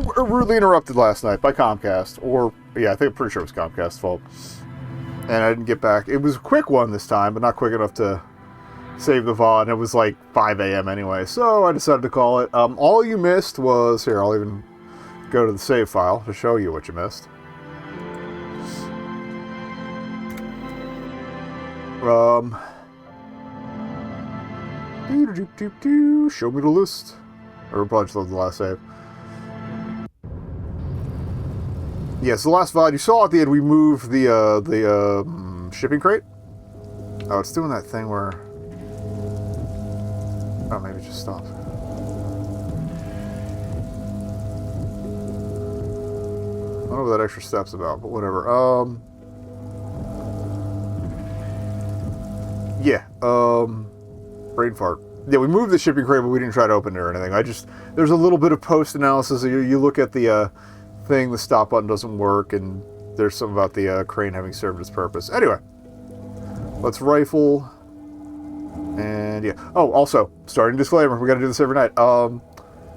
were rudely interrupted last night by Comcast, or yeah, I'm pretty sure it was Comcast's fault. And I didn't get back. It was a quick one this time, but not quick enough to save the VOD. And it was like 5 a.m. anyway, so I decided to call it. All you missed was here. I'll even go to the save file to show you what you missed. Show me the list. Or probably just the last save. Yes, the last VOD you saw at the end, we moved the shipping crate. Oh, it's doing that thing where... Oh, maybe it just stopped. I don't know what that extra step's about, but whatever. Yeah, brain fart. Yeah, we moved the shipping crate, but we didn't try to open it or anything. There's a little bit of post-analysis. You look at the thing, the stop button doesn't work, and there's something about the crane having served its purpose. Anyway, let's rifle. And yeah. Oh, also, starting disclaimer, we got to do this every night.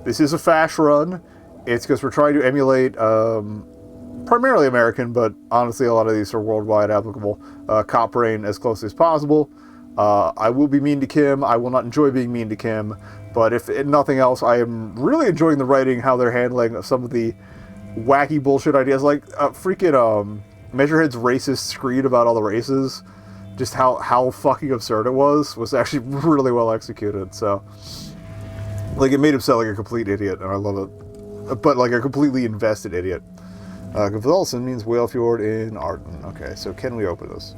This is a fash run. It's because we're trying to emulate, primarily American, but honestly a lot of these are worldwide applicable, cop brain as closely as possible. I will be mean to Kim. I will not enjoy being mean to Kim, but if nothing else, I am really enjoying the writing, how they're handling some of the wacky bullshit ideas, like freaking Measurehead's racist screed about all the races. Just how fucking absurd it was actually really well executed. So, like, it made him sound like a complete idiot, and I love it. But like a completely invested idiot. Gvalsen means whale fjord in Arden. Okay, so can we open this?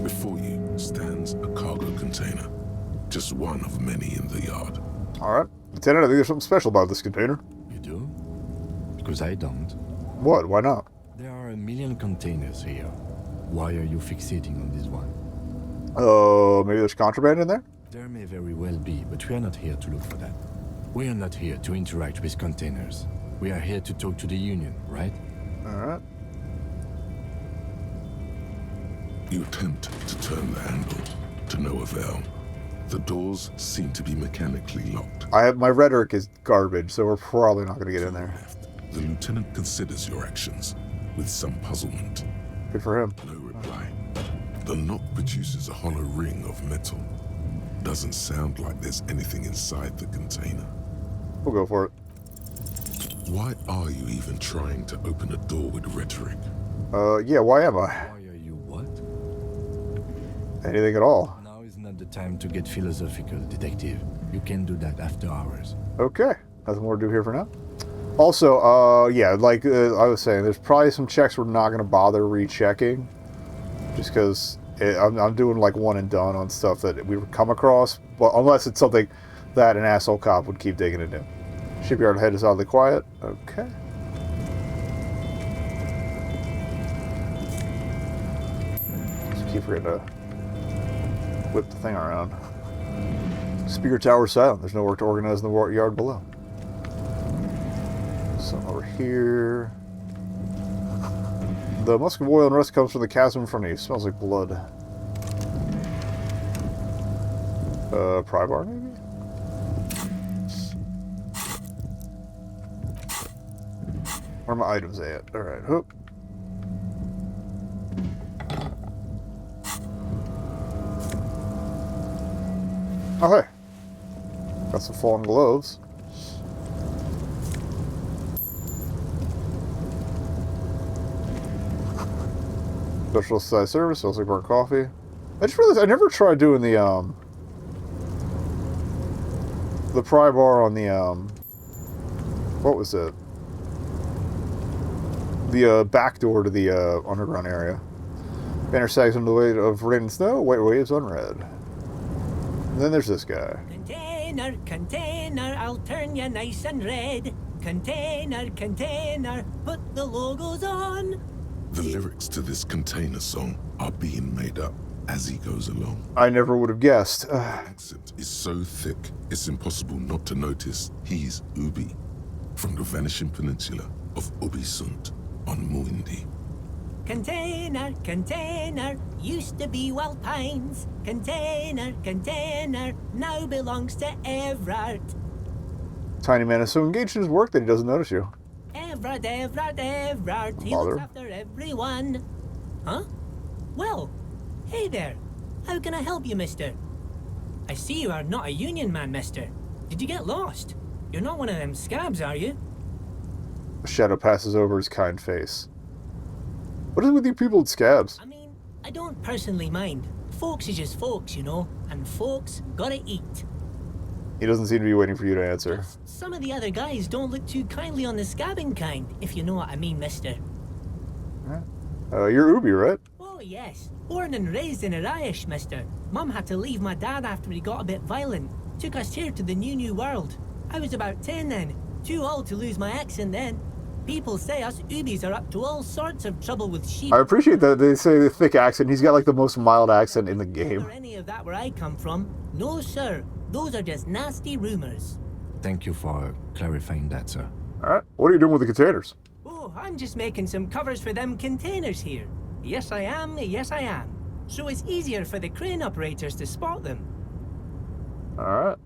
Before you stands a cargo container, just one of many in the yard. All right, Lieutenant, I think there's something special about this container. You do? Because I don't. What? Why not? There are a million containers here. Why are you fixating on this one? Maybe there's contraband in there? There may very well be, but we are not here to look for that. We are not here to interact with containers. We are here to talk to the Union, right? All right. You attempt to turn the handle, to no avail. The doors seem to be mechanically locked. My rhetoric is garbage, so we're probably not going to get in there. The lieutenant considers your actions with some puzzlement. Good for him. No reply. The knock produces a hollow ring of metal. Doesn't sound like there's anything inside the container. We'll go for it. Why are you even trying to open a door with rhetoric? Yeah, why am I? Why are you what? Anything at all. Now is not the time to get philosophical, detective. You can do that after hours. Okay. Nothing more to do here for now. Also, yeah, like I was saying, there's probably some checks we're not going to bother rechecking. Just because I'm doing like one and done on stuff that we would come across. But unless it's something that an asshole cop would keep digging into. Shipyard head is oddly quiet. Okay. Just keep forgetting to whip the thing around. Speaker tower silent. There's no work to organize in the yard below. Some over here. The musk of oil and rust comes from the chasm in front of you. Smells like blood. Pry bar maybe? Where are my items at? Alright, hook. Oh, hey. Got some fallen gloves. Special size service, smells like burnt coffee. I just realized I never tried doing the pry bar on the, what was it? The, back door to the, underground area. Banner sags under the weight of rain and snow, white waves unread. And then there's this guy. Container, container, I'll turn you nice and red. Container, container, put the logos on. The lyrics to this container song are being made up as he goes along. I never would have guessed. The accent is so thick, it's impossible not to notice he's Ubi, from the vanishing peninsula of Ubisunt on Muindi. Container, container, used to be Wild Pines. Container, container, now belongs to Everard. Tiny man is so engaged in his work that he doesn't notice you. Everard. He looks after everyone. Huh? Well, hey there. How can I help you, mister? I see you are not a union man, mister. Did you get lost? You're not one of them scabs, are you? A shadow passes over his kind face. What is it with you people with scabs? I mean, I don't personally mind. Folks is just folks, you know, and folks gotta eat. He doesn't seem to be waiting for you to answer. Just some of the other guys don't look too kindly on the scabbing kind, if you know what I mean, mister. You're Ubi, right? Oh, yes. Born and raised in Irish, mister. Mum had to leave my dad after he got a bit violent. Took us here to the new world. I was about 10 then. Too old to lose my accent then. People say us Ubis are up to all sorts of trouble with sheep. I appreciate that they say the thick accent. He's got like the most mild accent in the game. Or any of that where I come from. No, sir. Those are just nasty rumors. Thank you for clarifying that, sir. Alright, what are you doing with the containers? Oh, I'm just making some covers for them containers here. Yes, I am. Yes, I am. So it's easier for the crane operators to spot them. Alright.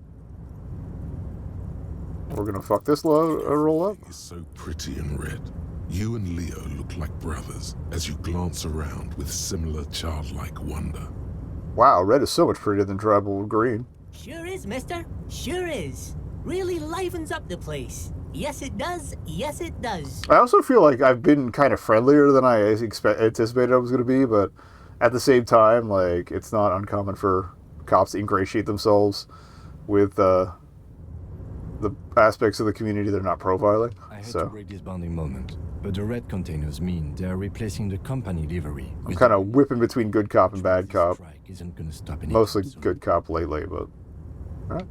We're gonna fuck this roll up. It's so pretty and red. You and Leo look like brothers as you glance around with similar childlike wonder. Wow, red is so much prettier than tribal green. Sure is, mister. Sure is. Really livens up the place. Yes, it does. Yes, it does. I also feel like I've been kind of friendlier than I anticipated I was going to be, but at the same time, like, it's not uncommon for cops to ingratiate themselves with the aspects of the community they're not profiling. I had to break this bonding moment, but the red containers mean they are replacing the company livery. I'm kind of whipping between good cop and bad cop. Strike isn't gonna stop anytime Mostly soon. good cop lately, but... Alright.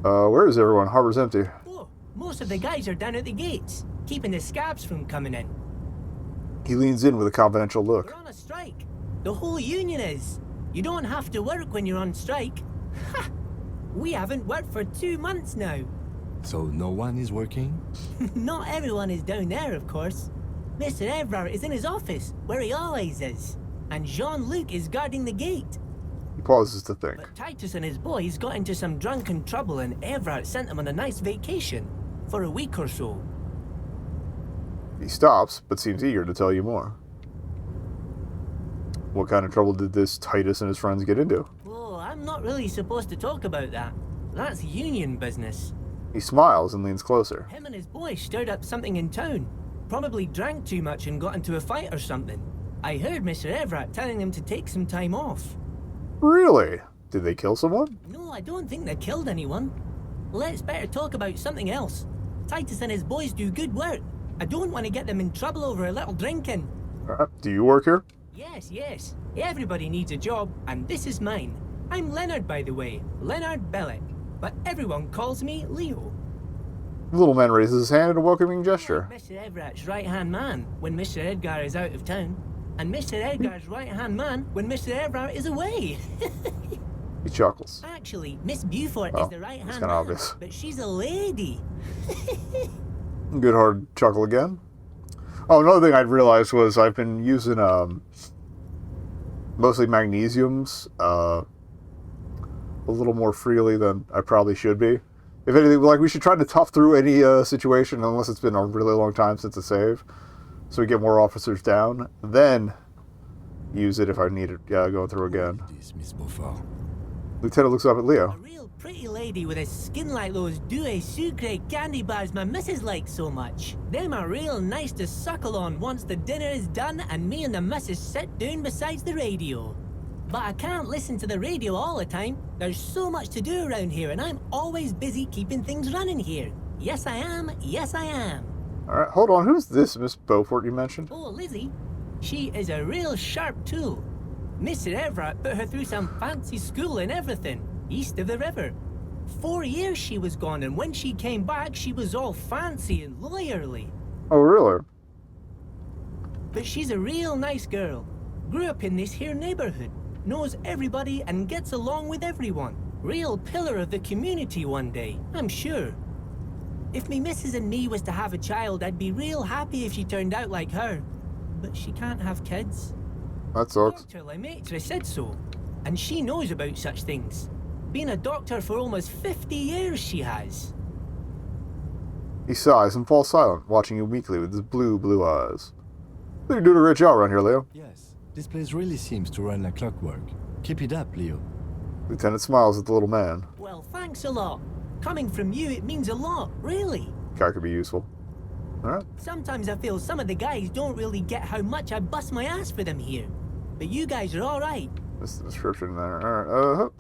Where is everyone? Harbor's empty. Oh, most of the guys are down at the gates, keeping the scabs from coming in. He leans in with a confidential look. We're on a strike. The whole union is. You don't have to work when you're on strike. Ha! We haven't worked for 2 months now. So no one is working? Not everyone is down there, of course. Mr. Everard is in his office, where he always is. And Jean-Luc is guarding the gate. He pauses to think. But Titus and his boys got into some drunken trouble and Everard sent them on a nice vacation. For a week or so. He stops, but seems eager to tell you more. What kind of trouble did this Titus and his friends get into? Oh, I'm not really supposed to talk about that. That's union business. He smiles and leans closer. Him and his boys stirred up something in town. Probably drank too much and got into a fight or something. I heard Mr. Everett telling them to take some time off. Really? Did they kill someone? No, I don't think they killed anyone. Let's better talk about something else. Titus and his boys do good work. I don't want to get them in trouble over a little drinking. Do you work here? Yes. Everybody needs a job, and this is mine. I'm Leonard, by the way. Leonard Bellick. But everyone calls me Leo. The little man raises his hand in a welcoming gesture. Mr. Everett's right-hand man when Mr. Edgar is out of town. And Mr. Edgar's right-hand man when Mr. Everett is away. He chuckles. Actually, Miss Beaufort is the right-hand that's man. kinda obvious. But she's a lady. Good hard chuckle again. Oh, another thing I'd realized was I've been using mostly magnesiums a little more freely than I probably should be. If anything, like, we should try to tough through any situation unless it's been a really long time since a save, so we get more officers down. Then use it if I need it going through again. This, Miss Beaufort. Lieutenant looks up at Leo. A real pretty lady with a skin like those Douai Sucre candy bars my missus likes so much. Them are real nice to suckle on once the dinner is done and me and the missus sit down beside the radio. But I can't listen to the radio all the time. There's so much to do around here and I'm always busy keeping things running here. Yes, I am. Yes, I am. Alright, hold on. Who's this Miss Beaufort you mentioned? Oh, Lizzie. She is a real sharp tool. Mr. Everett put her through some fancy school and everything, east of the river. 4 years she was gone, and when she came back, she was all fancy and lawyerly. Oh, really? But she's a real nice girl. Grew up in this here neighborhood, knows everybody and gets along with everyone. Real pillar of the community one day, I'm sure. If me missus and me was to have a child, I'd be real happy if she turned out like her. But she can't have kids. That sucks. Dr. Lemaitre said so, and she knows about such things. Been a doctor for almost 50 years, she has. He sighs and falls silent, watching you meekly with his blue eyes. You're doing a great job around here, Leo. Yes, this place really seems to run like clockwork. Keep it up, Leo. Lieutenant smiles at the little man. Well, thanks a lot. Coming from you, it means a lot, really. Guy could be useful. Alright. Sometimes I feel some of the guys don't really get how much I bust my ass for them here. But you guys are alright. This is the description there. Alright,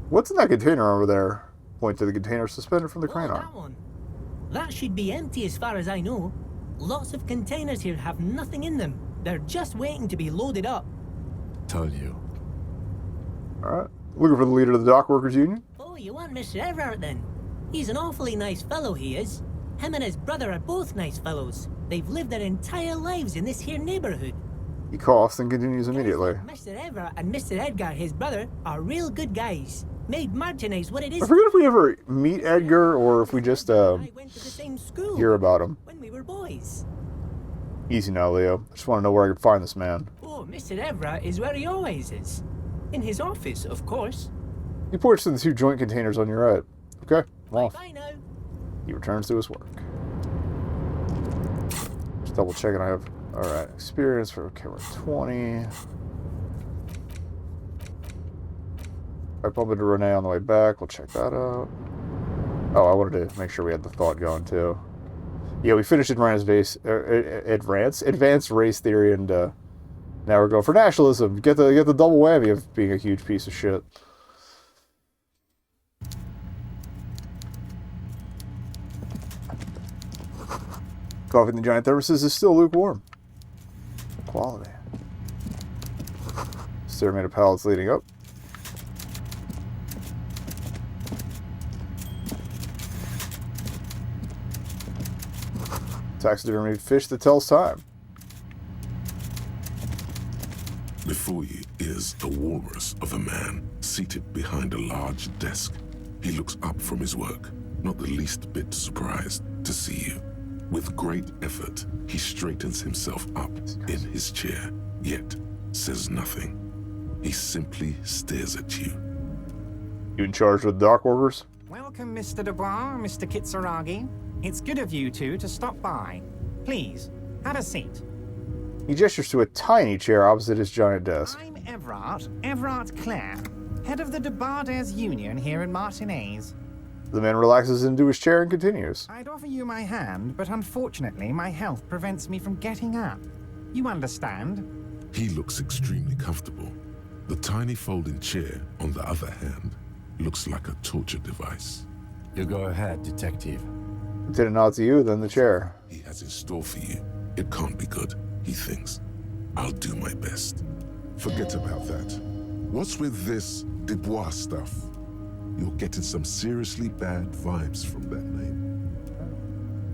what's in that container over there? Point to the container suspended from the crane arm. That one. That should be empty as far as I know. Lots of containers here have nothing in them. They're just waiting to be loaded up. Told you. Alright. Looking for the leader of the Dock Workers Union? Oh, you want Mr. Everett then? He's an awfully nice fellow, he is. Him and his brother are both nice fellows. They've lived their entire lives in this here neighborhood. He coughs and continues immediately. Mr. Everett and Mr. Edgar, his brother, are real good guys. Made merchandise what it is. I forget if we ever meet Edgar or if we just I went to the same school hear about him. when we were boys. Easy now, Leo. I just want to know where I can find this man. Oh, Mr. Everett is where he always is. In his office, of course. He points to the two joint containers on your right. Okay, I'm off. Bye now. He returns to his work. Just double checking I have... Alright, experience for camera 20. I bump into Renee on the way back. We'll check that out. Oh, I wanted to make sure we had the thought going too. Yeah, we finished advanced race theory, and now we're going for nationalism. Get the double whammy of being a huge piece of shit. Coffee in the giant thermoses is still lukewarm. Quality. Stairmate of pallets leading up. Taxidermy fish that tells time. Before you is the walrus of a man seated behind a large desk. He looks up from his work, not the least bit surprised to see you. With great effort, he straightens himself up in his chair, yet says nothing. He simply stares at you. You in charge of the dock workers? Welcome, Mr. Dubois, Mr. Kitsuragi. It's good of you two to stop by. Please, have a seat. He gestures to a tiny chair opposite his giant desk. I'm Everard Clare, head of the Debarders Union here in Martinez. The man relaxes into his chair and continues. I'd offer you my hand, but unfortunately my health prevents me from getting up. You understand? He looks extremely comfortable. The tiny folding chair, on the other hand, looks like a torture device. You go ahead, detective. Lieutenant nods to you, then the chair. He has in store for you. It can't be good, he thinks. I'll do my best. Forget about that. What's with this Dubois stuff? You're getting some seriously bad vibes from that name.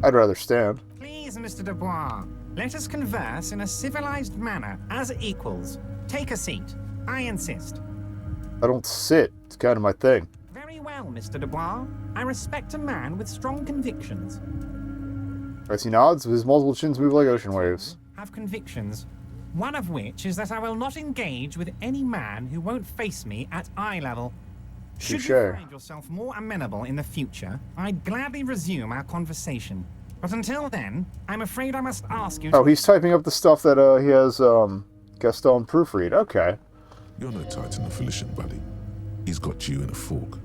I'd rather stand. Please, Mr. Dubois, let us converse in a civilized manner, as equals. Take a seat. I insist. I don't sit. It's kind of my thing. Very well, Mr. Dubois. I respect a man with strong convictions. As he nods, his multiple chins move like ocean waves. Have convictions. One of which is that I will not engage with any man who won't face me at eye level. Should Touche. you find yourself more amenable in the future, I'd gladly resume our conversation. But until then, I'm afraid I must ask you to... Oh, he's typing up the stuff that he has Gaston proofread. Okay. You're no Titan affiliation, buddy. He's got you in a fork.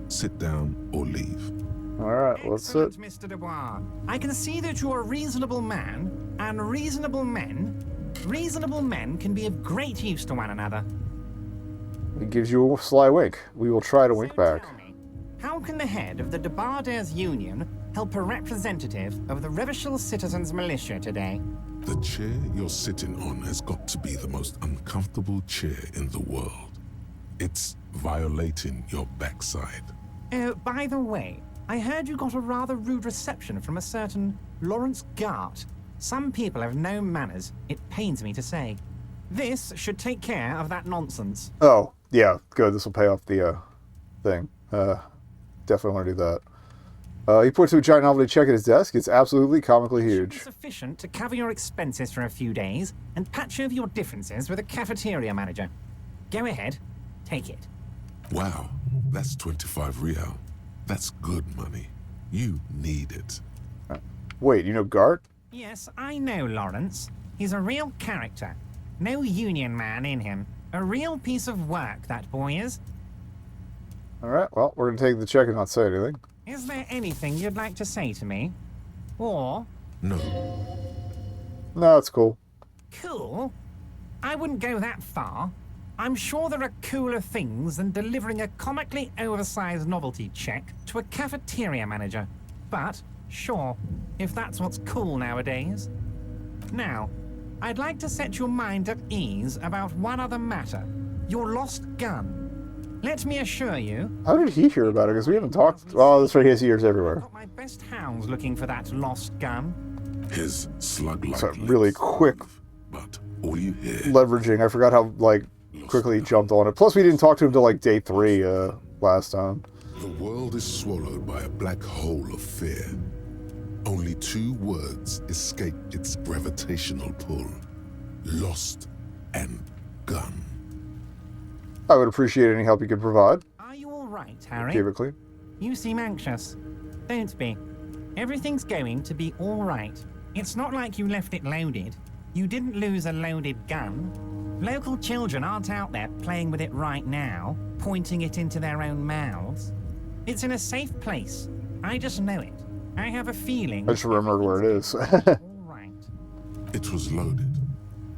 Sit down or leave. Alright, let's sit. Excellent, Mr. Dubois. I can see that you're a reasonable man, and reasonable men can be of great use to one another. He gives you a sly wink. We will try to wink So back. tell me, how can the head of the Debarders Union help a representative of the Revachol Citizens Militia today? The chair you're sitting on has got to be the most uncomfortable chair in the world. It's violating your backside. Oh, by the way, I heard you got a rather rude reception from a certain Lawrence Gart. Some people have no manners, it pains me to say. This should take care of that nonsense. Oh, yeah, good. This will pay off the thing. Definitely want to do that. He points to a giant novelty check at his desk. It's absolutely comically Should huge. be sufficient to cover your expenses for a few days and patch over your differences with a cafeteria manager. Go ahead, take it. Wow, that's 25 real. That's good money. You need it. Wait, you know Gart? Yes, I know Lawrence. He's a real character. No union man in him. A real piece of work, that boy is. Alright, well, we're gonna take the check and not say anything. Is there anything you'd like to say to me? Or... No. No, it's cool. Cool? I wouldn't go that far. I'm sure there are cooler things than delivering a comically oversized novelty check to a cafeteria manager. But, sure, if that's what's cool nowadays. Now, I'd like to set your mind at ease about one other matter. Your lost gun. Let me assure you... How did he hear about it? Because we haven't talked... Oh, that's right, he has ears everywhere. I've got my best hounds looking for that lost gun. His slug-like So really lips quick move, but all you hear... leveraging. I forgot how, like, quickly he jumped on it. Plus, we didn't talk to him till, like, day 3 last time. The world is swallowed by a black hole of fear. Only 2 words escape its gravitational pull. Lost and gun. I would appreciate any help you could provide. Are you all right, Harry? Keep it clean. You seem anxious. Don't be. Everything's going to be all right. It's not like you left it loaded. You didn't lose a loaded gun. Local children aren't out there playing with it right now, pointing it into their own mouths. It's in a safe place. I just know it. I have a feeling... I just remembered where it is. all right. It was loaded.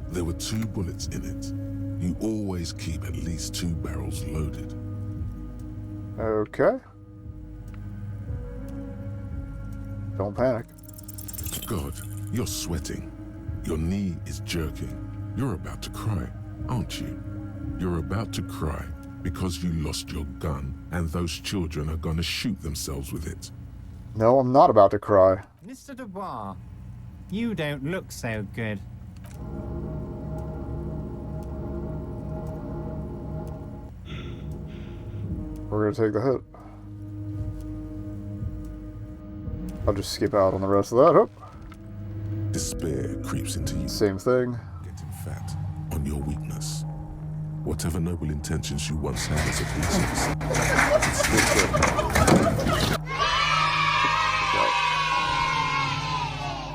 There were 2 bullets in it. You always keep at least 2 barrels loaded. Okay. Don't panic. God, you're sweating. Your knee is jerking. You're about to cry, aren't you? You're about to cry because you lost your gun and those children are gonna shoot themselves with it. No, I'm not about to cry. Mr. Dubois, you don't look so good. We're gonna take the hit. I'll just skip out on the rest of that. Oh, Despair creeps into you, same thing. getting fat on your weakness. Whatever noble intentions you once had as a princess,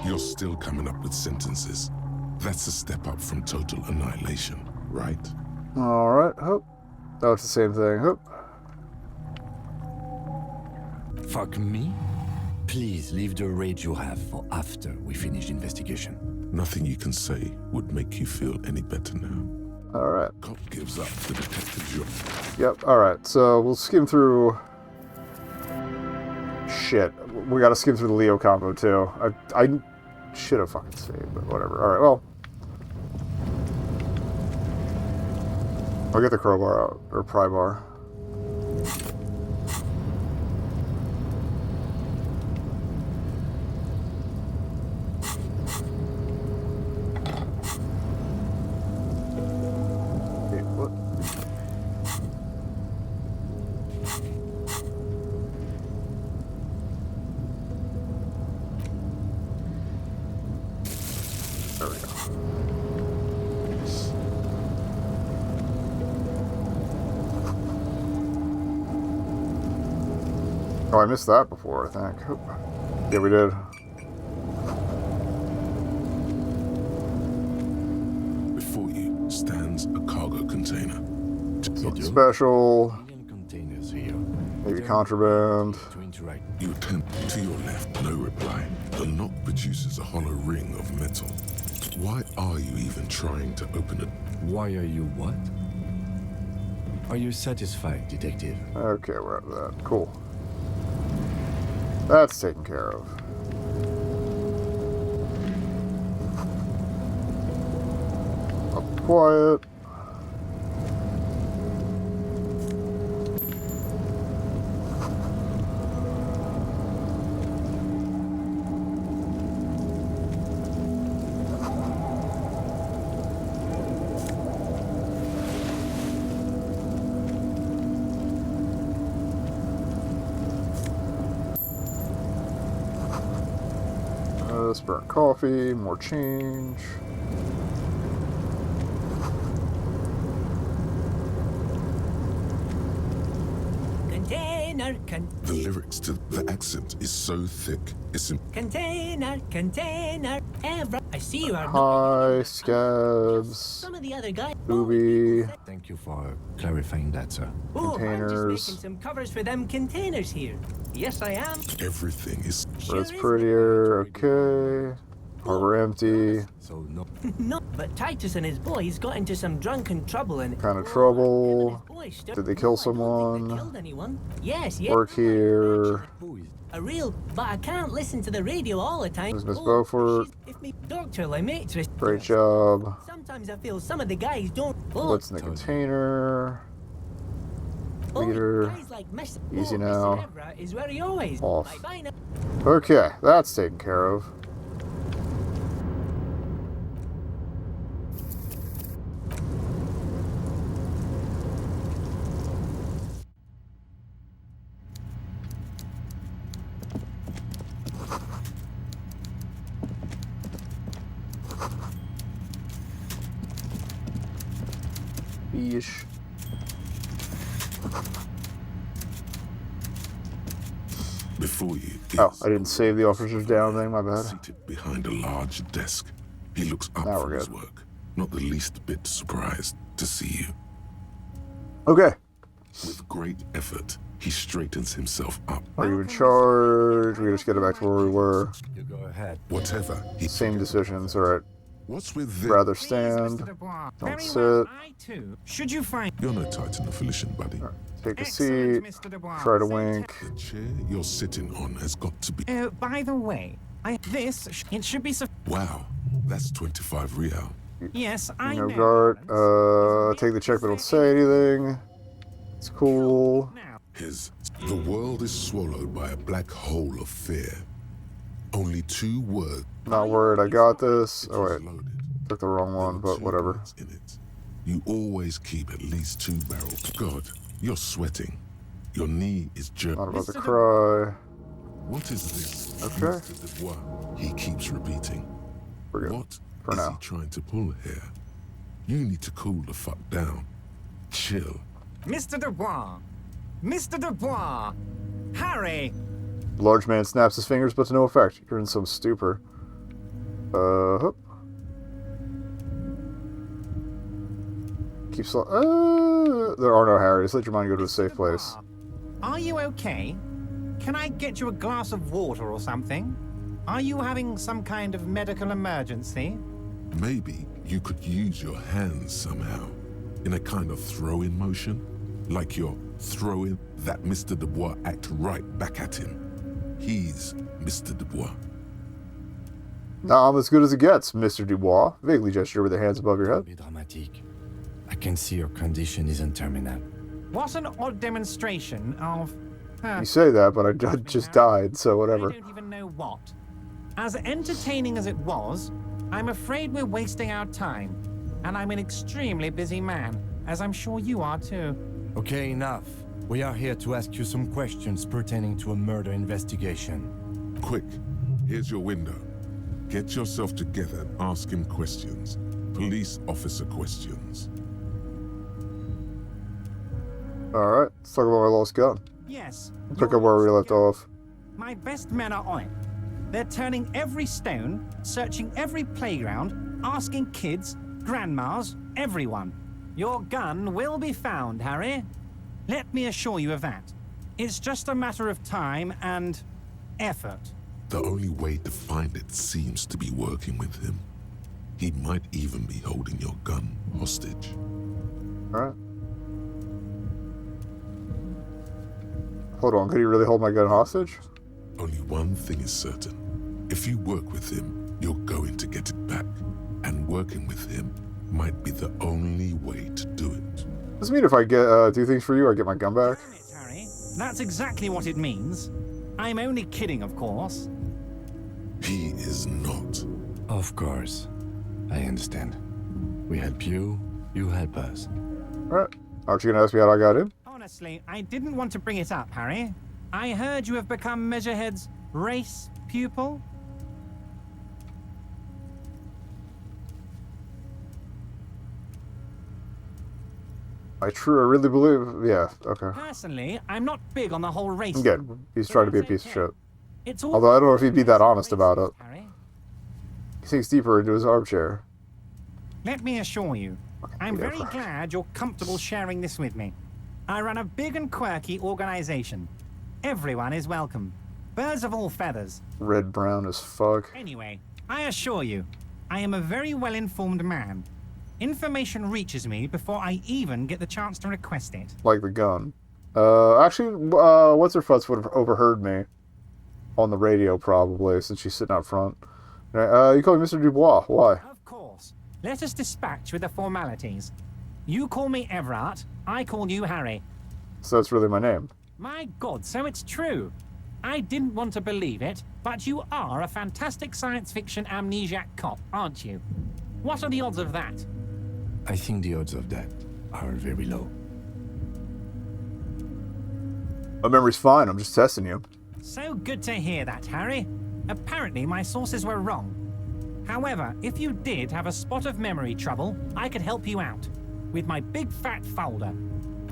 you're still coming up with sentences. That's a step up from total annihilation, right? Alright, hope. Oh, it's the same thing. Hope. Fuck me? Please leave the rage you have for after we finish the investigation. Nothing you can say would make you feel any better now. Alright. Cop gives up the detective job. Yep, alright. So we'll skim through... Shit. We gotta skim through the Leo combo, too. I should have fucking saved, but whatever. Alright, well. I'll get the crowbar out. Or pry bar. Wait, what? There we go. Oh, I missed that before, I think. Oop. Yeah, we did. Before you stands a cargo container. Something special. Alien containers here. Maybe contraband. To interact. You attempt to your left, no reply. The knock produces a hollow ring of metal. Why are you even trying to open it? Why are you what? Are you satisfied, detective? Okay, we're at that. Cool. That's taken care of. Up quiet. Burnt coffee, more change. Container The lyrics to the accent is so thick, it's container, I see you are Hi, not. scabs. Some of the other guys. Booby. Thank you for clarifying that, sir. Oh, I'm Containers. just making some covers for them containers here. Yes, I am. everything is Red's Sure is. prettier. Okay. Harbor empty. So no. No, but Titus and his boys got into some drunken trouble and Kind of him trouble. and his boys stir- Did they kill No, I don't think someone? they killed anyone. Yes. Work here. Who is? A real, but I can't listen to the radio all the time. There's Miss Beaufort. If me Dr. Lemaitre. Great job. Sometimes I feel some of the guys don't. Oh, What's in the container? oh, Leader. guys like Mr. Easy oh, now. Mr. Evra is where he always. Off. Bye-bye now. Okay, that's taken care of. Yeesh. before you. Oh, is I didn't save the officers down thing, my bad. seated behind a large desk. He looks up Now from we're his good. work, not the least bit surprised to see you. Okay. With great effort, he straightens himself up. Are you in charge? We just get it back to where we were. You go ahead. Whatever he Same decisions, alright. What's with this? Rather Please, stand. Mr. Dubois. Don't Very sit. well, I too. Should you find You're no Titan affiliation, buddy. Take a Excellent, seat. Mr. Dubois. Try to Same wink. The chair you're sitting on has got to be. Oh, by the way, it should be Wow, that's 25 real. Yes, I No know. guard. Lawrence. Take the check but don't say anything. It's cool. Now, The world is swallowed by a black hole of fear. Only 2 words. Not worried, I got this. It Oh was wait, loaded. took the wrong one, There were but 2 whatever. bullets in it. You always keep at least 2 barrels. God, you're sweating. Your knee is Not jerking. about to Mr. cry. What is this? Okay. Mr. Dubois, he keeps repeating. We're good. What For is now. he trying to pull here? You need to cool the fuck down. Chill. Mr. Dubois. Mr. Dubois. Harry. The large man snaps his fingers, but to no effect. You're in some stupor. Hup. Keep there are no Harrys. Let your mind go to a safe place. Are you okay? Can I get you a glass of water or something? Are you having some kind of medical emergency? Maybe you could use your hands somehow, in a kind of throw-in motion, like you're throwing that Mr. Dubois act right back at him. He's Mr. Dubois. Now I'm as good as it gets, Mr. Dubois. Vaguely gesture with the hands above your head. Be dramatic. I can see your condition isn't terminal. What an odd demonstration of... You say that, but I just died, so I whatever. don't even know what. As entertaining as it was, I'm afraid we're wasting our time. And I'm an extremely busy man, as I'm sure you are too. Okay, enough. We are here to ask you some questions pertaining to a murder investigation. Quick, here's your window. Get yourself together and ask him questions. Police officer questions. Alright, let's talk about my lost gun. Yes. Pick your up where we lost left gun. off. My best men are on it. They're turning every stone, searching every playground, asking kids, grandmas, everyone. Your gun will be found, Harry. Let me assure you of that. It's just a matter of time and effort. The only way to find it seems to be working with him. He might even be holding your gun hostage. Alright. Hold on, could he really hold my gun hostage? Only one thing is certain. If you work with him, you're going to get it back. And working with him might be the only way to do it. Does it mean if I get do things for you, I get my gun back? Damn it, Harry. That's exactly what it means. I'm only kidding, of course. He is not. Of course. I understand. We help you, you help us. Alright. Aren't you gonna ask me how I got in? Honestly, I didn't want to bring it up, Harry. I heard you have become Measurehead's race pupil. I really believe. Yeah, okay. Personally, I'm not big on the whole race. Good. He's trying to be a piece of shit. It's all Although I don't know if he'd be that honest about it. Harry. He sinks deeper into his armchair. Let me assure you, I'm very glad you're comfortable sharing this with me. I run a big and quirky organization. Everyone is welcome. Birds of all feathers. Red brown as fuck. Anyway, I assure you, I am a very well-informed man. Information reaches me before I even get the chance to request it. Like the gun. Actually, what's her fuss would have overheard me on the radio probably, since she's sitting out front. You call me Mr. Dubois. Why? Of course. Let us dispatch with the formalities. You call me Everett, I call you Harry. So that's really my name. My God, so it's true. I didn't want to believe it, but you are a fantastic science fiction amnesiac cop, aren't you? What are the odds of that? I think the odds of that are very low. My memory's fine. I'm just testing you. So good to hear that, Harry. Apparently my sources were wrong. However, if you did have a spot of memory trouble, I could help you out. With my big fat folder.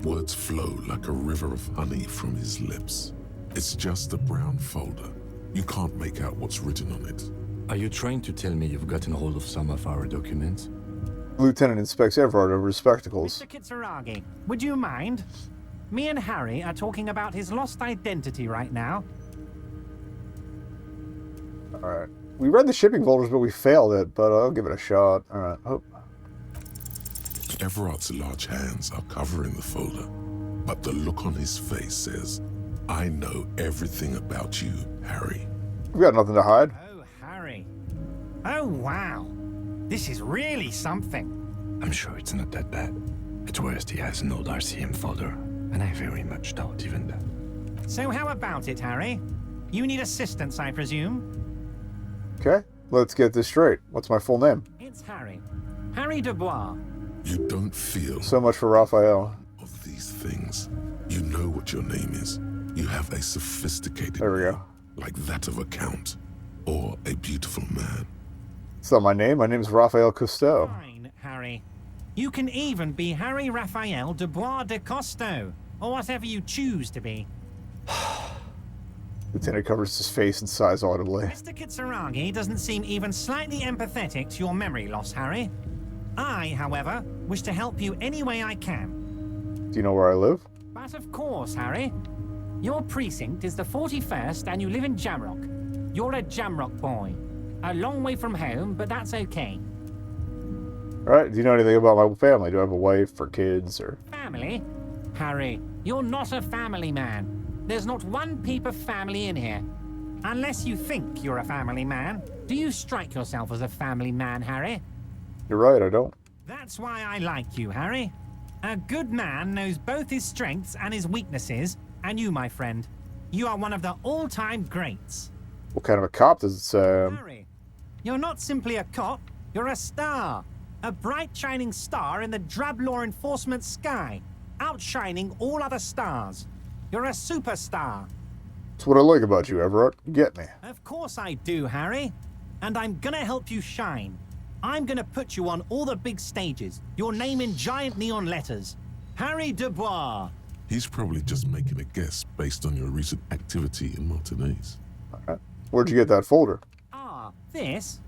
Words flow like a river of honey from his lips. It's just a brown folder. You can't make out what's written on it. Are you trying to tell me you've gotten hold of some of our documents? Lieutenant inspects Everard over his spectacles. Mr. Kitsuragi, would you mind? Me and Harry are talking about his lost identity right now. Alright. We read the shipping folders, but we failed it, but I'll give it a shot. Alright. Oh. Everard's large hands are covering the folder, but the look on his face says, I know everything about you, Harry. We've got nothing to hide. Oh, Harry. Oh, wow. This is really something. I'm sure it's not that bad. At worst, he has an old RCM folder, and I very much doubt even that. So how about it, Harry? You need assistance, I presume? Okay. Let's get this straight. What's my full name? It's Harry. Harry Dubois. You don't feel So much for Raphael. of these things. You know what your name is. You have a sophisticated There we name, go. like that of a count, or a beautiful man. It's not my name. My name's Raphael Cousteau. Fine, Harry. You can even be Harry Raphael Dubois de Costo, or whatever you choose to be. Lieutenant covers his face and sighs audibly. Mr. Kitsuragi doesn't seem even slightly empathetic to your memory loss, Harry. I, however, wish to help you any way I can. Do you know where I live? But of course, Harry. Your precinct is the 41st and you live in Jamrock. You're a Jamrock boy. A long way from home, but that's okay. Alright, do you know anything about my family? Do I have a wife or kids or... Family? Harry, you're not a family man. There's not one peep of family in here. Unless you think you're a family man. Do you strike yourself as a family man, Harry? You're right, I don't. That's why I like you, Harry. A good man knows both his strengths and his weaknesses, and you, my friend, you are one of the all-time greats. What kind of a cop does it say? Harry, you're not simply a cop, you're a star. A bright shining star in the drab law enforcement sky, outshining all other stars. You're a superstar. That's what I like about you, Everett. You get me. Of course I do, Harry. And I'm gonna help you shine. I'm gonna put you on all the big stages. Your name in giant neon letters. Harry Dubois. He's probably just making a guess based on your recent activity in Martinez. Alright. Where'd you get that folder? Ah, this?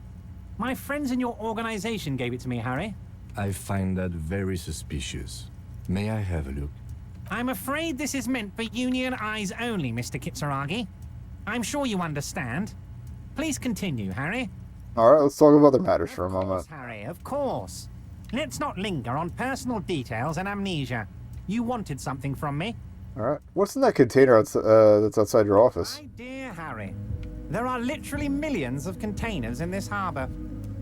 My friends in your organization gave it to me, Harry. I find that very suspicious. May I have a look? I'm afraid this is meant for Union eyes only, Mr. Kitsuragi. I'm sure you understand. Please continue, Harry. Alright, let's talk about other matters for a Of course, moment. Harry, of course. Let's not linger on personal details and amnesia. You wanted something from me. Alright. What's in that container that's outside your office? My dear Harry, there are literally millions of containers in this harbor.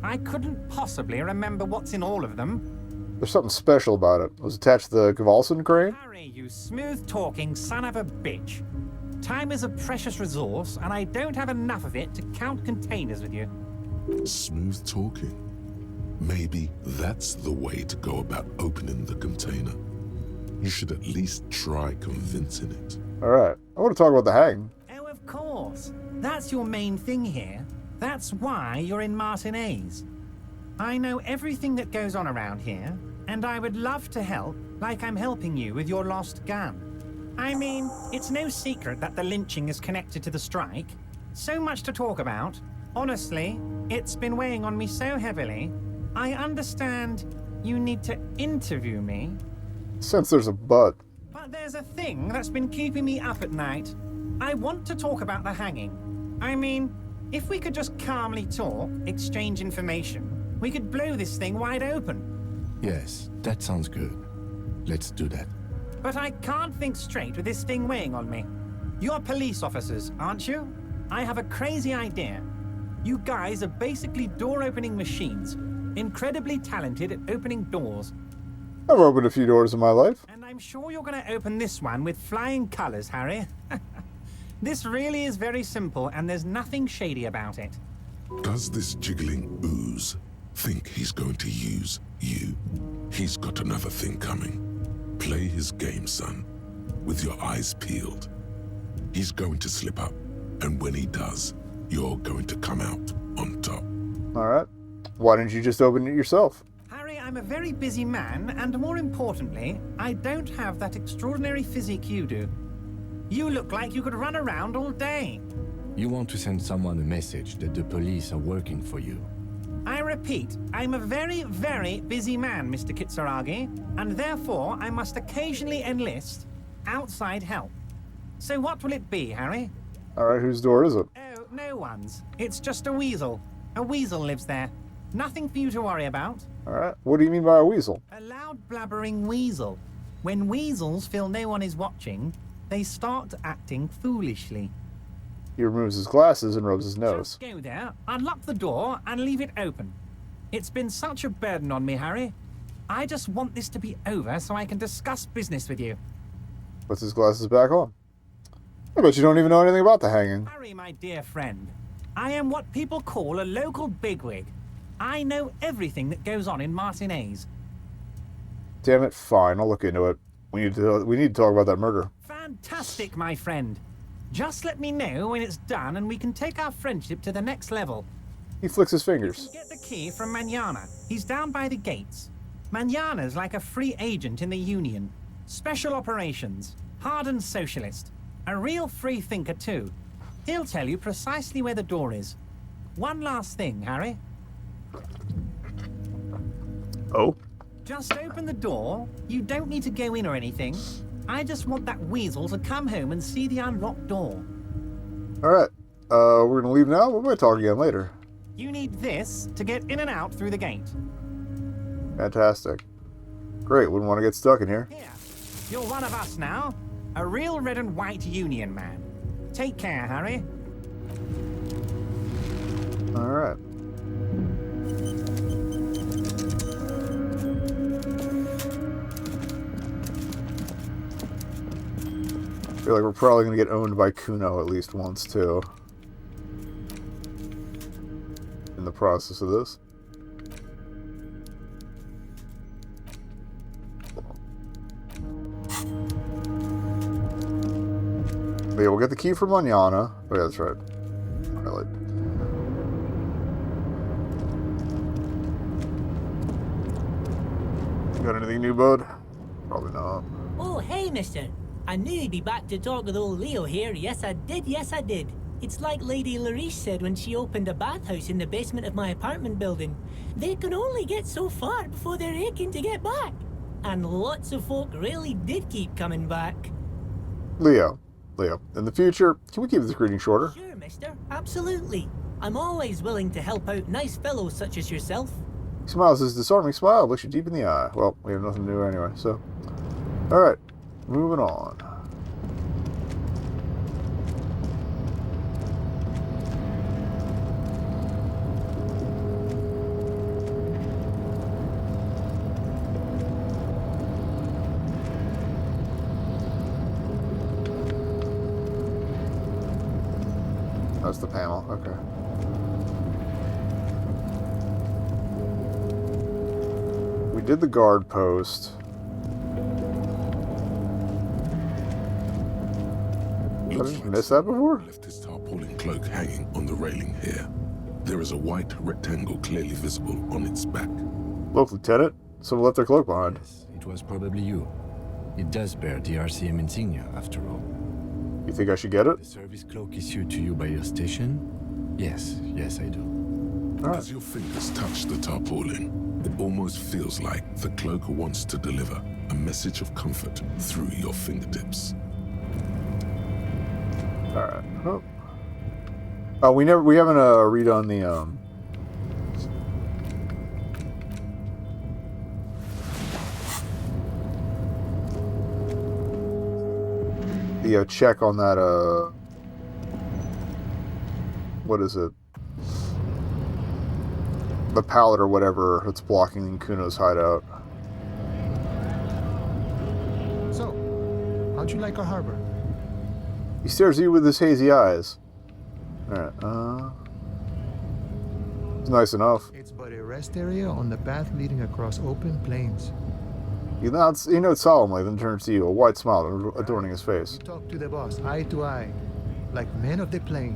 I couldn't possibly remember what's in all of them. There's something special about it. It was attached to the Gavalson crane? Harry, you smooth-talking son of a bitch. Time is a precious resource, and I don't have enough of it to count containers with you. Smooth talking. Maybe that's the way to go about opening the container. You should at least try convincing it. Alright. I want to talk about the hang. Oh, of course. That's your main thing here. That's why you're in Martinez. I know everything that goes on around here, And I would love to help, like I'm helping you with your lost gun. I mean, it's no secret that the lynching is connected to the strike. So much to talk about. Honestly, it's been weighing on me so heavily. I understand you need to interview me. Since there's a but. But there's a thing that's been keeping me up at night. I want to talk about the hanging. I mean, if we could just calmly talk, exchange information, we could blow this thing wide open. Yes, that sounds good. Let's do that. But I can't think straight with this thing weighing on me. You're police officers, aren't you? I have a crazy idea. You guys are basically door-opening machines, incredibly talented at opening doors. I've opened a few doors in my life. And I'm sure you're going to open this one with flying colors, Harry. This really is very simple, and there's nothing shady about it. Does this jiggling ooze think he's going to use you? He's got another thing coming. Play his game, son, with your eyes peeled. He's going to slip up, and when he does, you're going to come out on top. All right. Why didn't you just open it yourself? Harry, I'm a very busy man, and more importantly, I don't have that extraordinary physique you do. You look like you could run around all day. You want to send someone a message that the police are working for you. I repeat, I'm a very, very busy man, Mr. Kitsuragi, and therefore I must occasionally enlist outside help. So what will it be, Harry? All right, whose door is it? Oh, no one's. It's just a weasel. A weasel lives there. Nothing for you to worry about. All right. What do you mean by a weasel? A loud blabbering weasel. When weasels feel no one is watching, they start acting foolishly. He removes his glasses and rubs his nose. Just go there, unlock the door, and leave it open. It's been such a burden on me, Harry. I just want this to be over so I can discuss business with you. Puts his glasses back on. I bet you don't even know anything about the hanging. Harry, my dear friend, I am what people call a local bigwig. I know everything that goes on in Martinez. Damn it, fine. I'll look into it. We need to talk about that murder. Fantastic, my friend. Just let me know when it's done and we can take our friendship to the next level. He flicks his fingers. Get the key from Manana. He's down by the gates. Manana's like a free agent in the Union. Special operations. Hardened socialist. A real free thinker, too. He'll tell you precisely where the door is. One last thing, Harry. Oh? Just open the door. You don't need to go in or anything. I just want that weasel to come home and see the unlocked door. All right. We're going to leave now. We're going to talk again later. You need this to get in and out through the gate. Fantastic. Great. Wouldn't want to get stuck in here. Here. You're one of us now. A real red and white Union man. Take care, Harry. All right. I feel like we're probably going to get owned by Kuno at least once, too. In the process of this. But yeah, we'll get the key from Manana. Oh, yeah, that's right. Really. Got anything new, bud? Probably not. Oh, hey, mister. I knew you'd be back to talk with old Leo here. Yes, I did. Yes, I did. It's like Lady Larice said when she opened a bathhouse in the basement of my apartment building. They can only get so far before they're aching to get back. And lots of folk really did keep coming back. Leo, in the future, can we keep this greeting shorter? Sure, mister. Absolutely. I'm always willing to help out nice fellows such as yourself. He smiles his disarming smile, looks you deep in the eye. Well, we have nothing to do anyway, so. Alright, moving on. That's the panel, okay. We did the guard post. Did I just miss that before? Left his tarpaulin cloak hanging on the railing here. There is a white rectangle clearly visible on its back. Look, Lieutenant, Someone left their cloak behind. Yes, it was probably you. It does bear the RCM insignia, after all. You think I should get it? The service cloak issued to you by your station? Yes, I do. As your fingers touch the tarpaulin, it almost feels like the cloak wants to deliver a message of comfort through your fingertips. Alright. Oh, we haven't redone the check on that what is it? The pallet or whatever that's blocking Kuno's hideout. So, how'd you like our harbor? He stares at you with his hazy eyes. Alright, it's nice enough. It's but a rest area on the path leading across open plains. He nods solemnly, then turns to you, a wide smile adorning his face. We talk to the boss, eye to eye, like men of the plain.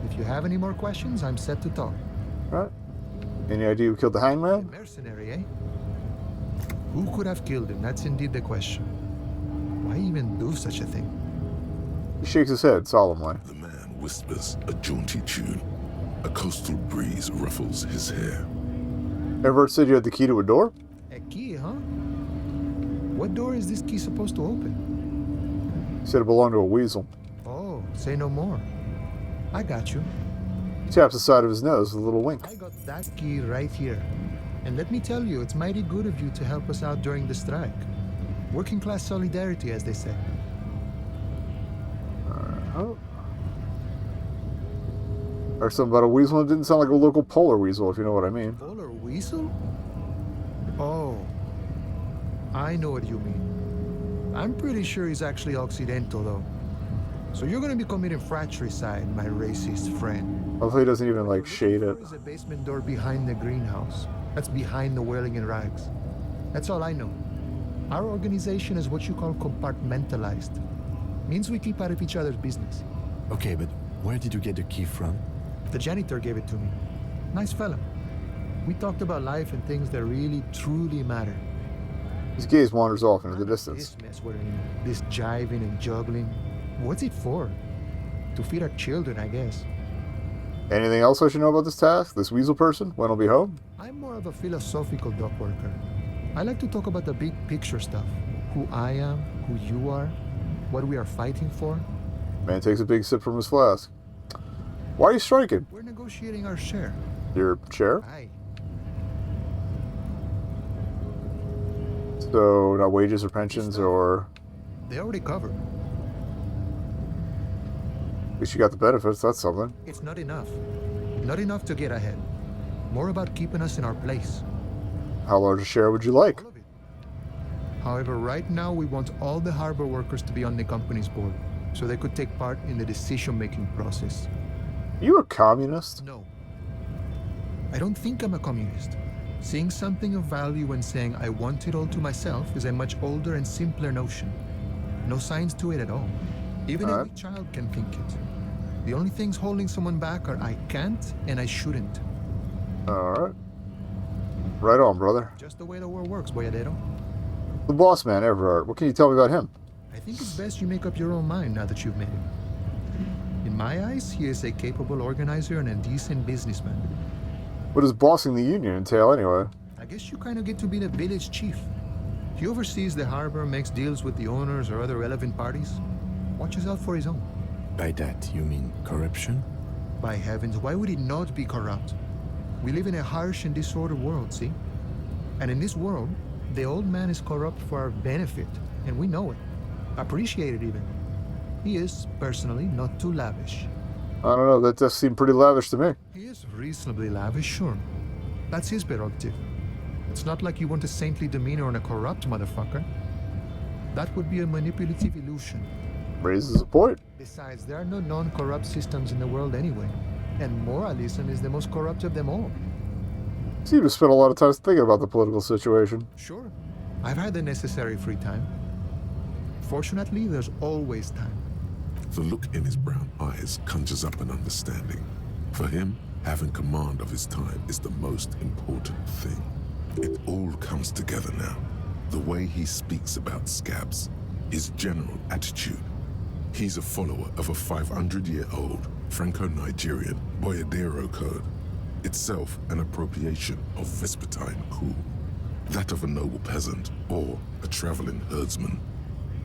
If you have any more questions, I'm set to talk. Right. Any idea who killed the A hangman? mercenary, eh? Who could have killed him? That's indeed the question. Why even do such a thing? He shakes his head solemnly. The man whispers a jaunty tune. A coastal breeze ruffles his hair. Everett said you had the key to a door? A key, huh? What door is this key supposed to open? He said it belonged to a weasel. Oh, say no more. I got you. He taps the side of his nose with a little wink. I got that key right here. And let me tell you, it's mighty good of you to help us out during the strike. Working class solidarity, as they say. Oh. Or something about a weasel. It didn't sound like a local polar weasel, if you know what I mean. Polar weasel? Oh, I know what you mean. I'm pretty sure he's actually Occidental, though. So you're gonna be committing fratricide, my racist friend. Hopefully he doesn't even, like, shade it. There's a basement door behind the greenhouse. That's behind the whaling in rags. That's all I know. Our organization is what you call compartmentalized. Means we keep out of each other's business. Okay, but where did you get the key from? The janitor gave it to me. Nice fella. We talked about life and things that really, truly matter. His gaze wanders off into the distance. This mess we're in, this jiving and juggling. What's it for? To feed our children, I guess. Anything else I should know about this task? This weasel person? When he'll be home? I'm more of a philosophical dock worker. I like to talk about the big picture stuff. Who I am, who you are, what we are fighting for. Man takes a big sip from his flask. Why are you striking? We're negotiating our share. Your share? Aye. So, not wages or pensions or... They already covered. At least you got the benefits, that's something. It's not enough. Not enough to get ahead. More about keeping us in our place. How large a share would you like? All of it. However, right now we want all the harbor workers to be on the company's board, so they could take part in the decision-making process. You a communist? No. I don't think I'm a communist. Seeing something of value and saying I want it all to myself is a much older and simpler notion. No science to it at all. Even a weak child can think it. The only things holding someone back are I can't and I shouldn't. Alright. Right on, brother. Just the way the world works, boyadero. The boss man, Everard. What can you tell me about him? I think it's best you make up your own mind now that you've met him. In my eyes, he is a capable organizer and a decent businessman. What does bossing the union entail, anyway? I guess you kind of get to be the village chief. He oversees the harbor, makes deals with the owners or other relevant parties. Watches out for his own. By that, you mean corruption? By heavens, why would he not be corrupt? We live in a harsh and disordered world, see? And in this world, the old man is corrupt for our benefit, and we know it. Appreciate it even. He is, personally, not too lavish. I don't know, that does seem pretty lavish to me. He is reasonably lavish, sure. That's his prerogative. It's not like you want a saintly demeanor on a corrupt motherfucker. That would be a manipulative illusion. Raises a point. Besides, there are no non-corrupt systems in the world anyway. And moralism is the most corrupt of them all. You seem to spend a lot of time thinking about the political situation. Sure. I've had the necessary free time. Fortunately, there's always time. The look in his brown eyes conjures up an understanding. For him, having command of his time is the most important thing. It all comes together now. The way he speaks about scabs, his general attitude. He's a follower of a 500-year-old Franco-Nigerian Boyadero code, itself an appropriation of Vespertine cool. That of a noble peasant or a traveling herdsman.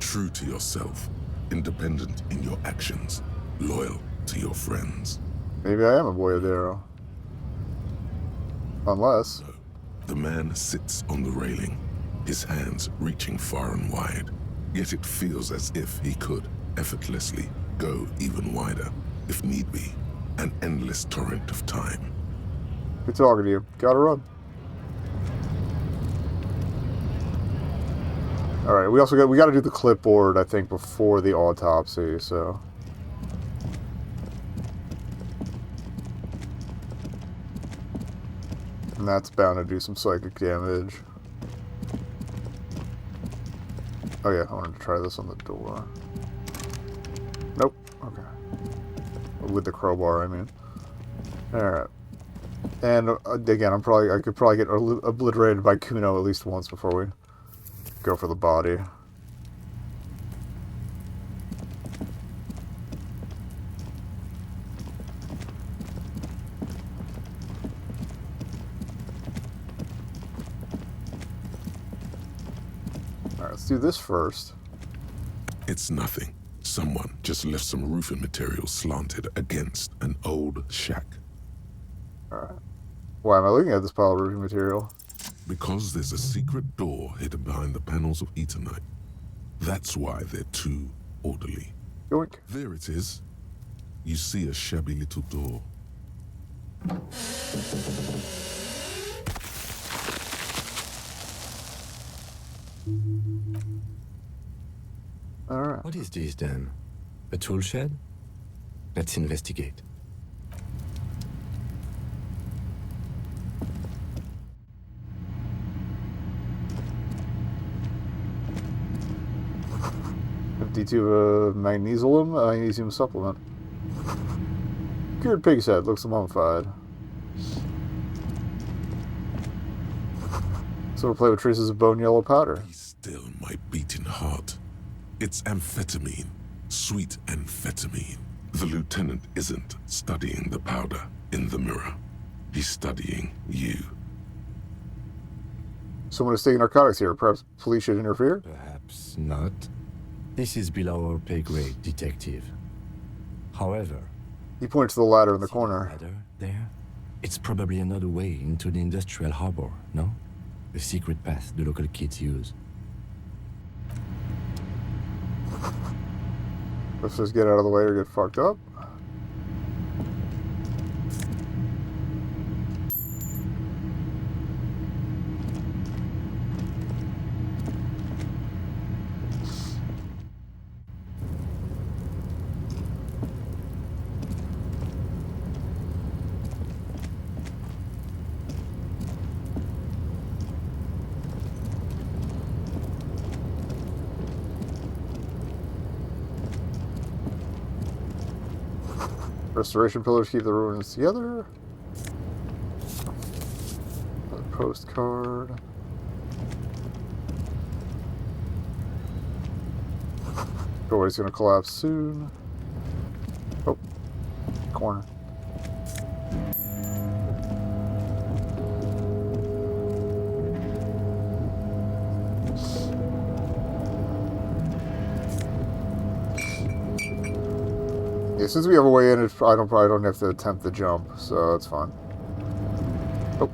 True to yourself, independent in your actions, loyal to your friends. Maybe I am a boyadero. Unless... The man sits on the railing, his hands reaching far and wide. Yet it feels as if he could effortlessly go even wider, if need be, an endless torrent of time. Good talking to you. Gotta run. Alright, we gotta do the clipboard, I think, before the autopsy, so... And that's bound to do some psychic damage. Oh yeah, I wanted to try this on the door. Nope. Okay. With the crowbar, I mean. Alright. And again, I could probably get obliterated by Kuno at least once before we go for the body. Alright, let's do this first. It's nothing. Someone just left some roofing material slanted against an old shack. Alright. Why am I looking at this pile of roofing material? Because there's a secret door hidden behind the panels of Eternite. That's why they're too orderly. Yoink. There it is. You see a shabby little door. Alright. What is this then? A tool shed? Let's investigate. D2 magnesium supplement. Cured pig's head, looks mummified. So we'll play with traces of bone yellow powder. Be still, my beating heart. It's amphetamine. Sweet amphetamine. The lieutenant isn't studying the powder in the mirror. He's studying you. Someone is taking narcotics here. Perhaps police should interfere? Perhaps not. This is below our pay grade, detective. However... He points to the ladder in the see corner. that ladder there? It's probably another way into the industrial harbor, no? The secret path the local kids use. Let's just get out of the way or get fucked up. Restoration pillars keep the ruins together. Another postcard. Doorway's gonna collapse soon. Oh, corner. Yeah, since we have a way in, I probably don't have to attempt the jump, so that's fine. Oh.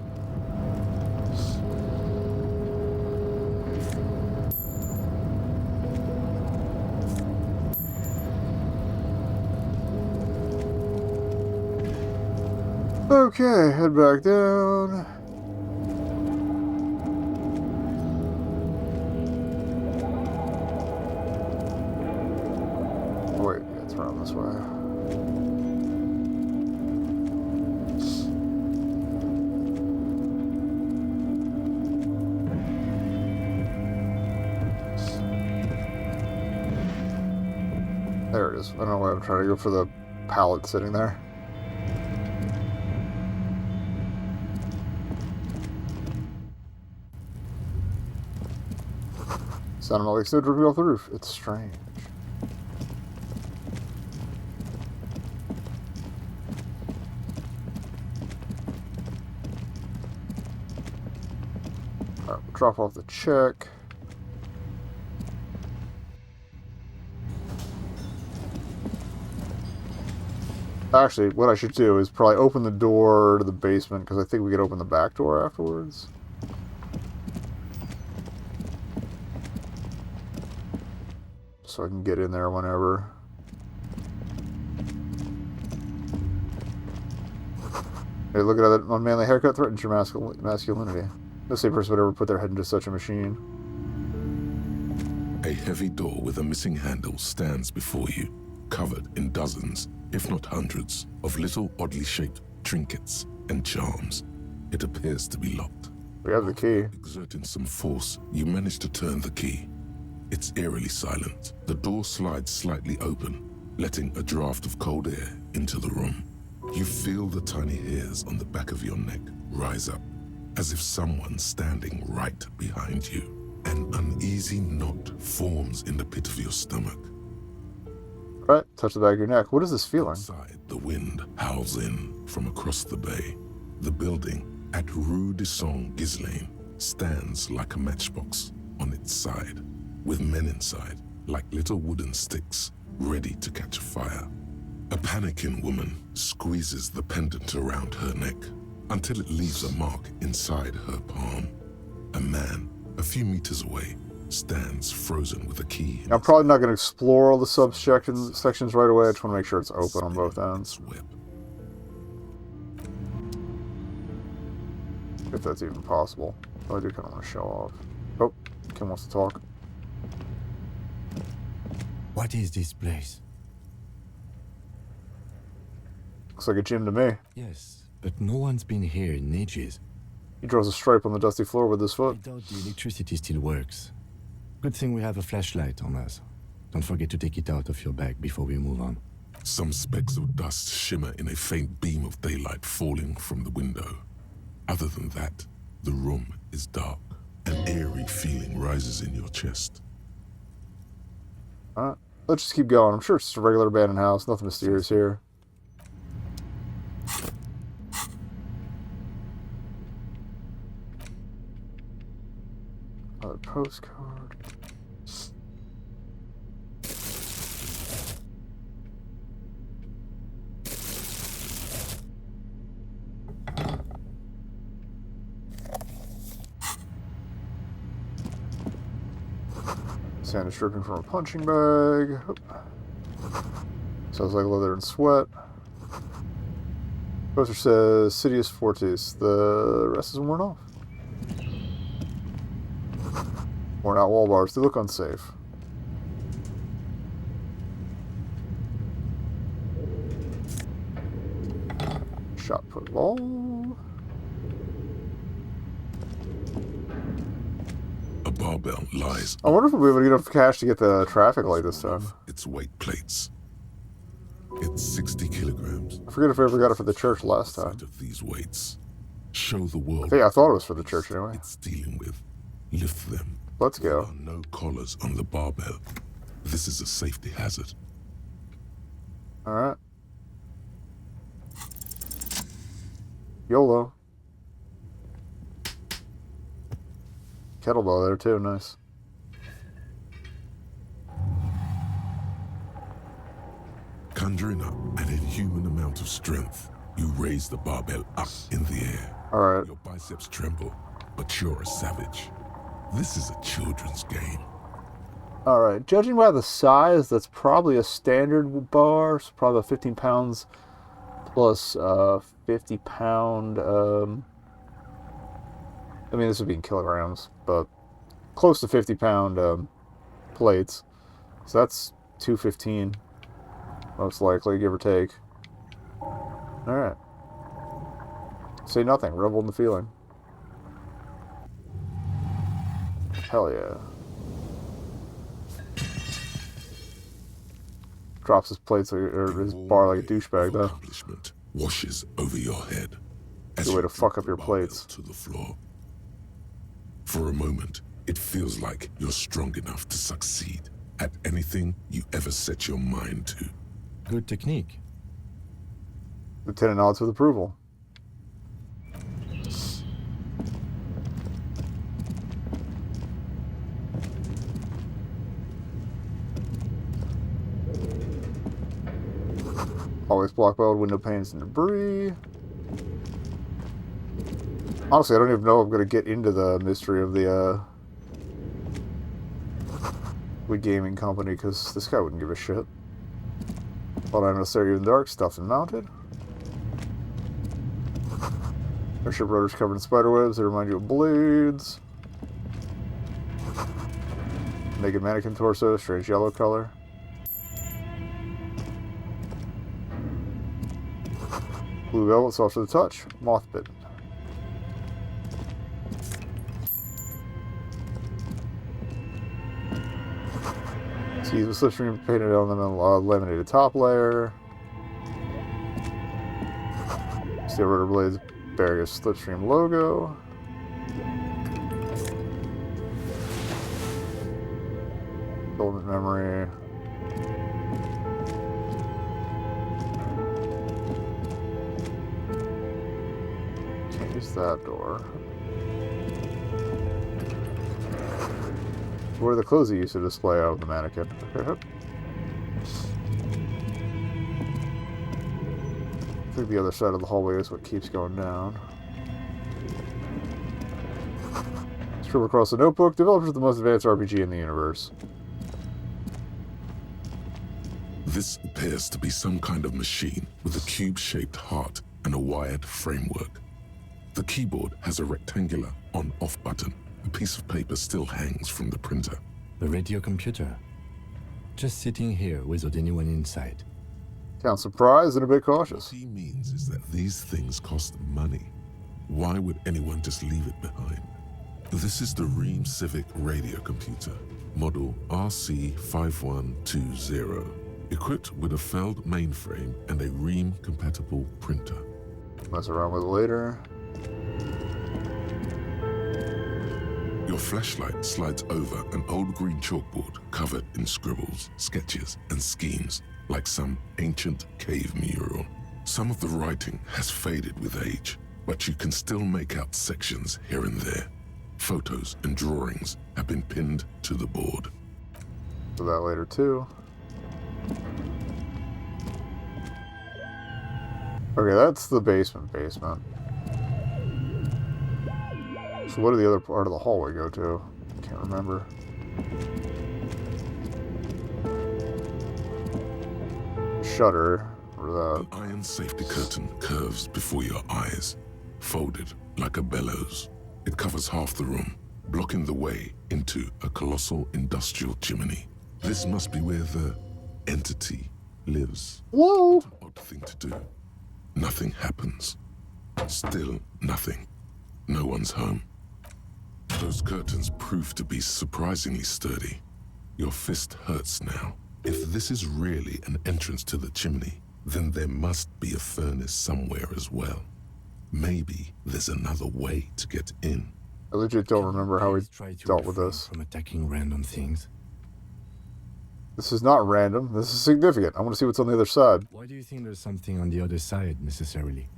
Okay, head back down. Wait, yeah, it's around this way. There it is. I don't know why I'm trying to go for the pallet sitting there. Sounded like snow dripping off the roof. It's strange. Alright, we'll drop off the check. Actually, what I should do is probably open the door to the basement, because I think we could open the back door afterwards. So I can get in there whenever. Hey, look at that unmanly haircut threatens your masculinity. No same person would ever put their head into such a machine. A heavy door with a missing handle stands before you, covered in dozens, if not hundreds, of little oddly shaped trinkets and charms. It appears to be locked. We have the key. Exerting some force, you manage to turn the key. It's eerily silent. The door slides slightly open, letting a draft of cold air into the room. You feel the tiny hairs on the back of your neck rise up, as if someone's standing right behind you. An uneasy knot forms in the pit of your stomach. Right, touch the back of your neck. What is this feeling? Outside, the wind howls in from across the bay. The building at Rue de Saint-Ghislain stands like a matchbox on its side, with men inside, like little wooden sticks, ready to catch fire. A panicking woman squeezes the pendant around her neck until it leaves a mark inside her palm. A man, a few meters away, stands frozen with a key. I'm probably not going to explore all the sections right away. I just want to make sure it's open on both ends. If that's even possible. Oh, I do kind of want to show off. Oh, Kim wants to talk. What is this place? Looks like a gym to me. Yes, but no one's been here in ages. He draws a stripe on the dusty floor with his I foot. doubt the electricity still works. Good thing we have a flashlight on us. Don't forget to take it out of your bag before we move on. Some specks of dust shimmer in a faint beam of daylight falling from the window. Other than that, the room is dark. An eerie feeling rises in your chest. Alright, let's just keep going. I'm sure it's just a regular abandoned house. Nothing mysterious here. Another postcard. Sand is dripping from a punching bag. Sounds like leather and sweat. Poster says Sidious Fortis. The rest is worn off. Worn out wall bars. They look unsafe. Shot put ball. A barbell lies. I wonder if we'll be able to get enough cash to get the traffic light this time. Its weight plates. It's 60 kilograms. I forget if I ever got it for the church last time. Sight of these weights. Show the world. Hey, I thought it was for the church anyway. It's dealing with. Lift them. Let's There go. are no collars on the barbell. This is a safety hazard. Alright. YOLO. Kettlebell there too, nice. Conjuring up an inhuman amount of strength, you raise the barbell up in the air. Alright. Your biceps tremble, but you're a savage. This is a children's game. Alright, judging by the size, that's probably a standard bar. So probably about 15 pounds plus 50 pound. I mean, this would be in kilograms, but close to 50 pound plates. So that's 215, most likely, give or take. Alright. Say nothing, revel in the feeling. Hell yeah. Drops his plates or his bar like a douchebag, though. Accomplishment washes over your head. Good way to fuck up your barbell plates. to the floor. For a moment, It feels like you're strong enough to succeed at anything you ever set your mind to. Good technique. Lieutenant nods with approval. Always blocked by old window panes and debris. Honestly, I don't even know if I'm going to get into the mystery of the gaming company, because this guy wouldn't give a shit. Thought I noticed there even dark stuff and mounted. Airship rotors covered in spiderwebs that remind you of blades. Naked mannequin torso, strange yellow color. Blue velvet, soft to the touch. Moth bit. See the slipstream painted on the laminated top layer. Steel rotor blades bearing a slipstream logo. Filament memory. Can't use that door. Where are the clothes you used to display out of the mannequin? Okay. I think the other side of the hallway is what keeps going down. Scribble across the notebook. Developers of the most advanced RPG in the universe. This appears to be some kind of machine with a cube-shaped heart and a wired framework. The keyboard has a rectangular on-off button. A piece of paper still hangs from the printer. The radio computer. Just sitting here without anyone inside. Sounds surprised and a bit cautious. What he means is that these things cost money. Why would anyone just leave it behind? This is the Ream Civic radio computer, model RC5120, equipped with a Feld mainframe and a Ream-compatible printer. Mess around with it later. Your flashlight slides over an old green chalkboard covered in scribbles, sketches, and schemes, like some ancient cave mural. Some of the writing has faded with age, but you can still make out sections here and there. Photos and drawings have been pinned to the board. Do that later too. Okay, that's the basement. So what did the other part of the hallway go to? Can't remember. Shutter, or that. An iron safety curtain curves before your eyes, folded like a bellows. It covers half the room, blocking the way into a colossal industrial chimney. This must be where the entity lives. Whoa! Odd thing to do. Nothing happens. Still nothing. No one's home. Those curtains prove to be surprisingly sturdy. Your fist hurts now. If this is really an entrance to the chimney, then there must be a furnace somewhere as well. Maybe there's another way to get in. I legit don't remember how we dealt with this. From attacking random things. This is not random. This is significant. I want to see what's on the other side. Why do you think there's something on the other side, necessarily?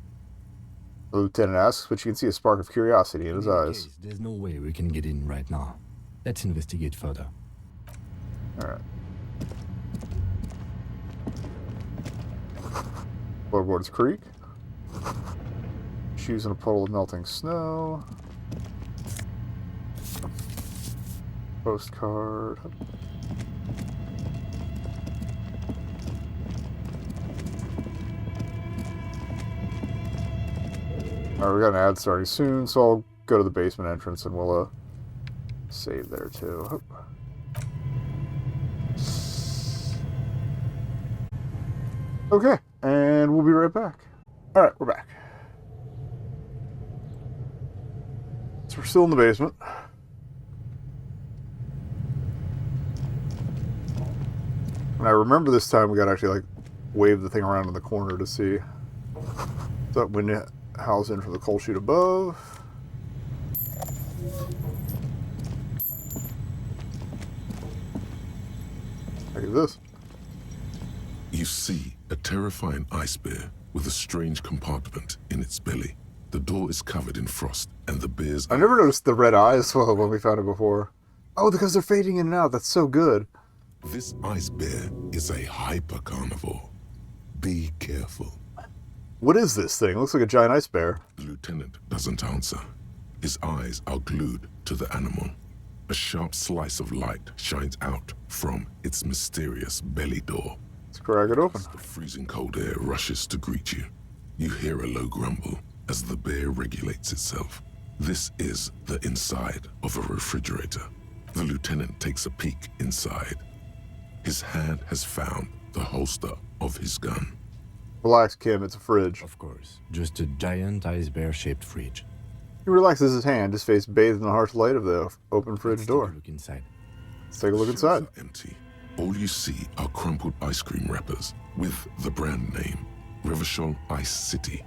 The lieutenant asks, but you can see a spark of curiosity in his eyes. Case, there's no way we can get in right now. Let's investigate further. Alright. Floorboards creak. Shoes in a puddle of melting snow. Postcard. Alright, we got an ad starting soon, so I'll go to the basement entrance and we'll save there too. Okay, and we'll be right back. Alright, we're back. So we're still in the basement. And I remember this time we got to actually wave the thing around in the corner to see. That window housing for the coal chute above. Look at this. You see a terrifying ice bear with a strange compartment in its belly. The door is covered in frost, and the bear's... I never noticed the red eyes when we found it before. Oh, because they're fading in and out. That's so good. This ice bear is a hyper carnivore. Be careful. What is this thing? It looks like a giant ice bear. The lieutenant doesn't answer. His eyes are glued to the animal. A sharp slice of light shines out from its mysterious belly door. Let's crack it open. The freezing cold air rushes to greet you. You hear a low grumble as the bear regulates itself. This is the inside of a refrigerator. The lieutenant takes a peek inside. His hand has found the holster of his gun. Relax, Kim. It's a fridge. Of course, just a giant ice bear-shaped fridge. He relaxes his hand, his face bathed in the harsh light of the open fridge Let's door. take a look inside. Let's take a look inside. Shelves are empty. All you see are crumpled ice cream wrappers with the brand name, Revachol Ice City.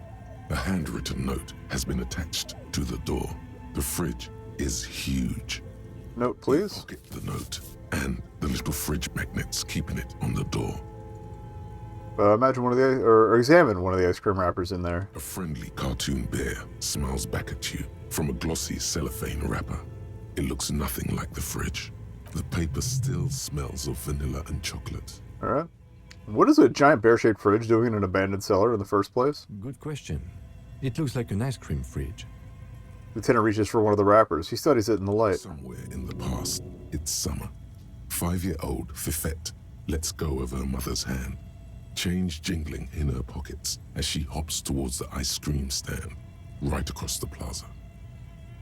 A handwritten note has been attached to the door. The fridge is huge. Note, please. Pocket the note and the little fridge magnets keeping it on the door. Imagine one of the, or examine one of the ice cream wrappers in there. A friendly cartoon bear smiles back at you from a glossy cellophane wrapper. It looks nothing like the fridge. The paper still smells of vanilla and chocolate. All right. What is a giant bear-shaped fridge doing in an abandoned cellar in the first place? Good question. It looks like an ice cream fridge. Lieutenant reaches for one of the wrappers. He studies it in the light. Somewhere in the past, it's summer. 5-year-old Fifette lets go of her mother's hand, change jingling in her pockets as she hops towards the ice cream stand right across the plaza.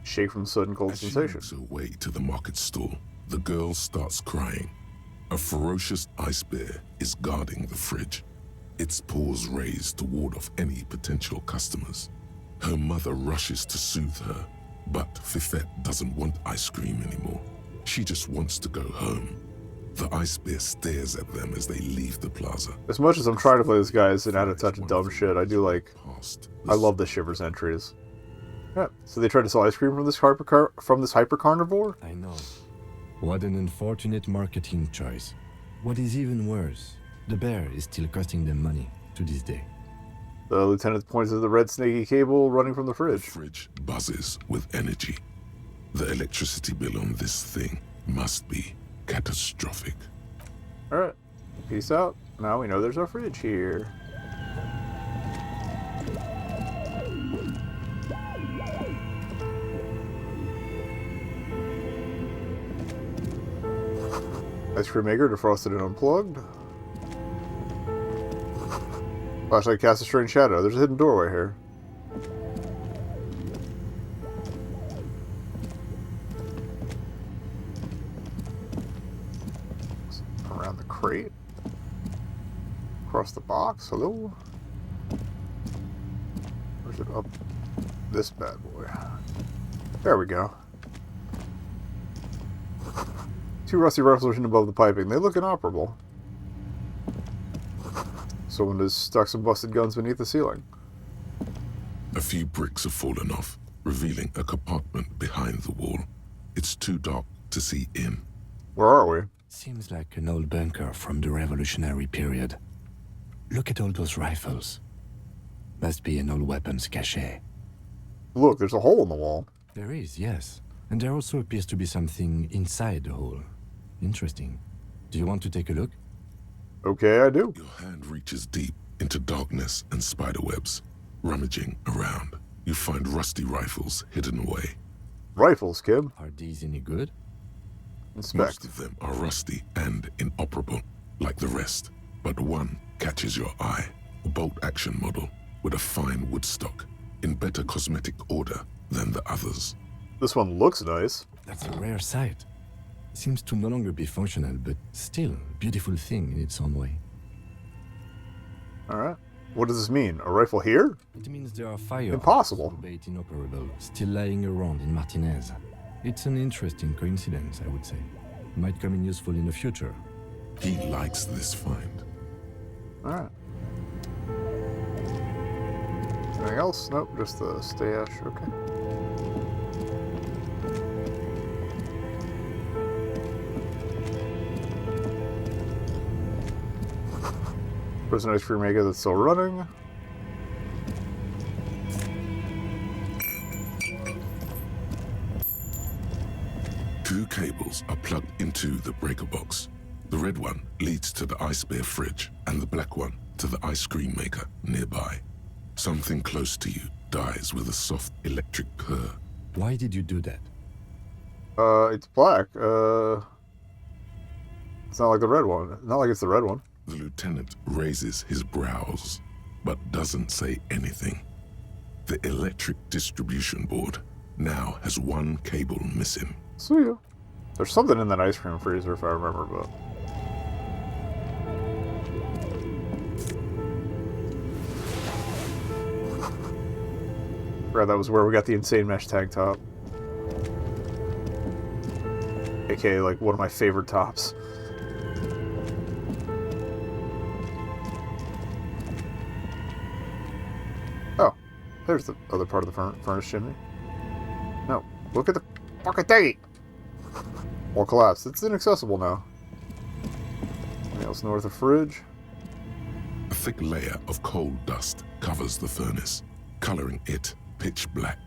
Shake from sudden cold As she sensation. makes her way to the market stall, the girl starts crying. A ferocious ice bear is guarding the fridge, its paws raised to ward off any potential customers. Her mother rushes to soothe her, but Fifette doesn't want ice cream anymore. She just wants to go home. The ice bear stares at them as they leave the plaza. As much as I'm trying to play this guy and add a touch of dumb shit, I do like... I love the Shivers entries. Yeah, so they tried to sell ice cream from this hyper carnivore? I know. What an unfortunate marketing choice. What is even worse, the bear is still costing them money to this day. The lieutenant points to the red snaky cable running from the The fridge. fridge buzzes with energy. The electricity bill on this thing must be catastrophic. Alright, peace out. Now we know there's a fridge here. Ice cream maker defrosted and unplugged. Flashlight casts a strange shadow. There's a hidden doorway here. Around the crate. Across the box. Hello? Where's it up? This bad boy. There we go. Two rusty rifles hidden above the piping. They look inoperable. Someone has stuck some busted guns beneath the ceiling. A few bricks have fallen off, revealing a compartment behind the wall. It's too dark to see in. Where are we? Seems like an old bunker from the revolutionary period. Look at all those rifles. Must be an old weapons cache. Look, there's a hole in the wall. There is, yes. And there also appears to be something inside the hole. Interesting. Do you want to take a look? Okay, I do. Your hand reaches deep into darkness and spiderwebs. Rummaging around, you find rusty rifles hidden away. Rifles, Kim. Are these any good? Inspect. Most of them are rusty and inoperable, like the rest. But one catches your eye. A bolt-action model with a fine wood stock, in better cosmetic order than the others. This one looks nice. That's a rare sight. Seems to no longer be functional, but still a beautiful thing in its own way. Alright. What does this mean? A rifle here? It means there are firearms, Impossible. albeit inoperable, still lying around in Martinez. It's an interesting coincidence, I would say. Might come in useful in the future. He likes this find. Alright. Anything else? Nope, just the stash. Okay. Frozen ice cream maker that's still running. Two cables are plugged into the breaker box. The red one leads to the ice bear fridge, and the black one to the ice cream maker nearby. Something close to you dies with a soft electric purr. Why did you do that? It's black. It's not like the red one. Not like it's the red one. The lieutenant raises his brows, but doesn't say anything. The electric distribution board now has one cable missing. See ya. There's something in that ice cream freezer if I remember, but... Right, that was where we got the insane mesh tank top. AKA, like, one of my favorite tops. Oh, there's the other part of the furnace chimney. No, look at the fucking thing! Or collapse. It's inaccessible now. Anything else north of fridge? A thick layer of coal dust covers the furnace, coloring it pitch black.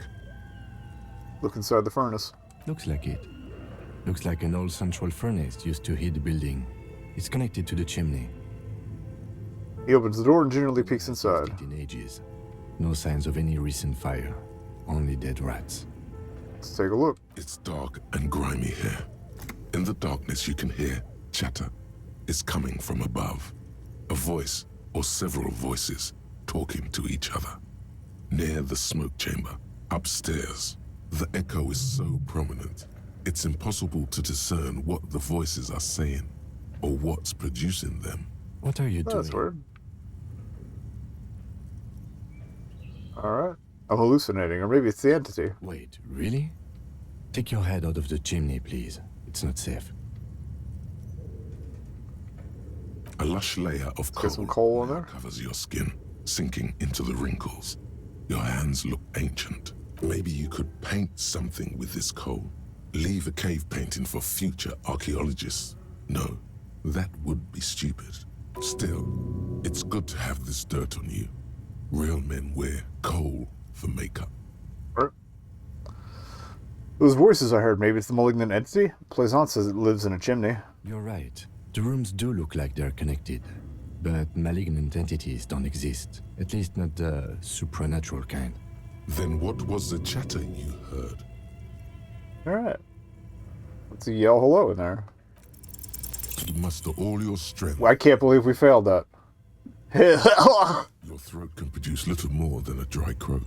Look inside the furnace. Looks like it. Looks like an old central furnace used to heat the building. It's connected to the chimney. He opens the door and gingerly peeks inside. In ages. No signs of any recent fire. Only dead rats. Let's take a look. It's dark and grimy here. In the darkness you can hear chatter. It's coming from above. A voice or several voices talking to each other. Near the smoke chamber, upstairs, the echo is so prominent, it's impossible to discern what the voices are saying or what's producing them. What are you doing? That's weird. Alright. I'm hallucinating, or maybe it's the entity. Wait, really? Take your head out of the chimney, please. It's not safe. A lush layer of Get some coal in now there. covers your skin, sinking into the wrinkles. Your hands look ancient. Maybe you could paint something with this coal. Leave a cave painting for future archaeologists. No, that would be stupid. Still, it's good to have this dirt on you. Real men wear coal for makeup. Right. Those voices I heard, maybe it's the malignant entity? Plaisance says it lives in a chimney. You're right. The rooms do look like they're connected. But malignant entities don't exist. At least not the supernatural kind. Then what was the chatter you heard? Alright. Let's yell hello in there. You muster all your strength. I can't believe we failed that. Your throat can produce little more than a dry croak.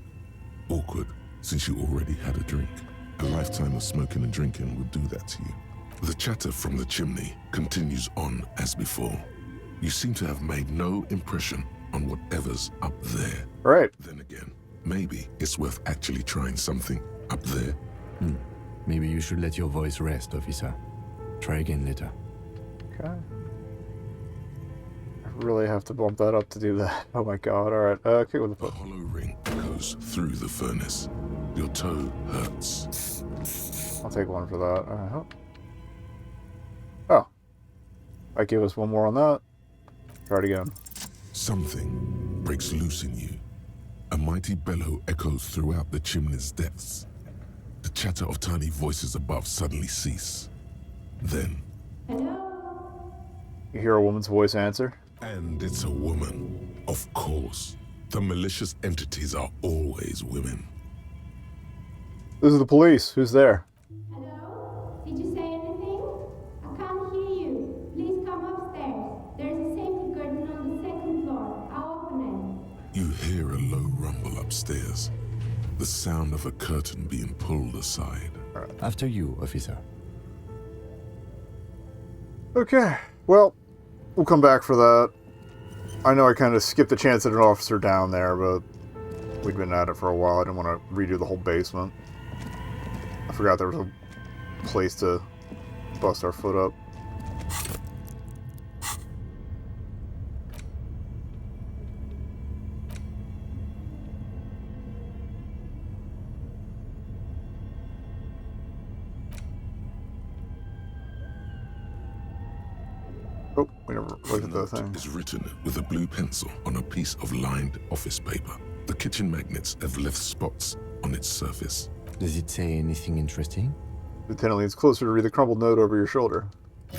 Awkward, since you already had a drink. A lifetime of smoking and drinking will do that to you. The chatter from the chimney continues on as before. You seem to have made no impression on whatever's up there. Right. Then again, maybe it's worth actually trying something up there. Maybe you should let your voice rest, officer. Try again later. Okay. I really have to bump that up to do that. Oh my god, alright. Okay, with the A foot. hollow ring goes through the furnace. Your toe hurts. I'll take one for that. Alright. Oh. Might give us one more on that. Try it again. Something breaks loose in you. A mighty bellow echoes throughout the chimney's depths. The chatter of tiny voices above suddenly cease. Then, You hear a woman's voice answer. and it's a woman. Of course. The malicious entities are always women. This is the police. Who's there? Hello? Did you say anything? I can't hear you. Please come upstairs. There's a safety curtain on the second floor. I'll open it. You hear a low rumble upstairs. The sound of a curtain being pulled aside. After you, officer. Okay. Well, we'll come back for that. I know I kind of skipped the chance at an officer down there, but we'd been at it for a while. I didn't want to redo the whole basement. I forgot there was a place to bust our foot up. Oh, we never looked at the note thing. is written with a blue pencil on a piece of lined office paper. The kitchen magnets have left spots on its surface. Does it say anything interesting? Lieutenant leans closer to read the crumpled note over your shoulder.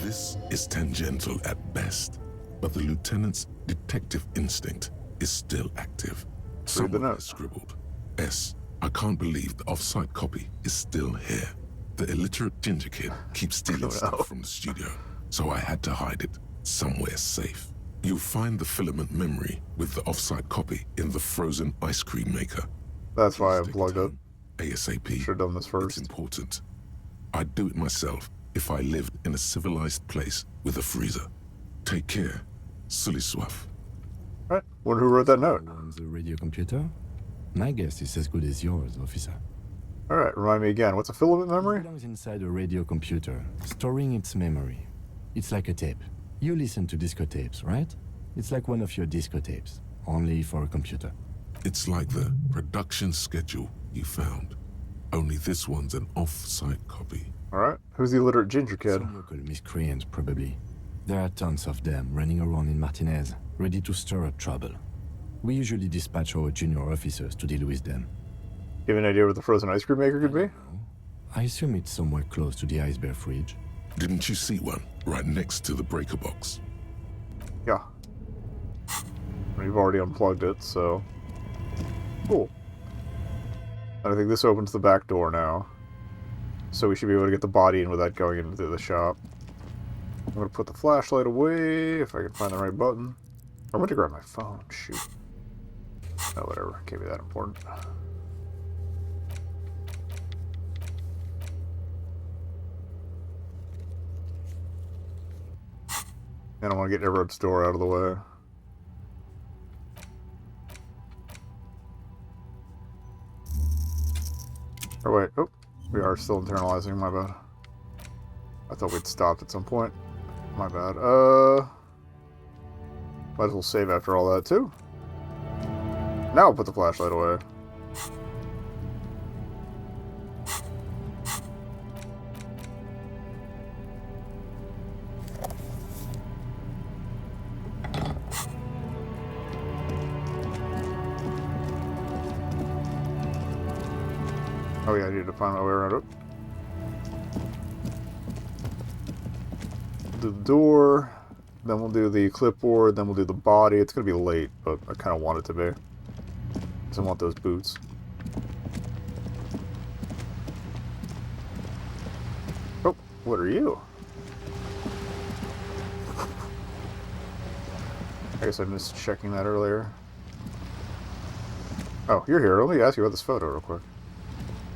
This is tangential at best, but the lieutenant's detective instinct is still active. Someone note. has scribbled, S. I can't believe the off-site copy is still here. The illiterate ginger kid keeps stealing stuff from the studio, so I had to hide it somewhere safe. You'll find the filament memory with the off-site copy in the frozen ice cream maker. That's why I Take plugged it. time, ASAP. Should have done this It's first. important. I'd do it myself if I lived in a civilized place with a freezer. Take care. Sully Swaff. Right. Wonder who wrote that note. Who owns the radio computer? My guess is as good as yours, officer. All right. Remind me again. What's a filament It memory? belongs inside a radio computer, storing its memory. It's like a tape. You listen to disco tapes, right? It's like one of your disco tapes, only for a computer. It's like the production schedule you found. Only this one's an off-site copy. All right. Who's the illiterate ginger kid? Some local miscreants, probably. There are tons of them running around in Martinez, ready to stir up trouble. We usually dispatch our junior officers to deal with them. You have an idea where the frozen ice cream maker could be? I assume it's somewhere close to the ice bear fridge. Didn't you see one right next to the breaker box? Yeah. We've already unplugged it, so... Cool. And I think this opens the back door now. So we should be able to get the body in without going into the shop. I'm going to put the flashlight away, if I can find the right button. I went to grab my phone, shoot. Oh, whatever. Can't be that important. And I want to get Everett's door out of the way. Oh wait, oh, we are still internalizing, my bad. I thought we'd stopped at some point. My bad. Might as well save after all that too. Now I'll put the flashlight away. Oh yeah, I need to find my way around it. Do the door, then we'll do the clipboard, then we'll do the body. It's gonna be late, but I kind of want it to be. Because I want those boots. Oh, what are you? I guess I missed checking that earlier. Oh, you're here. Let me ask you about this photo real quick.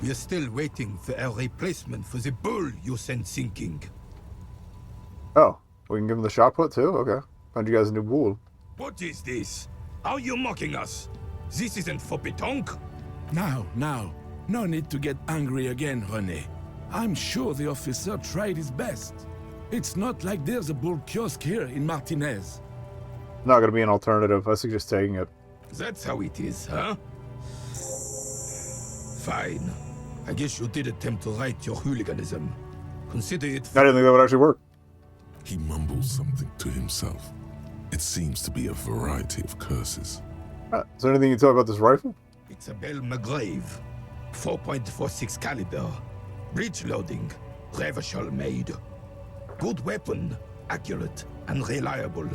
We are still waiting for a replacement for the bull you sent sinking. Oh, we can give him the shot put too? Okay. Found you guys a new bull. What is this? Are you mocking us? This isn't for pétanque. Now, no need to get angry again, René. I'm sure the officer tried his best. It's not like there's a bull kiosk here in Martinez. Not gonna be an alternative. I suggest taking it. That's how it is, huh? Fine. I guess you did attempt to right your hooliganism. Consider it. I didn't think that would actually work. He mumbles something to himself. It seems to be a variety of curses. Is there anything you can tell about this rifle? It's a Bell McGrave. 4.46 caliber. Breech loading. Revachol made. Good weapon. Accurate and reliable.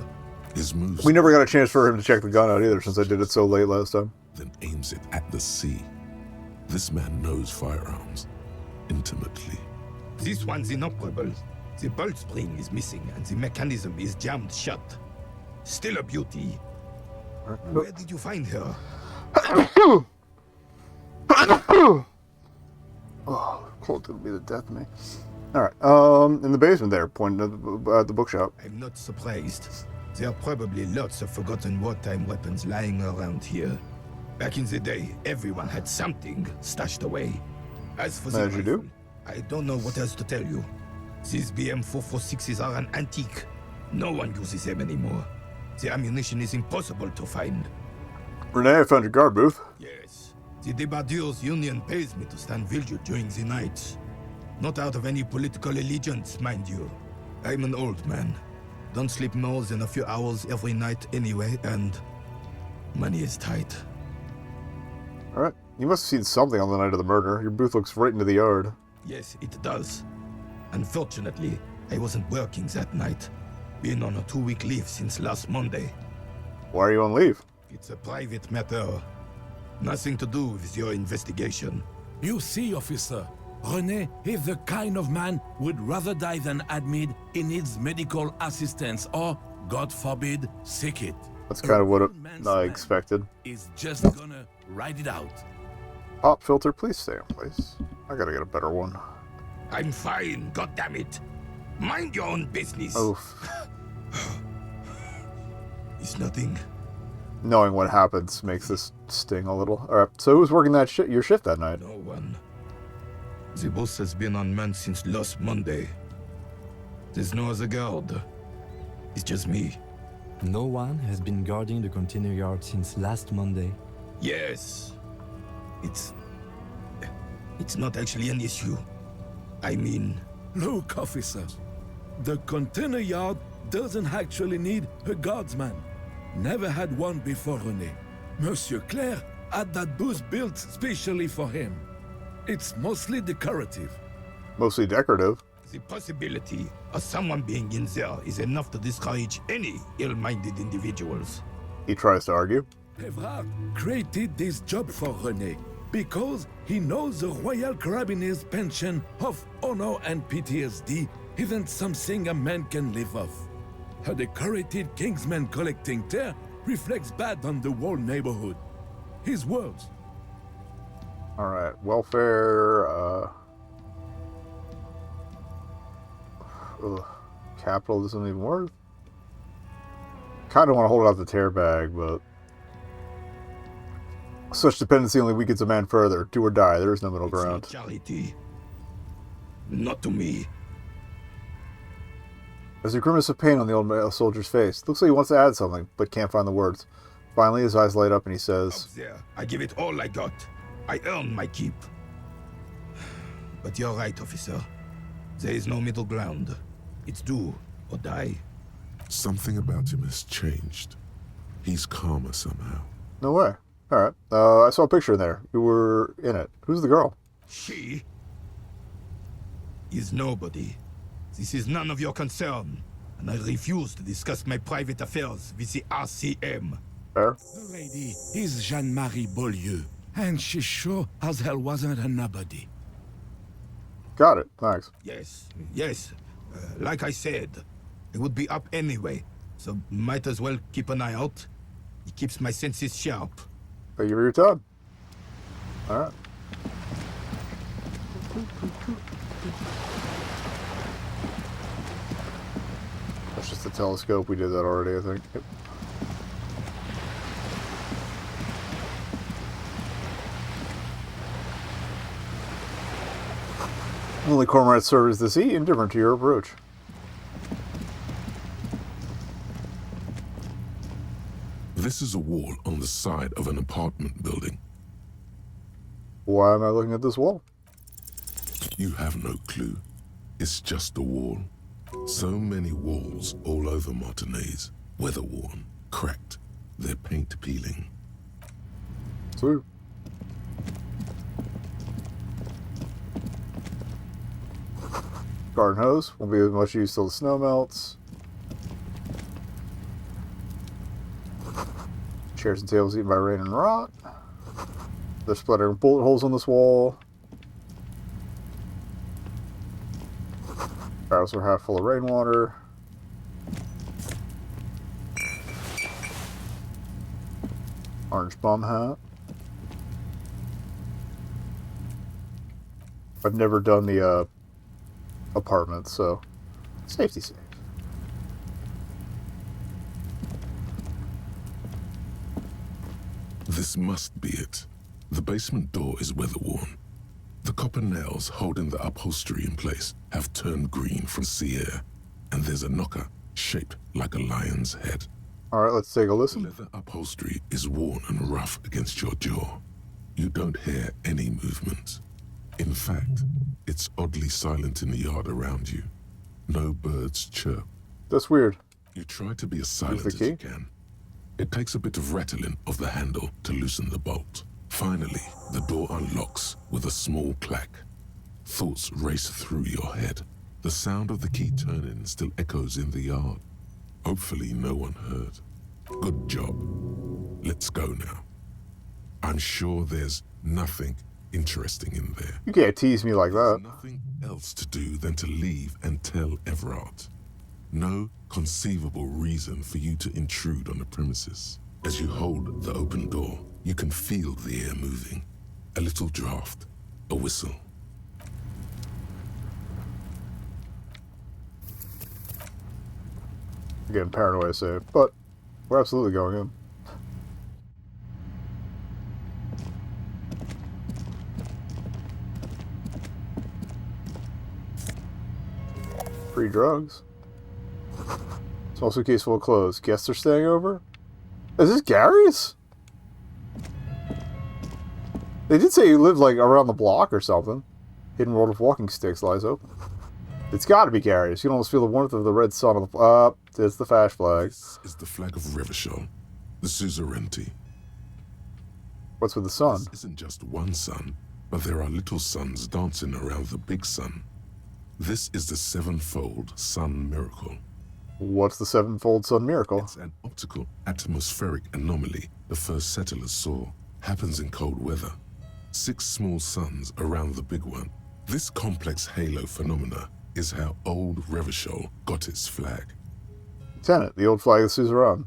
His moves We never got a chance for him to check the gun out either, since I did it so late last time. then aims it at the sea. This man knows firearms intimately. This one's inoperable. The bolt spring is missing and the mechanism is jammed shut. Still a beauty. Where did you find her? Oh, cold will be the death of me. Alright, in the basement there, pointing at the bookshop. I'm not surprised. There are probably lots of forgotten wartime weapons lying around here. Back in the day, everyone had something stashed away. As for the As you do. rifle, I don't know what else to tell you. These BM-446s are an antique. No one uses them anymore. The ammunition is impossible to find. Renee, I found your guard booth. Yes, the Debardeurs Union pays me to stand vigil during the nights. Not out of any political allegiance, mind you. I'm an old man. Don't sleep more than a few hours every night anyway, and money is tight. Alright. You must have seen something on the night of the murder. Your booth looks right into the yard. Yes, it does. Unfortunately, I wasn't working that night. Been on a 2-week leave since last Monday. Why are you on leave? It's a private matter. Nothing to do with your investigation. You see, officer, René is the kind of man would rather die than admit he needs medical assistance or, God forbid, sick it. That's kind of what I expected. Is just gonna ride it out. Pop filter, please stay in place. I gotta get a better one. I'm fine, goddammit. Mind your own business. Oof. It's nothing. Knowing what happens makes this sting a little. Alright, so who was working your shift that night? No one. The boss has been on man since last Monday. There's no other guard. It's just me. No one has been guarding the container yard since last Monday. Yes. It's not actually an issue. I mean... Look, officer. The container yard doesn't actually need a guardsman. Never had one before René. Monsieur Claire had that booth built specially for him. It's mostly decorative. Mostly decorative. The possibility of someone being in there is enough to discourage any ill-minded individuals. He tries to argue. Evrard created this job for René because he knows the Royal Carabiners' pension of honor and PTSD isn't something a man can live off. A decorated Kingsman collecting tear reflects bad on the whole neighborhood. His words. Alright, welfare, capital doesn't even work. Kinda want to hold out the tear bag, but... Such dependency only weakens a man further. Do or die, there is no middle ground. It's not charity. Not to me. There's a grimace of pain on the old male soldier's face. Looks like he wants to add something, but can't find the words. Finally, his eyes light up and he says... Up there, I give it all I got. I earn my keep. But you're right, officer. There is no middle ground. It's do or die. Something about him has changed. He's calmer somehow. No way. Alright. I saw a picture in there. You were in it. Who's the girl? She is nobody. This is none of your concern, and I refuse to discuss my private affairs with the RCM. Fair. The lady is Jeanne-Marie Beaulieu, and she sure as hell wasn't a nobody. Got it. Thanks. Yes. Like I said, it would be up anyway, so might as well keep an eye out. It keeps my senses sharp. Thank you for your time. Alright. That's just a telescope. We did that already, I think. Yep. Only cormorant serves the sea, indifferent to your approach. This is a wall on the side of an apartment building. Why am I looking at this wall? You have no clue. It's just a wall. So many walls all over Martinaise. Weather-worn, cracked, their paint peeling. Sweet. Garden hose. Won't be as much use till the snow melts. Chairs and tables eaten by rain and rot. There's splattering bullet holes on this wall. Barrels are half full of rainwater. Orange bum hat. I've never done the apartment, so safety safe. This must be it. The basement door is weather-worn. The copper nails holding the upholstery in place have turned green from sea air, and there's a knocker shaped like a lion's head. Alright, let's take a The listen. leather upholstery is worn and rough against your jaw. You don't hear any movement. In fact, it's oddly silent in the yard around you. No birds chirp. That's weird. You try to be as silent as key? you can. It takes a bit of rattling of the handle to loosen the bolt. Finally, the door unlocks with a small clack. Thoughts race through your head. The sound of the key turning still echoes in the yard. Hopefully no one heard. Good job. Let's go now. I'm sure there's nothing interesting in there. You can't tease me like that. There's nothing else to do than to leave and tell Everard. No conceivable reason for you to intrude on the premises. As you hold the open door, you can feel the air moving. A little draft, a whistle. I'm getting paranoid, I say, but we're absolutely going in. Free drugs. Small suitcase full of clothes. Guests are staying over? Is this Gary's? They did say he lived like around the block or something. Hidden world of walking sticks lies open. It's got to be Gary's. You can almost feel the warmth of the red sun on the... it's the fash flag. This is the flag of Revachol, the suzerainty. What's with the sun? This isn't just one sun, but there are little suns dancing around the big sun. This is the sevenfold sun miracle. What's the sevenfold sun miracle? It's an optical atmospheric anomaly the first settlers saw. Happens in cold weather. 6 small suns around the big one. This complex halo phenomena is how old Revachol got its flag. Tenant, the old flag of Suzerain.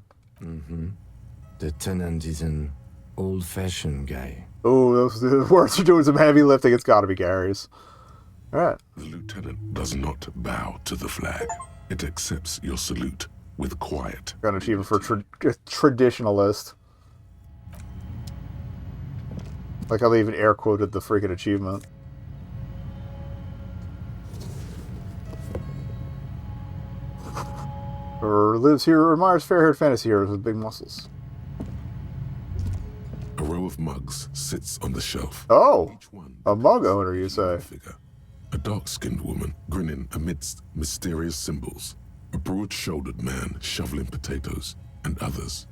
The tenant is an old-fashioned guy. Oh, those words are doing some heavy lifting. It's got to be Gary's. All right. The lieutenant does not bow to the flag. It accepts your salute with quiet. Got an achievement for traditionalist. Like how they even air quoted the freaking achievement. Or lives here or admires fair-haired fantasy heroes with big muscles. A row of mugs sits on the shelf. Oh, Each one a mug owner, you say? figure. A dark-skinned woman grinning amidst mysterious symbols. A broad-shouldered man shoveling potatoes, and others.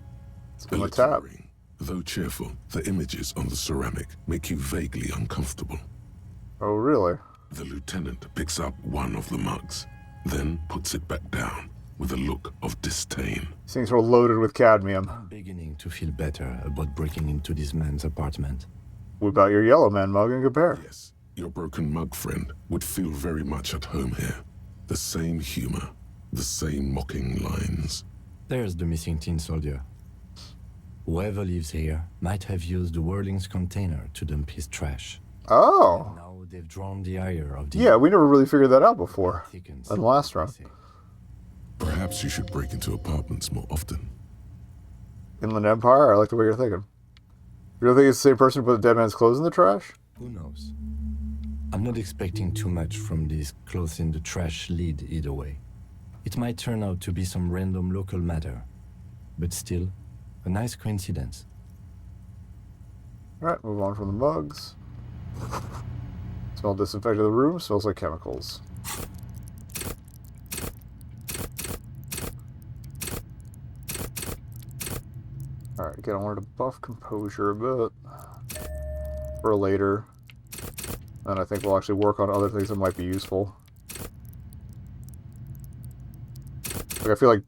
It's A been a little tap. ring. Though cheerful, the images on the ceramic make you vaguely uncomfortable. Oh, really? The lieutenant picks up one of the mugs, then puts it back down with a look of disdain. These things are loaded with cadmium. I'm beginning to feel better about breaking into this man's apartment. What about your yellow man mug and compare? Yes, your broken mug friend would feel very much at home here. The same humor, the same mocking lines. There's the missing tin soldier. Whoever lives here might have used the Whirling's container to dump his trash. Oh. Now they've drawn the ire of the... Yeah, we never really figured that out before. thickens, In the last round. they say. Perhaps you should break into apartments more often. Inland Empire? I like the way you're thinking. You don't think it's the same person who put the dead man's clothes in the trash? Who knows? I'm not expecting too much from this clothes in the trash lead either way. It might turn out to be some random local matter, but still, a nice coincidence. Alright, move on from the mugs. Smell disinfected the room, smells like chemicals. Alright, again, I wanted to buff composure a bit. For later. And I think we'll actually work on other things that might be useful. Like, I feel like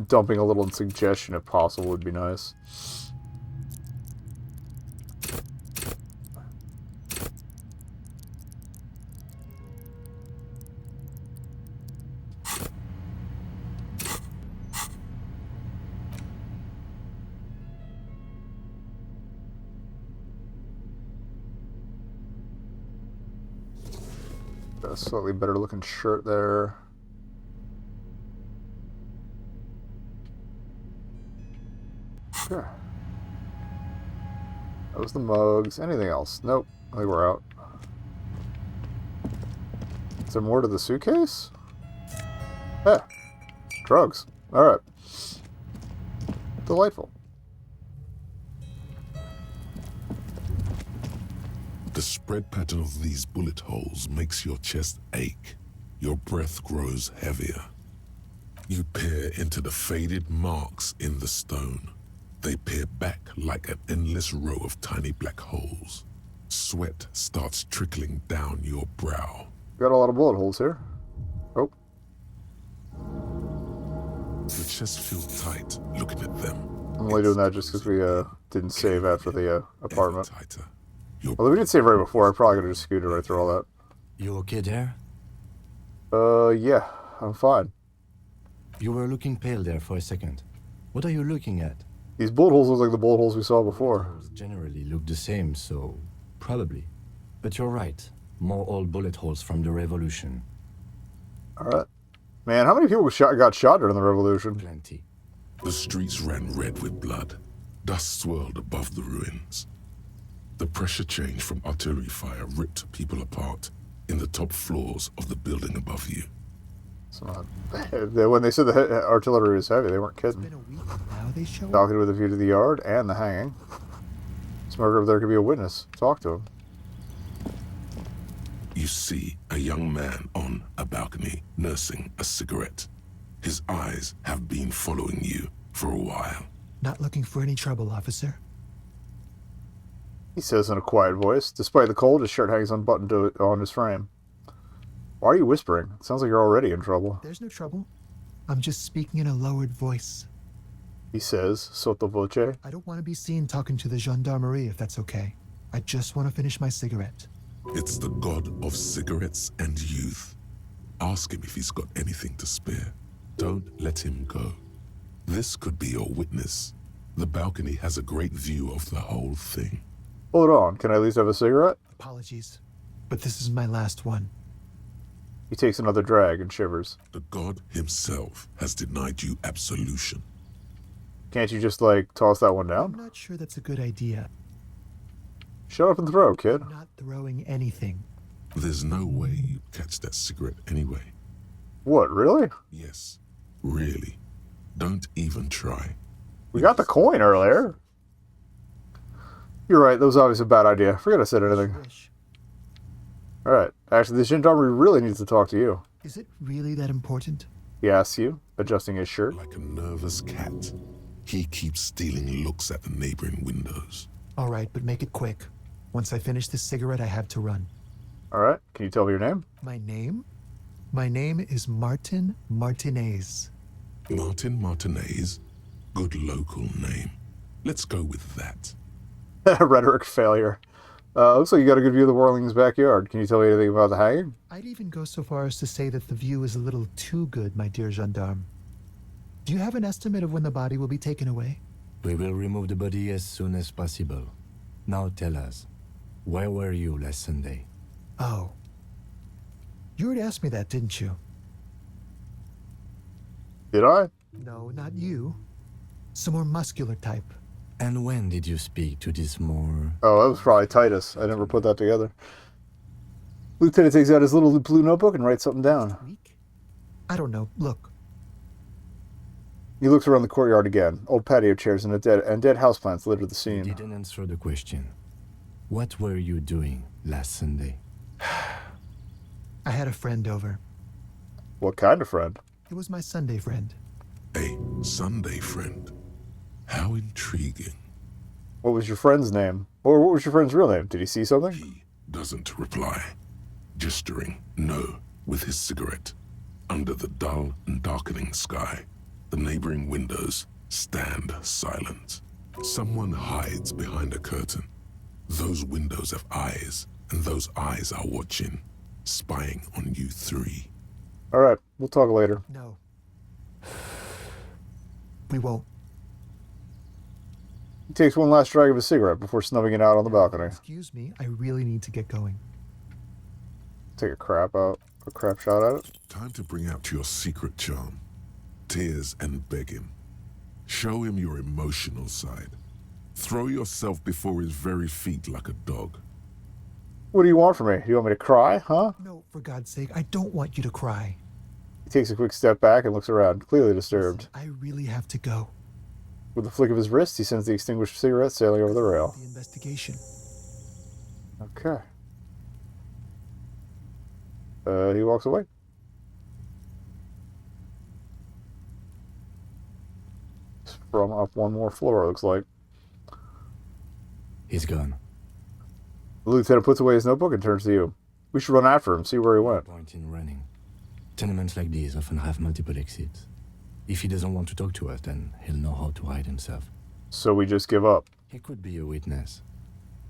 dumping a little in suggestion if possible would be nice. Got a slightly better looking shirt there. Okay. That was the mugs. Anything else? Nope. I think we're out. Is there more to the suitcase? Yeah. Drugs. Alright. Delightful. The spread pattern of these bullet holes makes your chest ache. Your breath grows heavier. You peer into the faded marks in the stone. They peer back like an endless row of tiny black holes. Sweat starts trickling down your brow. Got a lot of bullet holes here. Oh. The chest feels tight looking at them. I'm only doing that just because we didn't save after the apartment. Ever tighter. Your Although we did save right before, I probably could have just scooted right through all that. You okay there? Yeah, I'm fine. You were looking pale there for a second. What are you looking at? These bullet holes look like the bullet holes we saw before. Holes generally look the same, so probably. But you're right. More old bullet holes from the revolution. Alright. Man, how many people got shot during the revolution? Plenty. The streets ran red with blood. Dust swirled above the ruins. The pressure change from artillery fire ripped people apart in the top floors of the building above you. It's not... When they said the artillery was heavy, they weren't It's kidding. been a week. Now they show up. Balcony with a view to the yard and the hanging. Smoker over there could be a witness. Talk to him. You see a young man on a balcony nursing a cigarette. His eyes have been following you for a while. Not looking for any trouble, officer. He says in a quiet voice. Despite the cold, his shirt hangs unbuttoned on his frame. Why are you whispering? It sounds like you're already in trouble. There's no trouble. I'm just speaking in a lowered voice. He says, sotto voce. I don't want to be seen talking to the gendarmerie if that's okay. I just want to finish my cigarette. It's the god of cigarettes and youth. Ask him if he's got anything to spare. Don't let him go. This could be your witness. The balcony has a great view of the whole thing. Hold on, can I at least have a cigarette? Apologies, but this is my last one. He takes another drag and shivers. The god himself has denied you absolution. Can't you just, like, toss that one I'm down? not sure that's a good idea. Shut up and throw, kid. I'm not throwing anything. There's no way you'd catch that cigarette anyway. What, really? Yes, really. Don't even try. We got the coin earlier. You're right, that was obviously a bad idea. Forget I said anything. Wish. Alright, actually, the gendarmerie really needs to talk to you. Is it really that important? He asks you, adjusting his shirt. Like a nervous cat, he keeps stealing looks at the neighboring windows. All right, but make it quick. Once I finish this cigarette, I have to run. Alright, can you tell me your name? My name? My name is Martin Martinez. Martin Martinez? Good local name. Let's go with that. Rhetoric failure. Looks like you got a good view of the Warling's backyard. Can you tell me anything about the hanging? I'd even go so far as to say that the view is a little too good, my dear gendarme. Do you have an estimate of when the body will be taken away? We will remove the body as soon as possible. Now tell us, where were you last Sunday? Oh. You already asked me that, didn't you? Did I? No, not you. Some more muscular type. And when did you speak to this more... Oh, that was probably Titus. I never put that together. Lieutenant takes out his little blue notebook and writes something down. Week? I don't know. Look. He looks around the courtyard again. Old patio chairs and dead houseplants litter the scene. You didn't answer the question. What were you doing last Sunday? I had a friend over. What kind of friend? It was my Sunday friend. A Sunday friend. How intriguing. What was your friend's name? Or what was your friend's real name? Did he see something? He doesn't reply, gesturing no with his cigarette. Under the dull and darkening sky, the neighboring windows stand silent. Someone hides behind a curtain. Those windows have eyes, and those eyes are watching, spying on you three. Alright, we'll talk later. No. We won't. He takes one last drag of his cigarette before snubbing it out on the balcony. Excuse me, I really need to get going. Take a crap shot at it. Time to bring out your secret charm. Tears and begging. Show him your emotional side. Throw yourself before his very feet like a dog. What do you want from me? You want me to cry, huh? No, for God's sake, I don't want you to cry. He takes a quick step back and looks around, clearly disturbed. I really have to go. With a flick of his wrist, he sends the extinguished cigarette sailing over the rail. The investigation. Okay. He walks away. from up one more floor, looks like. He's gone. The lieutenant puts away his notebook and turns to you. We should run after him, see where he went. No point in running. Tenements like these often have multiple exits. If he doesn't want to talk to us, then he'll know how to hide himself. So we just give up. He could be a witness.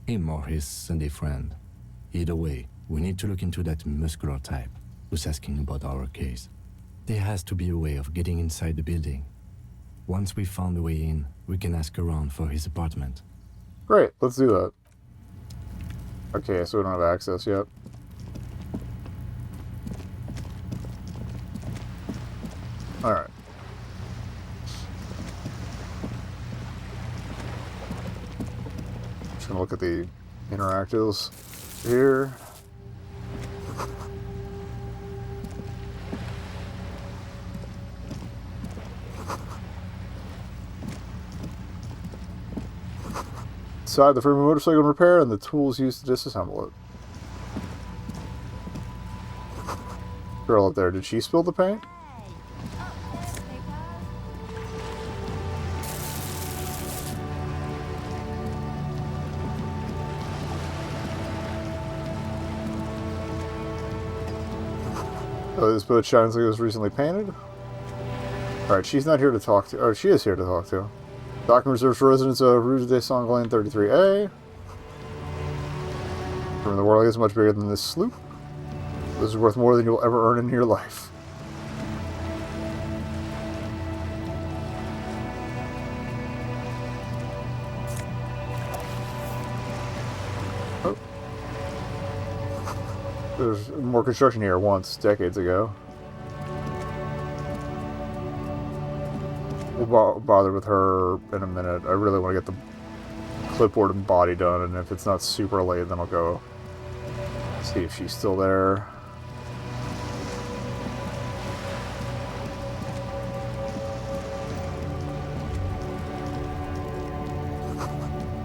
Him or his Sunday friend. Either way, we need to look into that muscular type who's asking about our case. There has to be a way of getting inside the building. Once we've found a way in, we can ask around for his apartment. Great, let's do that. Okay, so we don't have access yet. Alright. Just gonna look at the interactives here. Inside the frame of a motorcycle in repair and the tools used to disassemble it. Girl up there, did she spill the paint? Oh, this boat shines like it was recently painted. Alright, she's not here to talk to. Oh, she is here to talk to. Document reserved for residents of Rue de Sanglin 33A. From the world is much bigger than this sloop. This is worth more than you'll ever earn in your life. Oh. There's more construction here once, decades ago. We'll bother with her in a minute. I really want to get the clipboard and body done, and if it's not super late, then I'll go see if she's still there.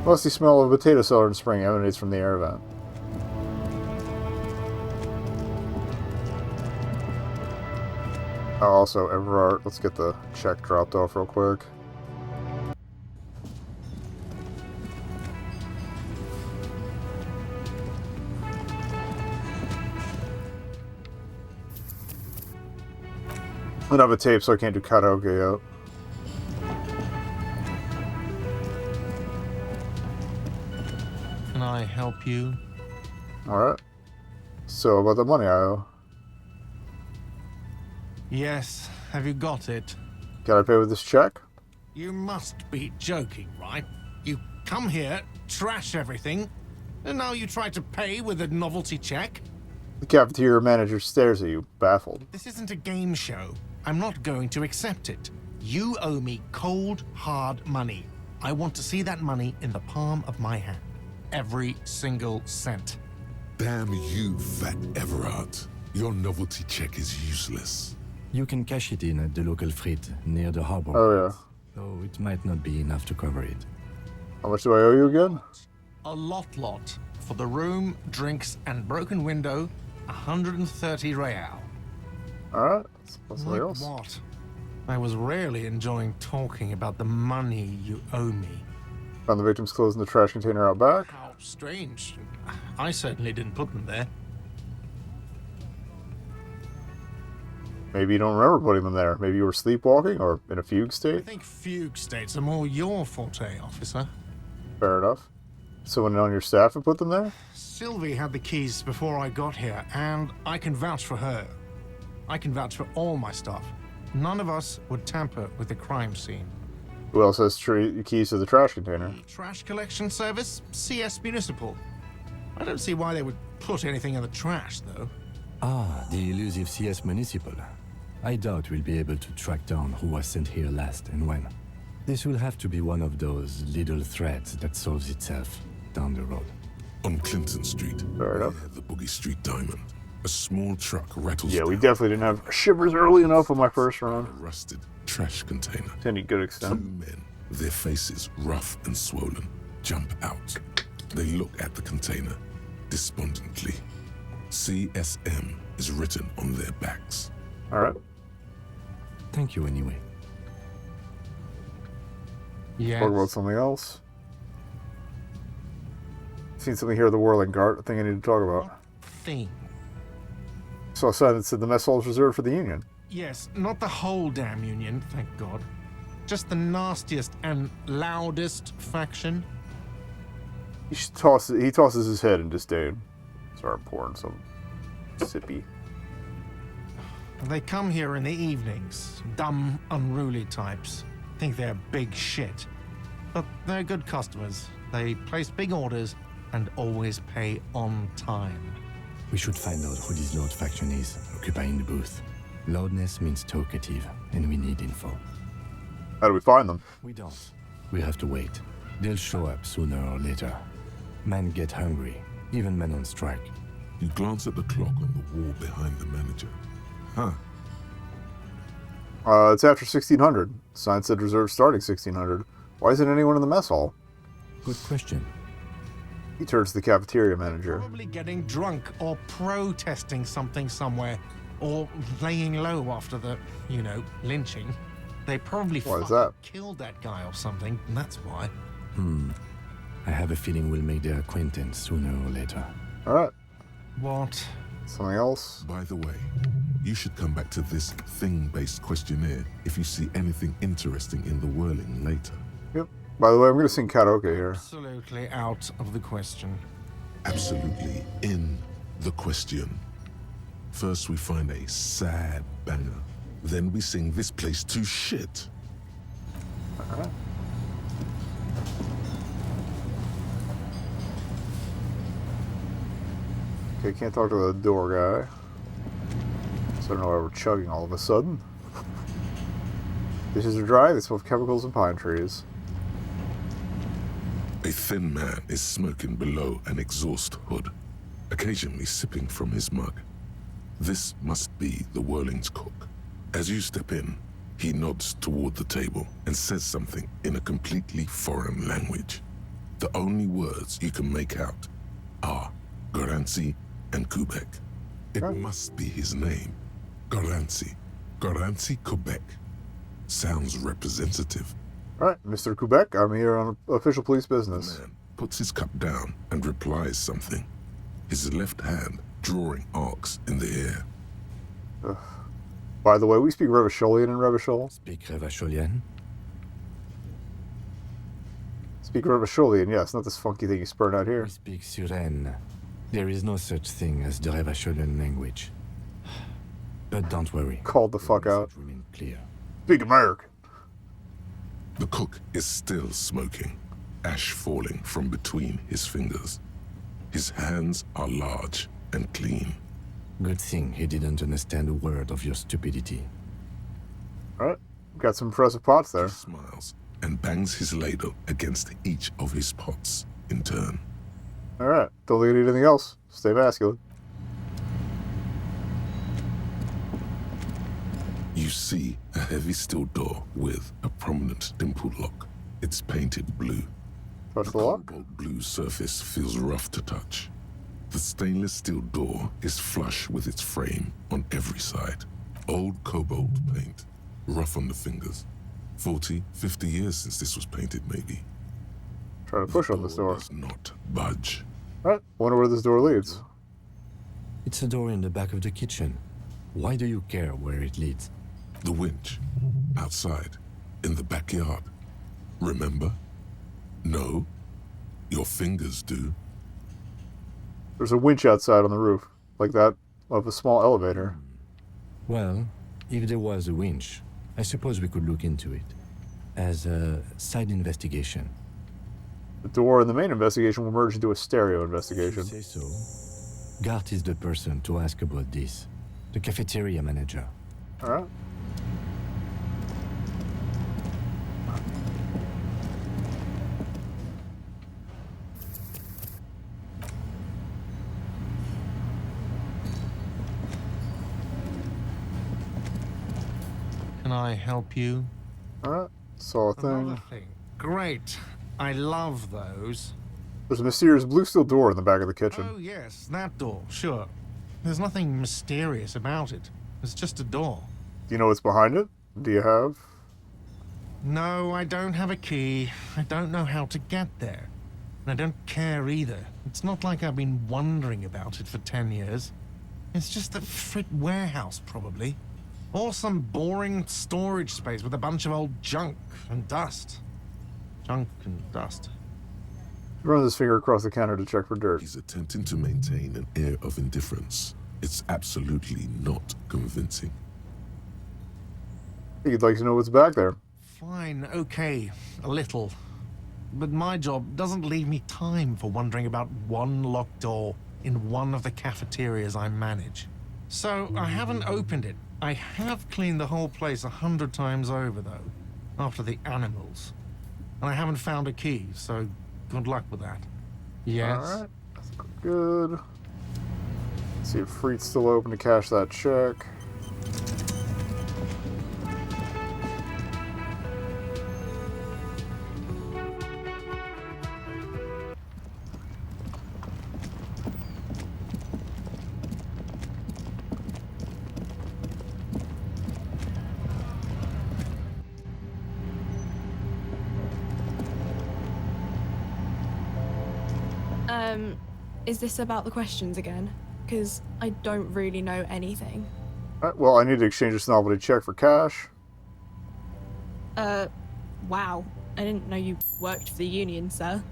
Musty smell of a potato cellar in spring emanates from the air vent. Also, Everard, let's get the check dropped off real quick. I don't have a tape, so I can't do karaoke yet. Can I help you? Alright. So, about the money I owe. Yes. Have you got it? Can I pay with this check? You must be joking, right? You come here, trash everything, and now you try to pay with a novelty check? The cafeteria manager stares at you, baffled. This isn't a game show. I'm not going to accept it. You owe me cold, hard money. I want to see that money in the palm of my hand. Every single cent. Damn you, Fat Everard. Your novelty check is useless. You can cash it in at the local frit near the harbor. Oh, yeah. Though it might not be enough to cover it. How much do I owe you again? A lot. For the room, drinks, and broken window, 130 real. Alright, that's something Like else. what? I was rarely enjoying talking about the money you owe me. Found the victim's clothes in the trash container out back. How strange. I certainly didn't put them there. Maybe you don't remember putting them there. Maybe you were sleepwalking or in a fugue I state. think fugue states are more your forte, officer. Fair enough. Someone on your staff had put them there? Sylvie had the keys before I got here, and I can vouch for her. I can vouch for all my staff. None of us would tamper with the crime scene. Who else has keys to the trash container? Trash collection service? CS Municipal. I don't see why they would put anything in the trash, though. Ah, the elusive CS Municipal. I doubt we'll be able to track down who was sent here last and when. This will have to be one of those little threads that solves itself down the road. On Clinton Street, Fair enough. near the Boogie Street Diamond, a small truck rattles Yeah, we down definitely didn't have shivers early enough on my first run. a rusted trash container. To any good Two extent. men, their faces rough and swollen, jump out. They look at the container despondently. CSM is written on their backs. Alright. Thank you anyway. Yes. Talk about something else. Seen something here, the whirling cart. Thing I need to talk about. Thing. Saw a sign that said the mess hall is reserved for the Union. Yes, not the whole damn Union, thank God. Just the nastiest and loudest faction. He tosses his head in disdain. Sorry, I'm pouring some sippy. They come here in the evenings. Dumb, unruly types. Think they're big shit. But they're good customers. They place big orders and always pay on time. We should find out who this Lord faction is, occupying the booth. Loudness means talkative, and we need info. How do we find them? We don't. We have to wait. They'll show up sooner or later. Men get hungry, even men on strike. You glance at the clock on the wall behind the manager. Huh. It's after 1600. Sign said reserved starting 1600. Why isn't anyone in the mess hall? Good question. He turns to the cafeteria manager. Probably getting drunk or protesting something somewhere. Or laying low after the, lynching. They probably Why is that? killed that guy or something, and that's why. I have a feeling we'll make their acquaintance sooner or later. Alright. What? Something else? By the way, you should come back to this thing-based questionnaire if you see anything interesting in the whirling later. Yep. By the way, I'm going to sing karaoke here. Absolutely out of the question. Absolutely in the question. First we find a sad banger. Then we sing this place to shit. Okay, can't talk to the door guy. So I don't know why we're chugging all of a sudden. Dishes are dry, they smell of chemicals and pine trees. A thin man is smoking below an exhaust hood, occasionally sipping from his mug. This must be the Whirling's cook. As you step in, he nods toward the table and says something in a completely foreign language. The only words you can make out are Garancy and Quebec. It must be his name. Garancy. Garancy Quebec. Sounds representative. Alright, Mr. Quebec, I'm here on official police business. The man puts his cup down and replies something, his left hand drawing arcs in the air. By the way, we speak Revacholian in Revachol. Speak Revacholian? Speak Revacholian, yes, not this funky thing you spurn out here. We speak Suren. There is no such thing as the Revacholian language. But don't worry. Called the fuck out. Remain clear. Speak American. The cook is still smoking, ash falling from between his fingers. His hands are large and clean. Good thing he didn't understand a word of your stupidity. Alright, got some impressive pots there. He smiles and bangs his ladle against each of his pots in turn. Alright, don't look at anything else. Stay masculine. You see a heavy steel door with a prominent dimple lock. It's painted blue. Touch the lock. Cobalt blue surface feels rough to touch. The stainless steel door is flush with its frame on every side. Old cobalt paint, rough on the fingers. 40, 50 years since this was painted, maybe. Try to push on this door. Does not budge. Alright, wonder where this door leads. It's a door in the back of the kitchen. Why do you care where it leads? The winch, outside, in the backyard. Remember? No, your fingers do. There's a winch outside on the roof, like that of a small elevator. Well, if there was a winch, I suppose we could look into it. As a side investigation. The door in the main investigation will merge into a stereo investigation. Say so. Gart is the person to ask about this. The cafeteria manager. Alright. Can I help you? Alright, saw a Another thing. thing. Great. I love those. There's a mysterious blue steel door in the back of the kitchen. Oh, yes, that door, sure. There's nothing mysterious about it. It's just a door. Do you know what's behind it? Do you have? No, I don't have a key. I don't know how to get there. And I don't care either. It's not like I've been wondering about it for 10 years. It's just a frit warehouse, probably. Or some boring storage space with a bunch of old junk and dust. Junk and dust. Runs his finger across the counter to check for dirt. He's attempting to maintain an air of indifference. It's absolutely not convincing. He'd like to know what's back there. Fine, okay, a little. But my job doesn't leave me time for wondering about one locked door in one of the cafeterias I manage. So I haven't opened it. I have cleaned the whole place 100 times over, though, after the animals. And I haven't found a key, so good luck with that. Yes? Alright, that's good. Let's see if Freet's still open to cash that check. Is this about the questions again? Because I don't really know anything. Alright, well, I need to exchange this novelty check for cash. Wow. I didn't know you worked for the union, sir.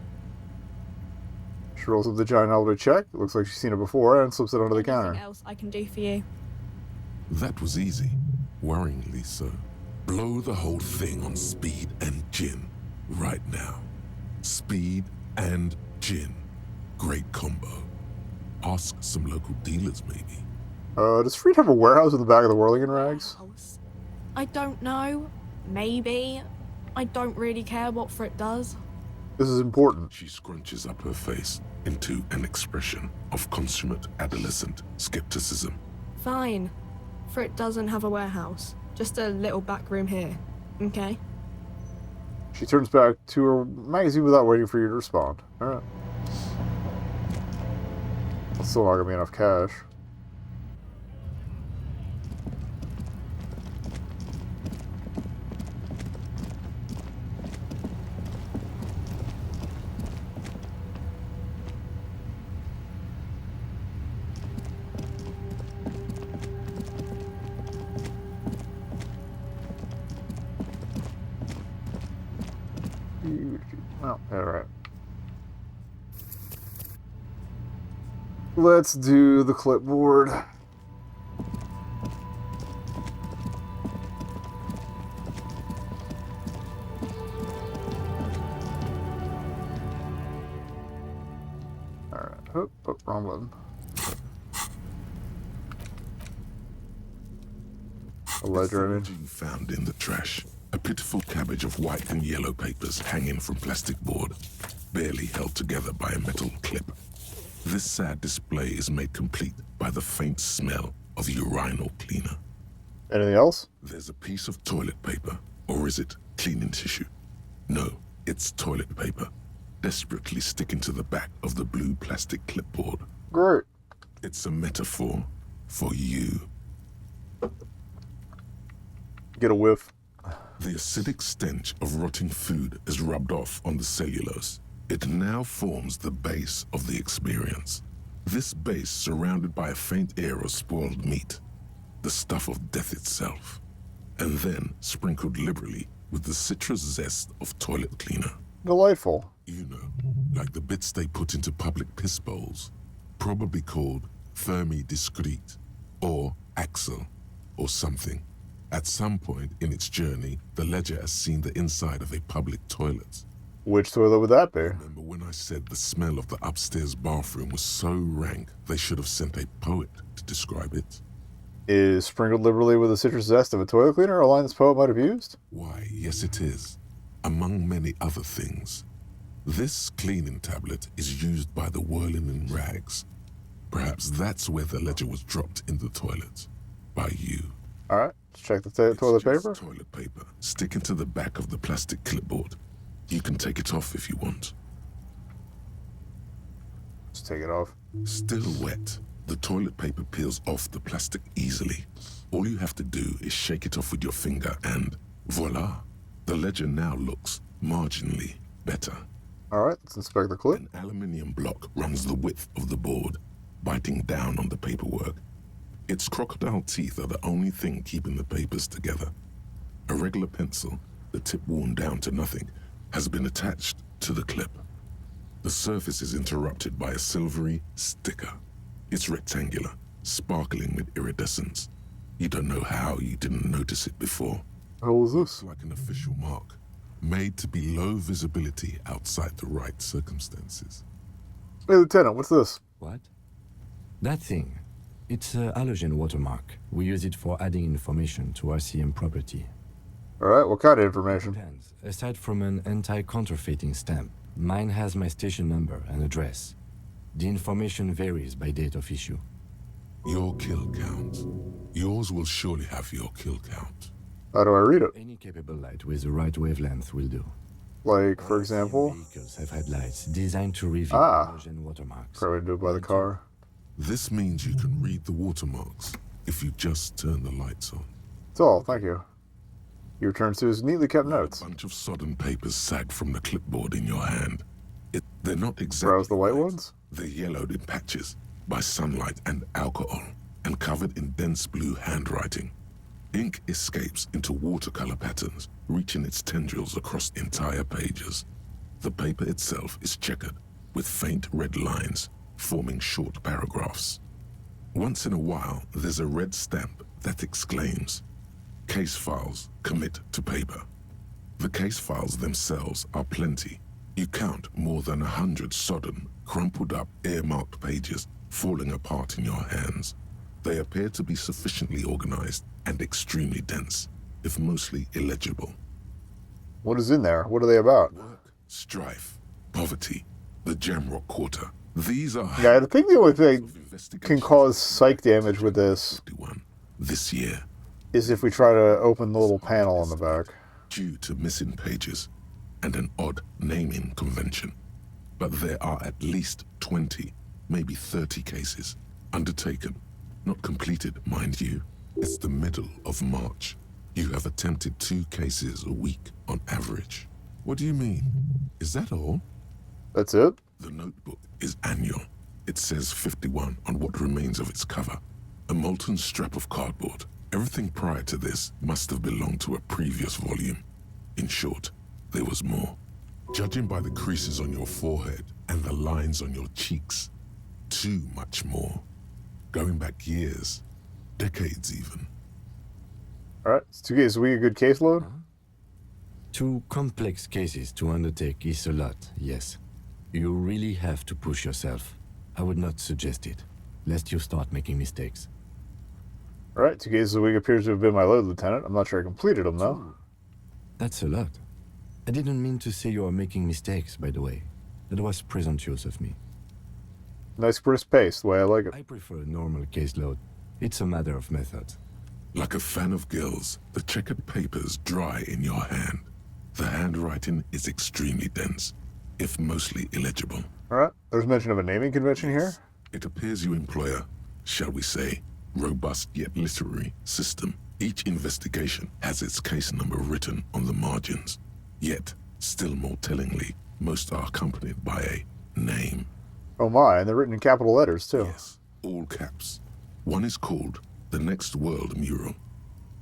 She rolls up the giant novelty check. It looks like she's seen it before and slips it under the counter. Anything else I can do for you? That was easy. Worryingly so. Blow the whole thing on speed and gin. Right now. Speed and gin. Great combo. Ask some local dealers, maybe. Does Freet have a warehouse in the back of the Whirlington Rags? I don't know. Maybe. I don't really care what Frit does. This is important. She scrunches up her face into an expression of consummate adolescent skepticism. Fine. Frit doesn't have a warehouse. Just a little back room here. Okay? She turns back to her magazine without waiting for you to respond. Alright. Still not gonna be enough cash. Well, alright. Let's do the clipboard. Alright. Oh, wrong button. A ledger image. You found in the trash. A pitiful cabbage of white and yellow papers hanging from plastic board, barely held together by a metal clip. This sad display is made complete by the faint smell of urinal cleaner. Anything else? There's a piece of toilet paper, or is it cleaning tissue? No, it's toilet paper, desperately sticking to the back of the blue plastic clipboard. Great. It's a metaphor for you. Get a whiff. The acidic stench of rotting food is rubbed off on the cellulose. It now forms the base of the experience. This base surrounded by a faint air of spoiled meat, the stuff of death itself, and then sprinkled liberally with the citrus zest of toilet cleaner. Delightful. You know, like the bits they put into public piss bowls, probably called Fermi Discrete, or Axel, or something. At some point in its journey, the ledger has seen the inside of a public toilet. Which toilet would that be? Remember when I said the smell of the upstairs bathroom was so rank, they should have sent a poet to describe it? Is sprinkled liberally with the citrus zest of a toilet cleaner a line this poet might have used? Why, yes it is. Among many other things. This cleaning tablet is used by the Whirlington Rags. Perhaps that's where the ledger was dropped in the toilet. By you. Alright, let's check the toilet paper. Toilet paper, sticking to the back of the plastic clipboard. You can take it off if you want. Let's take it off. Still wet, the toilet paper peels off the plastic easily. All you have to do is shake it off with your finger and voila, The ledger now looks marginally better. Alright, let's inspect the clip. An aluminium block runs the width of the board, biting down on the paperwork. Its crocodile teeth are the only thing keeping the papers together. A regular pencil, the tip worn down to nothing, has been attached to the clip. The surface is interrupted by a silvery sticker. It's rectangular, sparkling with iridescence. You don't know how you didn't notice it before. How is this? It's like an official mark, made to be low visibility outside the right circumstances. Hey, Lieutenant, what's this? What? That thing. It's a halogen watermark. We use it for adding information to RCM property. Alright, what kind of information? Depends. Aside from an anti-counterfeiting stamp, mine has my station number and address. The information varies by date of issue. Your kill count. Yours will surely have your kill count. How do I read it? Any capable light with the right wavelength will do. Like, for example? Vehicles have had lights designed to reveal halogen watermarks. Probably do it by the car. This means you can read the watermarks if you just turn the lights on. That's all, thank you. He returns to his neatly kept notes. A bunch of sodden papers sag from the clipboard in your hand. They're not exactly Browse the white white. ones? They're yellowed in patches by sunlight and alcohol, and covered in dense blue handwriting. Ink escapes into watercolor patterns, reaching its tendrils across entire pages. The paper itself is checkered, with faint red lines, forming short paragraphs. Once in a while, there's a red stamp that exclaims, "Case files commit to paper." The case files themselves are plenty. You count more than 100 sodden, crumpled up, earmarked pages falling apart in your hands. They appear to be sufficiently organized and extremely dense, if mostly illegible. What is in there? What are they about? Work, strife, poverty, the Jamrock Quarter. These are... Yeah, I think the only thing of investigations can cause psych damage with this 51 this year, is if we try to open the little panel on the back. due to missing pages and an odd naming convention. But there are at least 20, maybe 30 cases undertaken, not completed, mind you. It's the middle of March. You have attempted 2 cases a week on average. What do you mean? Is that all? That's it? The notebook is annual. It says 51 on what remains of its cover. A molten scrap of cardboard. Everything prior to this must have belonged to a previous volume. In short, there was more. Judging by the creases on your forehead and the lines on your cheeks, too much more. Going back years, decades even. Alright, it's 2 cases a week, a good caseload? 2 complex cases to undertake is a lot, yes. You really have to push yourself. I would not suggest it, lest you start making mistakes. Alright, 2 cases a week appears to have been my load, Lieutenant. I'm not sure I completed them, though. That's a lot. I didn't mean to say you are making mistakes, by the way. That was presumptuous of me. Nice brisk pace, the way I like it. I prefer a normal caseload. It's a matter of method. Like a fan of gills, the checkered papers dry in your hand. The handwriting is extremely dense, if mostly illegible. Alright, there's mention of a naming convention here. It appears you employ a, shall we say, robust yet literary system. Each investigation has its case number written on the margins. Yet, still more tellingly, most are accompanied by a name. Oh my, and they're written in capital letters, too. Yes, all caps. One is called The Next World Mural.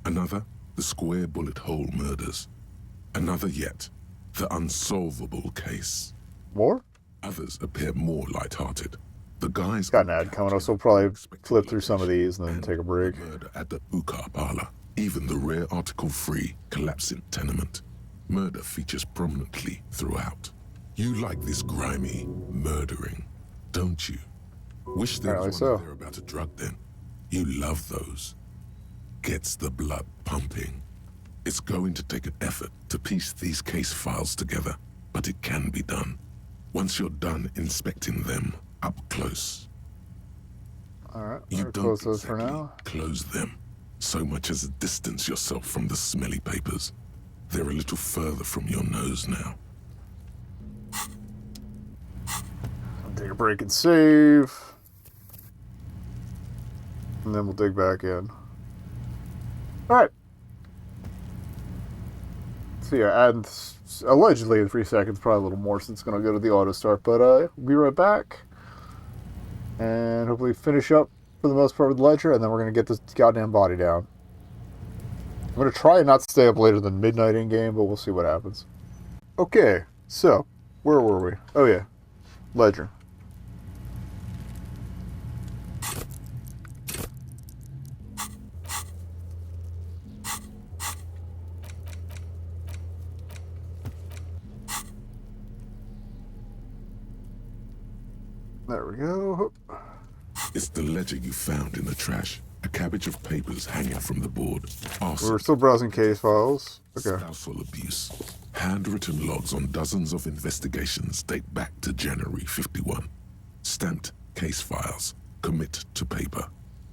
Another, The Square Bullet Hole Murders. Another yet, The Unsolvable Case. More? Others appear more light-hearted. The guys Got an ad coming up, so we'll probably flip through some of these and then take a break. Murder at the Ukar Parlor. Even the rare article-free collapsing tenement. Murder features prominently throughout. You like this grimy murdering, don't you? Wish there was Apparently one so. there about a drug den. You love those. Gets the blood pumping. It's going to take an effort to piece these case files together, but it can be done. Once you're done inspecting them up close, Alright, you we'll don't close those for exactly now. close them, so much as distance yourself from the smelly papers. They're a little further from your nose now. I'll take a break and save. And then we'll dig back in. Alright. So yeah, and allegedly in 3 seconds, probably a little more since it's going to go to the auto start. But we'll be right back. And hopefully finish up for the most part with the ledger, and then we're going to get this goddamn body down. I'm going to try and not stay up later than midnight in game, but we'll see what happens. Okay, so where were we? Oh yeah, ledger. There we go. It's the ledger you found in the trash. A cabbage of papers hanging from the board. Arson, We're still browsing case files. Okay. spousal abuse. Handwritten logs on dozens of investigations date back to January 51. Stamped case files. Commit to paper.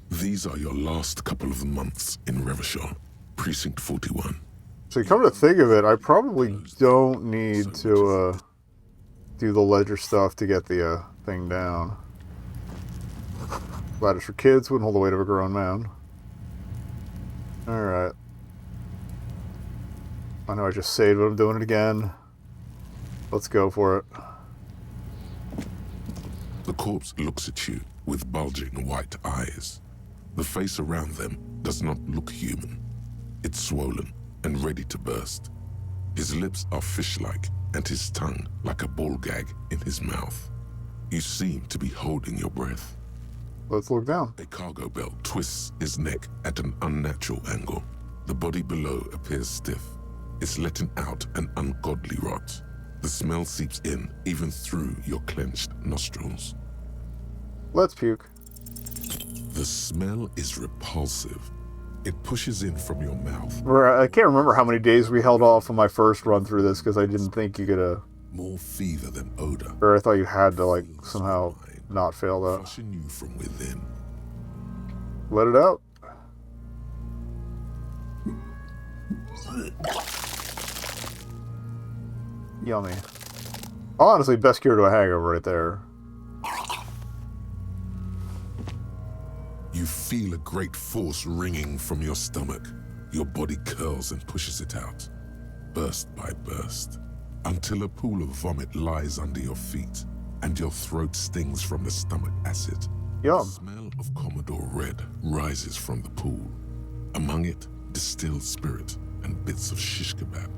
These are your last couple of months in Revachol, Precinct 41. So come to think of it, I probably don't need to do the ledger stuff to get the thing down. Ladders for kids wouldn't hold the weight of a grown man. Alright. I know I just saved it, I'm doing it again. Let's go for it. The corpse looks at you with bulging white eyes. The face around them does not look human. It's swollen and ready to burst. His lips are fish-like and his tongue like a ball gag in his mouth. You seem to be holding your breath. Let's look down. A cargo belt twists his neck at an unnatural angle. The body below appears stiff. It's letting out an ungodly rot. The smell seeps in even through your clenched nostrils. Let's puke. The smell is repulsive. It pushes in from your mouth. I can't remember how many days we held off on my first run through this because I didn't think you could More fever than odor. or I thought you had to like somehow not fail that. Flushing you from within. Let it out. Yummy. Honestly, best cure to a hangover right there. You feel a great force ringing from your stomach. Your body curls and pushes it out, burst by burst, until a pool of vomit lies under your feet and your throat stings from the stomach acid. Yum. The smell of Commodore Red rises from the pool. Among it, distilled spirit and bits of shish kebab.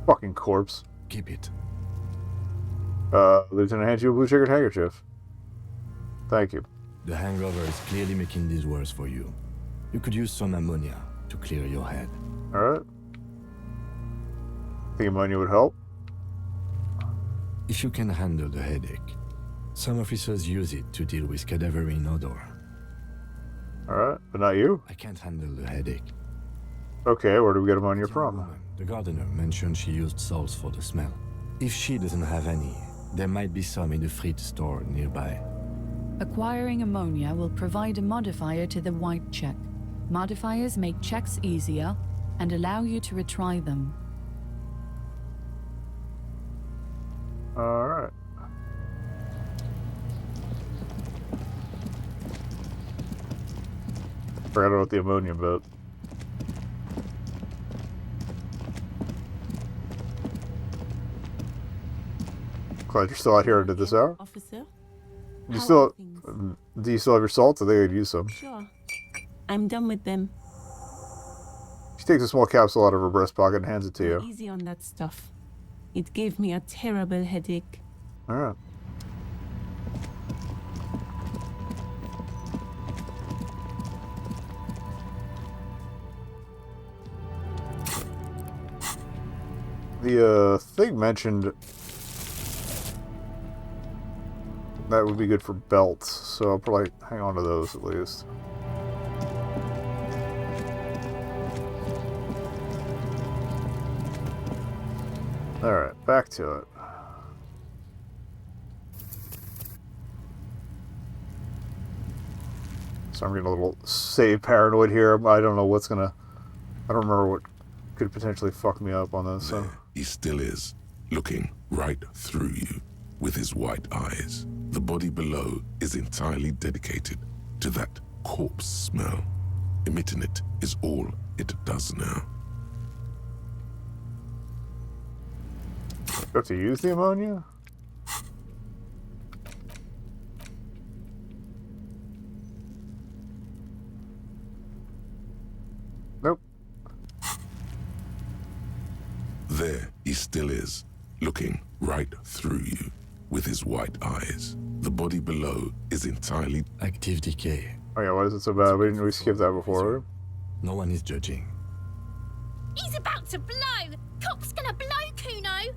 Fucking corpse. Keep it. Lieutenant hands you a blue checkered handkerchief. Thank you. The hangover is clearly making this worse for you. You could use some ammonia to clear your head. Alright. Think ammonia would help? If you can handle the headache, some officers use it to deal with cadaverine odor. Alright, but not you? I can't handle the headache. Okay, where do we get ammonia from? Woman, the gardener mentioned she used salts for the smell. If she doesn't have any, there might be some in the fridge store nearby. Acquiring ammonia will provide a modifier to the white check. Modifiers make checks easier and allow you to retry them. Alright. Forgot about the ammonia bit. Glad you're still out here at this hour. Officer? You How still are things? do you still have your salts? I think I'd use some. Sure. I'm done with them. She takes a small capsule out of her breast pocket and hands it to you. Easy on that stuff. It gave me a terrible headache. Alright. The thing mentioned that would be good for belts, so I'll probably hang on to those at least. Alright, back to it. So I'm getting a little save paranoid here. I don't know what's gonna... I don't remember what could potentially fuck me up on this, so... There he still is, looking right through you with his white eyes. The body below is entirely dedicated to that corpse smell. Emitting it is all it does now. Got to use the ammonia? Nope. There he still is, looking right through you with his white eyes. The body below is entirely active decay. Oh yeah, why is it so bad? We skipped that before. No one is judging. He's about to blow! Cock's gonna blow, Kuno!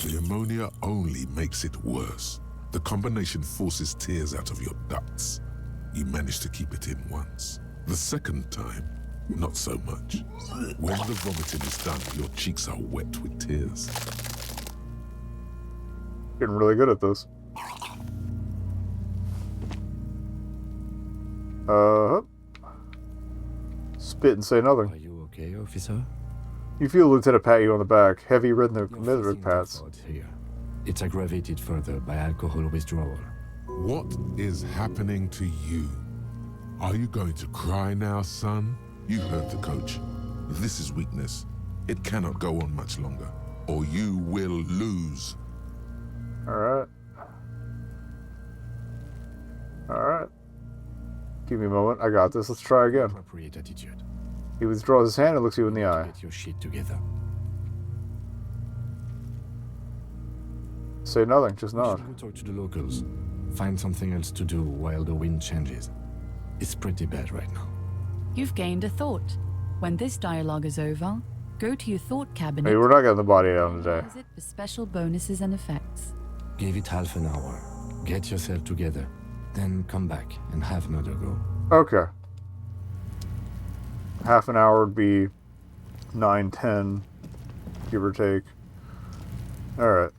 The ammonia only makes it worse. The combination forces tears out of your ducts. You manage to keep it in once. The second time, not so much. When the vomiting is done, your cheeks are wet with tears. Getting really good at this. Spit and say nothing. Are you okay, officer? You feel Lieutenant pat you on the back. Heavy rhythmic pats. Here. It's aggravated further by alcohol withdrawal. What is happening to you? Are you going to cry now, son? You heard the coach. This is weakness. It cannot go on much longer, or you will lose. Alright. Alright. Give me a moment. I got this. Let's try again. Appropriate attitude. He withdraws his hand and looks you in the eye. Get your shit together. Say nothing, just nod. Go talk to the locals. Find something else to do while the wind changes. It's pretty bad right now. You've gained a thought. When this dialogue is over, go to your thought cabinet. Hey, we're not getting the body down today. Use it for special bonuses and effects. Give it half an hour. Get yourself together. Then come back and have another go. Okay. Half an hour would be 9:10, give or take. Alright.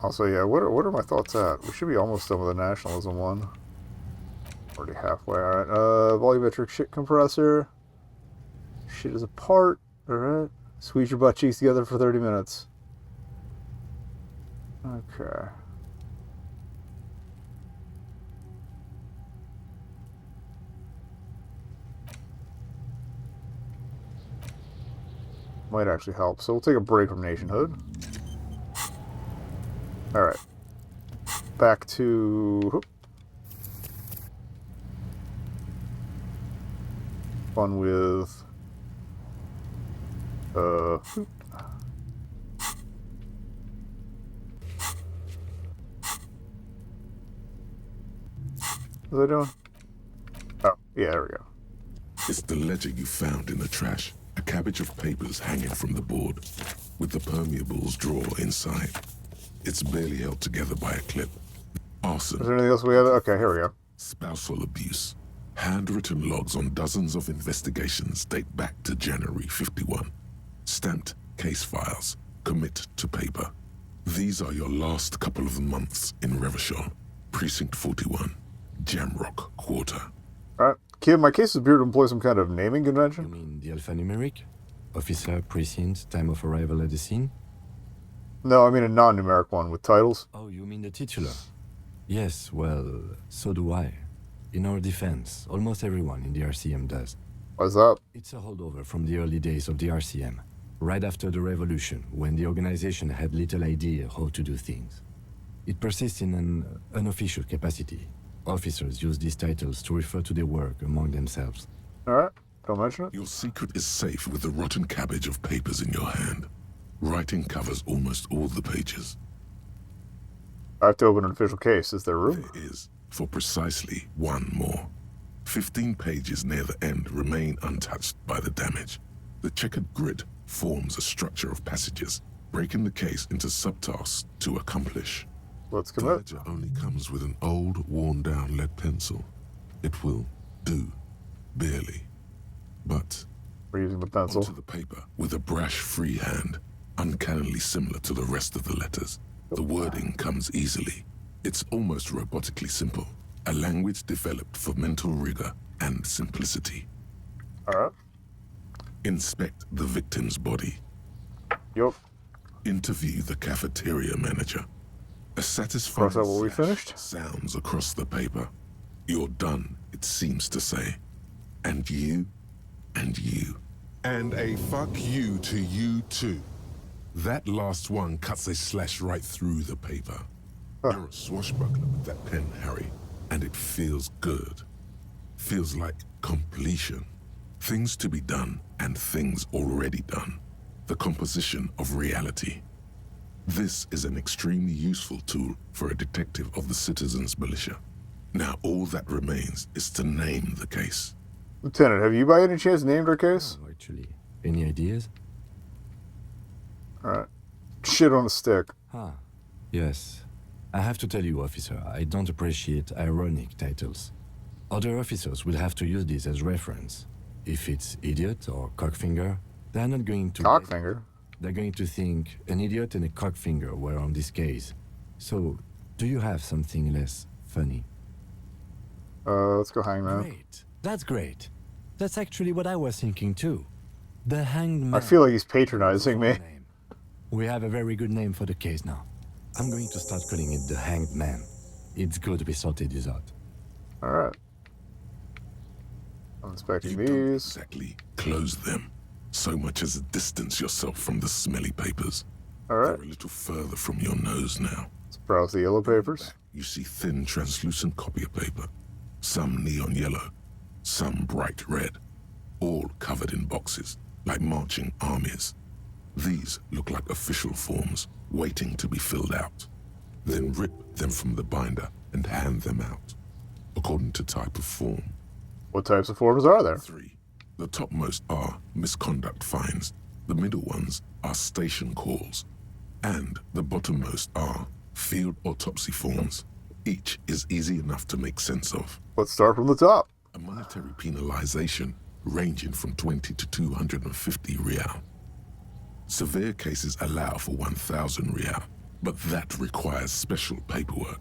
Also, yeah, what are my thoughts at? We should be almost done with the nationalism one. Already halfway, alright. Volumetric shit compressor. Shit is apart. Alright. Squeeze your butt cheeks together for 30 minutes. Okay. Might actually help. So we'll take a break from nationhood. Alright. Back to... Fun with... What was I doing? Oh, yeah, there we go. It's the ledger you found in the trash. A cabbage of papers hanging from the board, with the permeables drawer inside. It's barely held together by a clip. Arson. Is there anything else we have? Okay, here we go. Spousal abuse. Handwritten logs on dozens of investigations date back to January 51. Stamped case files. Commit to paper. These are your last couple of months in Revachol, Precinct 41, Jamrock Quarter. Alright. Kid, my case appear to employ some kind of naming convention? You mean the alphanumeric? Officer, precinct, time of arrival at the scene? No, I mean a non-numeric one with titles. Oh, you mean the titular? Yes, well, so do I. In our defense, almost everyone in the RCM does. What's up? It's a holdover from the early days of the RCM, right after the revolution, when the organization had little idea how to do things. It persists in an unofficial capacity. Officers use these titles to refer to their work among themselves. Alright, don't mention it. Your secret is safe with the rotten cabbage of papers in your hand. Writing covers almost all the pages. I have to open an official case. Is there room? There is, for precisely one more. 15 pages near the end remain untouched by the damage. The checkered grid forms a structure of passages, breaking the case into subtasks to accomplish. Let's The commit. ledger only comes with an old, worn-down lead pencil. It will do, barely. But We're using the pencil. onto the paper with a brash free hand, uncannily similar to the rest of the letters. The wording comes easily. It's almost robotically simple, a language developed for mental rigor and simplicity. Alright. Inspect the victim's body. Yup. Interview the cafeteria manager. A satisfying Cross out what we sash finished. sounds across the paper. You're done, it seems to say. And you, And a fuck you to you too. That last one cuts a slash right through the paper. You're a swashbuckler with that pen, Harry, and it feels good. Feels like completion. Things to be done and things already done. The composition of reality. This is an extremely useful tool for a detective of the Citizens Militia. Now all that remains is to name the case. Lieutenant, have you by any chance named our case? Oh, actually, any ideas? Alright. Shit on a stick. Ah, yes. I have to tell you, officer, I don't appreciate ironic titles. Other officers will have to use this as reference. If it's idiot or cockfinger, they're not going to... Cockfinger? They're going to think an idiot and a cockfinger were on this case. So, do you have something less funny? Let's go hangman. Great. That's great. That's actually what I was thinking too. The Hanged Man. I feel like he's patronizing me. We have a very good name for the case now. I'm going to start calling it the Hanged Man. It's good we sorted this out. Alright. I'm inspecting these. Don't exactly close them. So much as distance yourself from the smelly papers. Alright. They're a little further from your nose now. Let's browse the yellow papers. You see thin, translucent copier paper. Some neon yellow, some bright red. All covered in boxes, like marching armies. These look like official forms, waiting to be filled out. Then rip them from the binder and hand them out, according to type of form. What types of forms are there? 3. The topmost are misconduct fines. The middle ones are station calls. And the bottommost are field autopsy forms. Each is easy enough to make sense of. Let's start from the top. A monetary penalization ranging from 20 to 250 real. Severe cases allow for 1,000 real, but that requires special paperwork.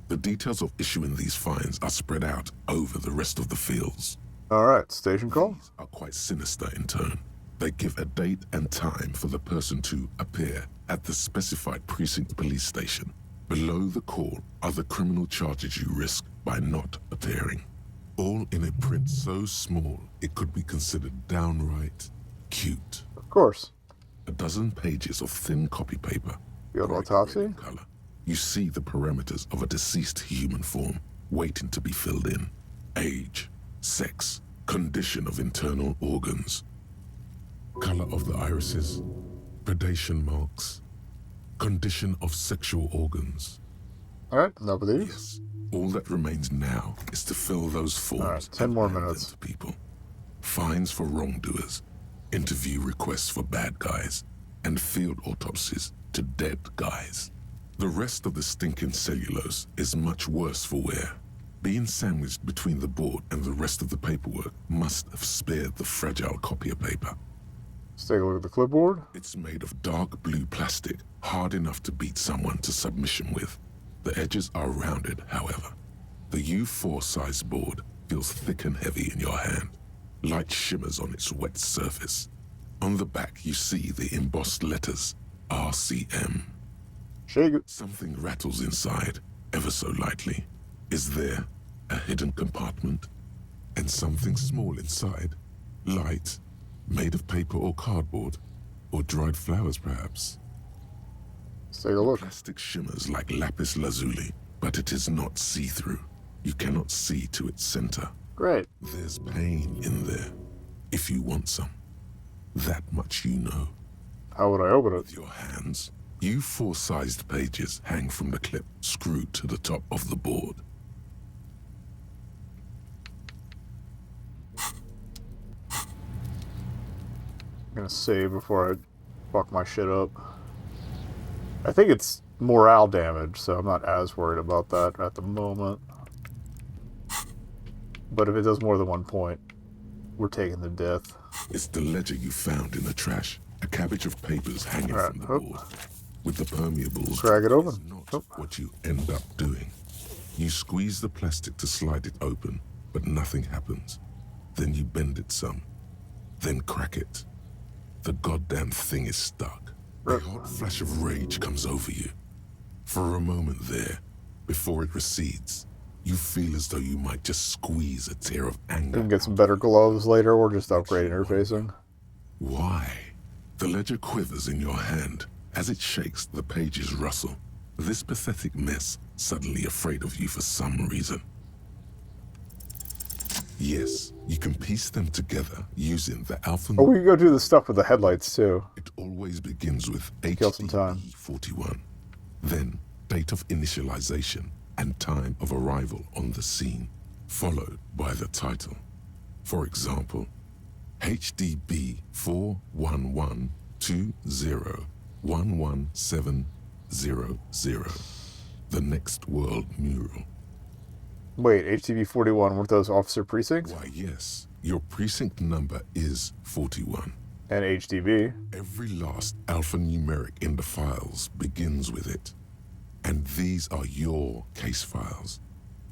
The details of issuing these fines are spread out over the rest of the fields. Alright, station call? These are quite sinister in turn. They give a date and time for the person to appear at the specified precinct police station. Below the call are the criminal charges you risk by not appearing. All in a print so small it could be considered downright cute. Of course. A dozen pages of thin copy paper. Field autopsy? Color. You see the parameters of a deceased human form waiting to be filled in. Age, sex, condition of internal organs, color of the irises, predation marks, condition of sexual organs. Alright, enough of these. Yes. All that remains now is to fill those forms. Alright, 10 more minutes. To people. Fines for wrongdoers, interview requests for bad guys, and field autopsies to dead guys. The rest of the stinking cellulose is much worse for wear. Being sandwiched between the board and the rest of the paperwork must have spared the fragile copier paper. Let's take a look at the clipboard. It's made of dark blue plastic, hard enough to beat someone to submission with. The edges are rounded, however. The U4 size board feels thick and heavy in your hand. Light shimmers on its wet surface. On the back, you see the embossed letters, RCM. Shake it. Something rattles inside, ever so lightly. Is there a hidden compartment? And something small inside, light, made of paper or cardboard, or dried flowers perhaps. Let's take a look. Plastic shimmers like lapis lazuli, but it is not see-through. You cannot see to its center. Great. There's pain in there, if you want some. That much you know. How would I open it? With your hands, U4-sized pages hang from the clip screwed to the top of the board. I'm gonna save before I fuck my shit up. I think it's morale damage, so I'm not as worried about that at the moment. But if it does more than 1 point, we're taking the death. It's the ledger you found in the trash. A cabbage of papers hanging from the board. With the permeables, crack it open. Not what you end up doing. You squeeze the plastic to slide it open, but nothing happens. Then you bend it some. Then crack it. The goddamn thing is stuck. A hot flash of rage comes over you. For a moment there, before it recedes, you feel as though you might just squeeze a tear of anger. We can get some better gloves later or just upgrade interfacing. Why? The ledger quivers in your hand. As it shakes, the pages rustle. This pathetic mess suddenly afraid of you for some reason. Yes, you can piece them together using the alpha. Oh, we can go do the stuff with the headlights too. It always begins with Kill some time. HDB41. Then, date of initialization and time of arrival on the scene, followed by the title. For example, HDB 41120111700, the Next World Mural. Wait, HTV 41, weren't those officer precincts? Why, yes. Your precinct number is 41. And HDB. Every last alphanumeric in the files begins with it. And these are your case files.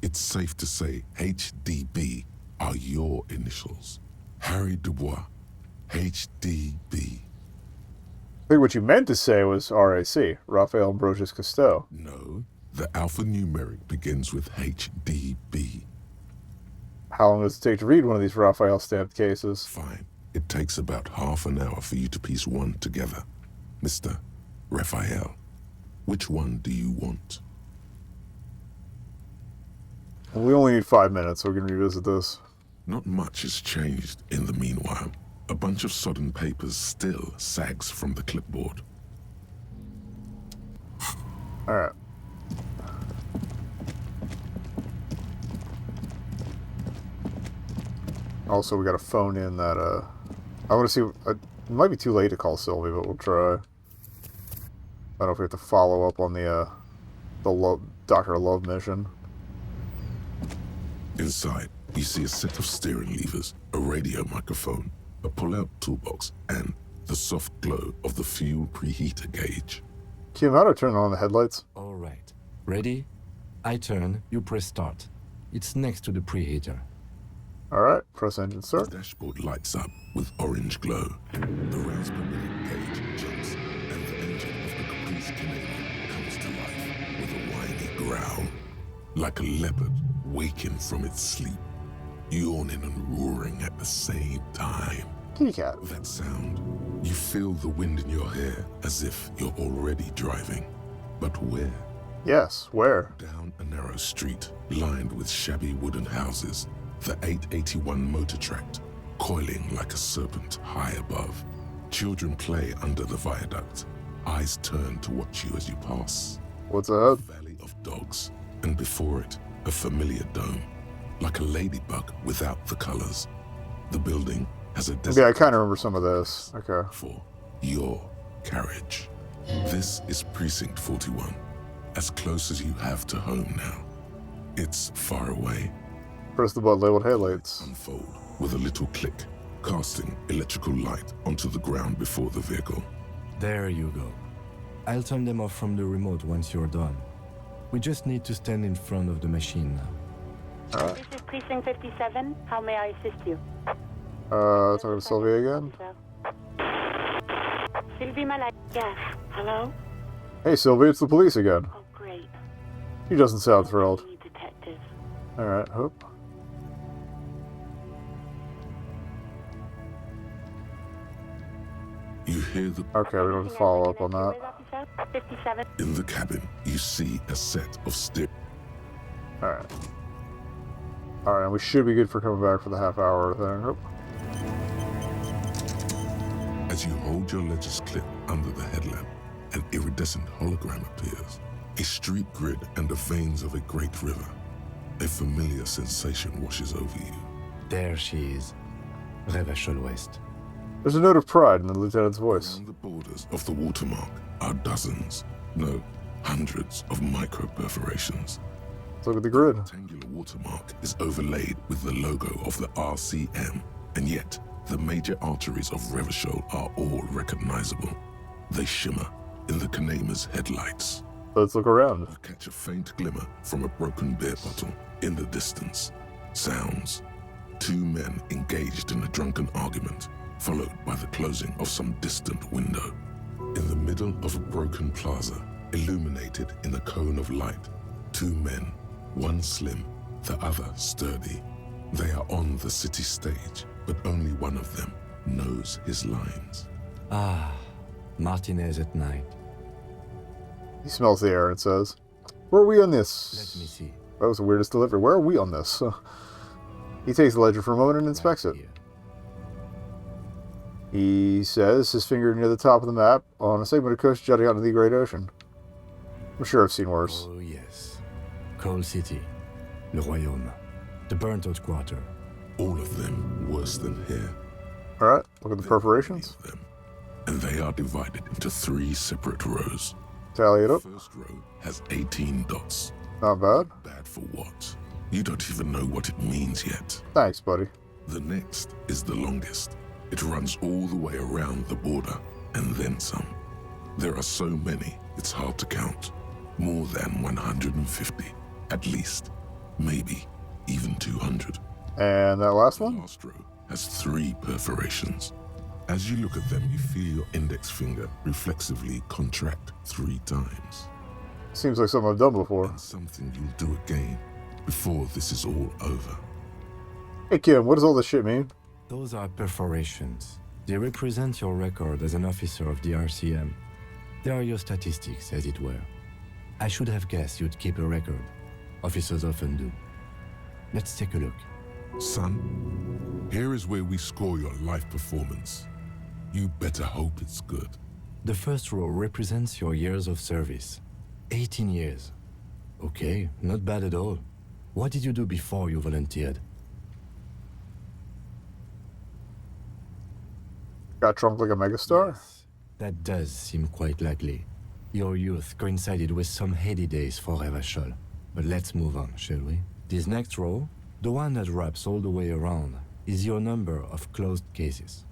It's safe to say HDB are your initials. Harry Dubois, HDB. I think what you meant to say was RAC, Raphael Ambrosius Cousteau. No, the alphanumeric begins with HDB. How long does it take to read one of these Raphael stamped cases? Fine. It takes about half an hour for you to piece one together. Mr. Raphael, which one do you want? Well, we only need 5 minutes, so we can revisit this. Not much has changed in the meanwhile. A bunch of sodden papers still sags from the clipboard. Alright. Also, we gotta phone in that, I wanna see, it might be too late to call Sylvie, but we'll try. I don't know if we have to follow up on the Dr. Love mission. Inside, you see a set of steering levers, a radio microphone, a pull-out toolbox, and the soft glow of the fuel preheater gauge. Kim, how do I turn on the headlights? All right. Ready? I turn, you press start. It's next to the preheater. Alright, press engine start. The dashboard lights up with orange glow. The rounds per minute gauge jumps, and the engine of the Caprice Canadian comes to life with a whiny growl. Like a leopard waking from its sleep, yawning and roaring at the same time. Kitty cat. That sound, you feel the wind in your hair as if you're already driving. But where? Yes, where? Down a narrow street, lined with shabby wooden houses, the 881 motor tract, coiling like a serpent high above. Children play under the viaduct, eyes turn to watch you as you pass. What's ahead? Valley of dogs, and before it, a familiar dome, like a ladybug without the colors. The building has a Okay, I kind of remember some of this. Okay. For your carriage. This is Precinct 41, as close as you have to home now. It's far away. Press the button labeled headlights. Unfold with a little click, casting electrical light onto the ground before the vehicle. There you go. I'll turn them off from the remote once you're done. We just need to stand in front of the machine now. This is Precinct 57. How may I assist you? Talking to Sylvia again? Sylvie Malak. Yes. Hello? Hey, Sylvia, it's the police again. Oh, great. He doesn't sound thrilled. Detective. Alright, hope. You hear the... Okay, we don't have to follow up on that. 57. In the cabin, you see a set of steering... Alright. Alright, we should be good for coming back for the half-hour thing. Oop. As you hold your ledger's clip under the headlamp, an iridescent hologram appears. A street grid and the veins of a great river. A familiar sensation washes over you. There she is. Revachol West. There's a note of pride in the lieutenant's voice. Around the borders of the watermark are dozens, no, hundreds of micro-perforations. Let's look at the grid. The rectangular watermark is overlaid with the logo of the RCM, and yet the major arteries of Revachol are all recognizable. They shimmer in the Kanema's headlights. Let's look around. You catch a faint glimmer from a broken beer bottle in the distance. Sounds. Two men engaged in a drunken argument, followed by the closing of some distant window. In the middle of a broken plaza, illuminated in a cone of light, two men, one slim, the other sturdy. They are on the city stage, but only one of them, knows his lines. Ah, Martinez at night. He smells the air and says, "Where are we on this?" Let me see. That was the weirdest delivery. Where are we on this? He takes the ledger for a moment and inspects it. Here. He says, his finger near the top of the map, on a segment of coast jutting out into the Great Ocean. I'm sure I've seen worse. Oh, yes. Coal City. Le Royaume. The burnt-out quarter. All of them worse than here. Alright, look at the perforations. Them. And they are divided into 3 separate rows. Tally it up. The first row has 18 dots. Not bad. Bad for what? You don't even know what it means yet. Thanks, buddy. The next is the longest. It runs all the way around the border, and then some. There are so many, it's hard to count. More than 150, at least. Maybe even 200. And that last The one? last row has 3 perforations. As you look at them, you feel your index finger reflexively contract 3 times. Seems like something I've done before. And something you'll do again before this is all over. Hey, Kim, what does all this shit mean? Those are perforations. They represent your record as an officer of the RCM. They are your statistics, as it were. I should have guessed you'd keep a record. Officers often do. Let's take a look. Son, here is where we score your life performance. You better hope it's good. The first row represents your years of service. 18 years. Okay, not bad at all. What did you do before you volunteered? Got drunk like a megastar? Yes, that does seem quite likely. Your youth coincided with some heady days for Revachol. But let's move on, shall we? This next row, the one that wraps all the way around, is your number of closed cases.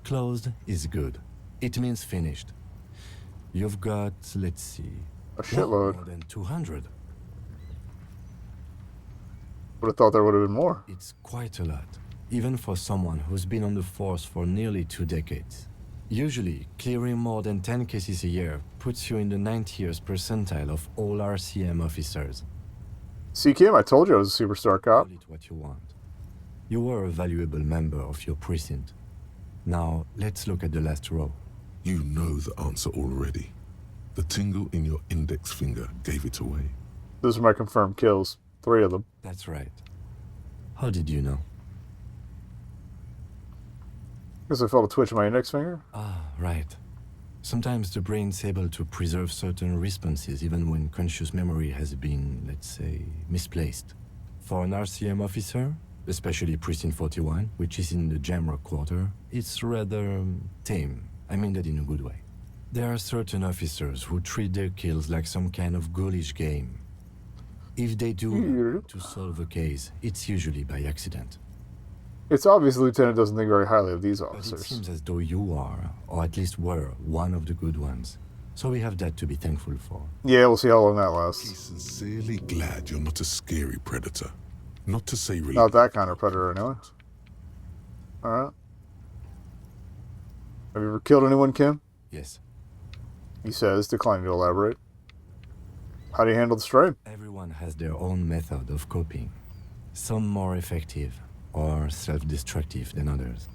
Closed is good. It means finished. You've got, let's see... A shitload. More than 200. Would have thought there would have been more. It's quite a lot, even for someone who's been on the force for nearly 2 decades. Usually, clearing more than 10 cases a year puts you in the 90th percentile of all RCM officers. See, Kim, I told you I was a superstar cop. Call it what you want. You were a valuable member of your precinct. Now, let's look at the last row. You know the answer already. The tingle in your index finger gave it away. Those are my confirmed kills. 3 of them. That's right. How did you know? Because I felt a twitch in my index finger. Ah, right. Sometimes the brain's able to preserve certain responses even when conscious memory has been, let's say, misplaced. For an RCM officer, especially Precinct 41, which is in the Jamrock quarter, it's rather tame. I mean that in a good way. There are certain officers who treat their kills like some kind of ghoulish game. If they do to solve a case, it's usually by accident. It's obvious the lieutenant doesn't think very highly of these But it officers. seems as though you are, or at least were, one of the good ones. So we have that to be thankful for. Yeah, we'll see how long that He's lasts. sincerely glad you're not a scary predator. Not to say really. Not that kind of predator, anyway. Alright. Have you ever killed anyone, Kim? Yes. He says, declining to elaborate. How do you handle the strain? Everyone has their own method of coping. Some more effective or self-destructive than others.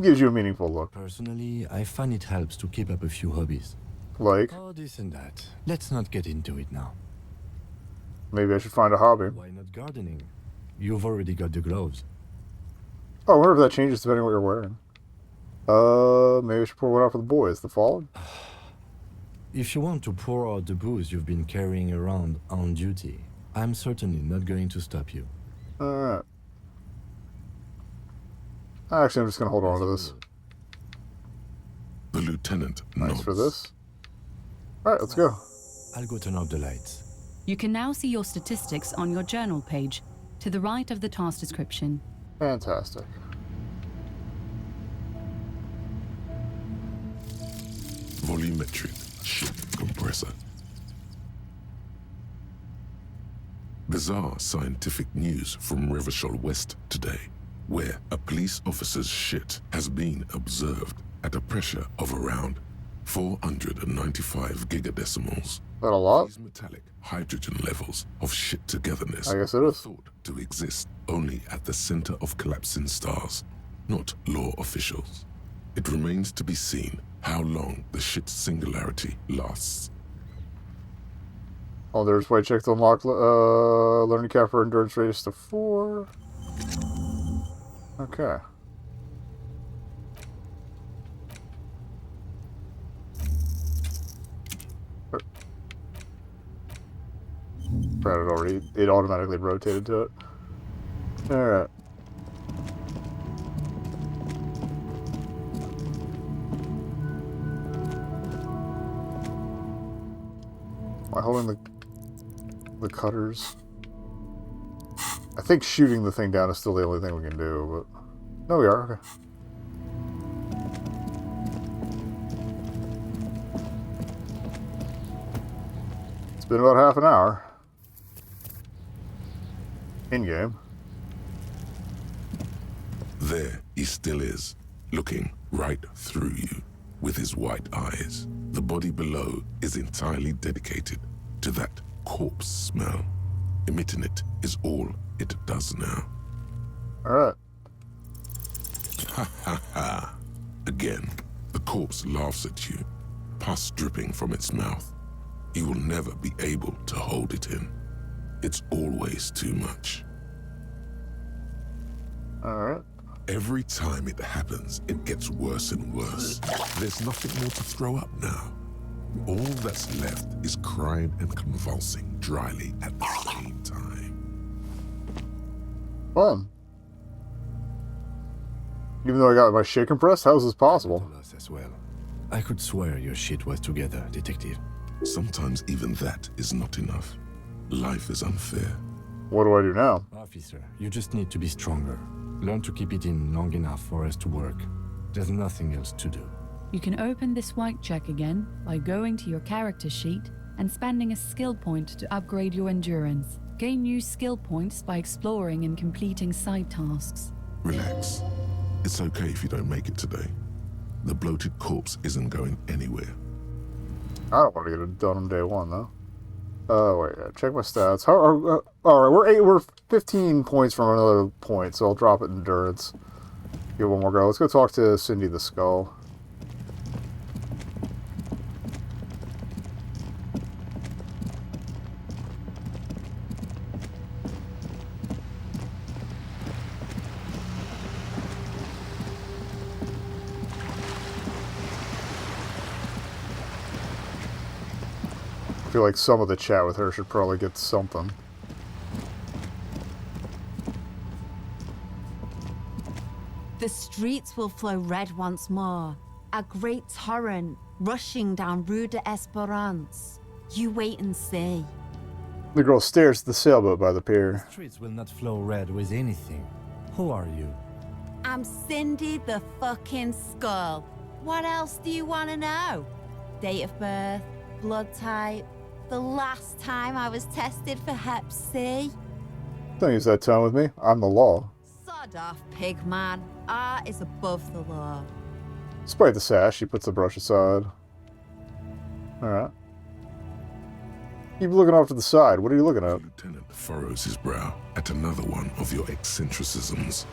Gives you a meaningful look. Personally, I find it helps to keep up a few hobbies. Like, Oh, this and that. Let's not get into it now. maybe I should find a hobby. Why not gardening? You've already got the gloves. Oh, I wonder if that changes depending on what you're wearing. Maybe I should pour one out for the boys. The Fallen? If you want to pour out the booze you've been carrying around on duty, I'm certainly not going to stop you. Alright. Actually, I'm just going to hold on to this. The lieutenant Thanks nods. for this. Alright, let's go. I'll go turn off the lights. You can now see your statistics on your journal page, to the right of the task description. Fantastic. Volumetric ship compressor. Bizarre scientific news from Revachol West today, where a police officer's shit has been observed at a pressure of around 495 gigadecimals. Is that a lot? These metallic hydrogen levels of shit togetherness I guess it is. thought to exist only at the center of collapsing stars, not law officials. It remains to be seen how long the shit's singularity lasts. Oh, there's white check to unlock learning cap for endurance radius to 4. Okay. Had it already. It automatically rotated to it. Alright. Am I holding the cutters? I think shooting the thing down is still the only thing we can do, but... No, we are. Okay. It's been about half an hour. In-game. There he still is, looking right through you with his white eyes. The body below is entirely dedicated to that corpse smell. Emitting it is all it does now. Alright. Ha ha ha. Again, the corpse laughs at you, pus dripping from its mouth. You will never be able to hold it in. It's always too much. Alright. Every time it happens, it gets worse and worse. There's nothing more to throw up now. All that's left is crying and convulsing dryly at the same time. Fun. Even though I got my shit compressed, how is this possible? As well. I could swear your shit was together, detective. Sometimes even that is not enough. Life is unfair. What do I do now? Officer, you just need to be stronger. Learn to keep it in long enough for us to work. There's nothing else to do. You can open this white check again by going to your character sheet and spending a skill point to upgrade your endurance. Gain new skill points by exploring and completing side tasks. Relax. It's okay if you don't make it today. The bloated corpse isn't going anywhere. I don't want to get it done on day one, though. Wait, yeah, check my stats. Alright, we're 15 points from another point, so I'll drop it in endurance. Give one more go. Let's go talk to Cindy the Skull. I feel like some of the chat with her should probably get something. The streets will flow red once more, a great torrent rushing down Rue de Esperance. You wait and see. The girl stares at the sailboat by the pier. The streets will not flow red with anything. Who are you? I'm Cindy the fucking Skull. What else do you want to know? Date of birth, blood type, the last time I was tested for Hep C. Don't use that tone with me. I'm the law. Sod off, pig man. Art is above the law. Despite the sash, she puts the brush aside. Alright. Keep looking off to the side. What are you looking at? The lieutenant furrows his brow at another one of your eccentricisms.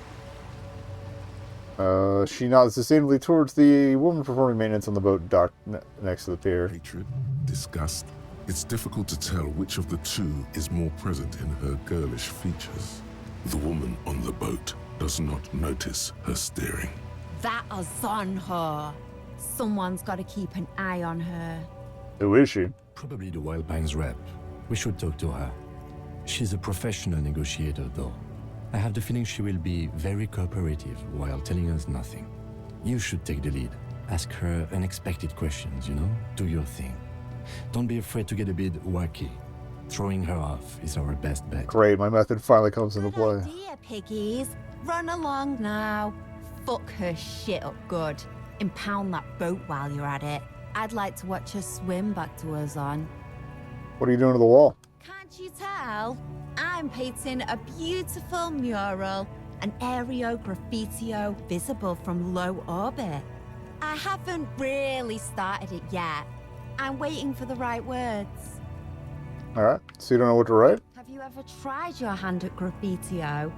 She nods disdainfully towards the woman performing maintenance on the boat docked next to the pier. Hatred, disgust. It's difficult to tell which of the two is more present in her girlish features. The woman on the boat does not notice her staring. That is on her. Someone's got to keep an eye on her. Who is she? Probably the Wild Pines rep. We should talk to her. She's a professional negotiator, though. I have the feeling she will be very cooperative while telling us nothing. You should take the lead. Ask her unexpected questions, you know? Do your thing. Don't be afraid to get a bit wacky. Throwing her off is our best bet. Great, my method finally comes into play. Good idea, piggies. Run along now. Fuck her shit up good. Impound that boat while you're at it. I'd like to watch her swim back to us on. What are you doing to the wall? Can't you tell? I'm painting a beautiful mural, an aereo graffitio visible from low orbit. I haven't really started it yet. I'm waiting for the right words. Alright, so you don't know what to write? Have you ever tried your hand at graffitio?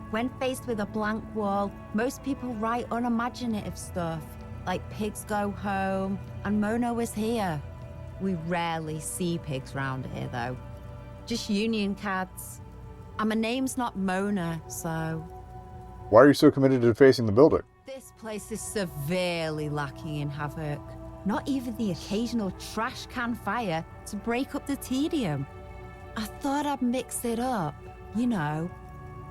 When faced with a blank wall, most people write unimaginative stuff. like pigs go home, and Mona was here. We rarely see pigs round here, though. Just union cats. And my name's not Mona, so... Why are you so committed to facing the building? This place is severely lacking in havoc. Not even the occasional trash can fire to break up the tedium. I thought I'd mix it up, you know.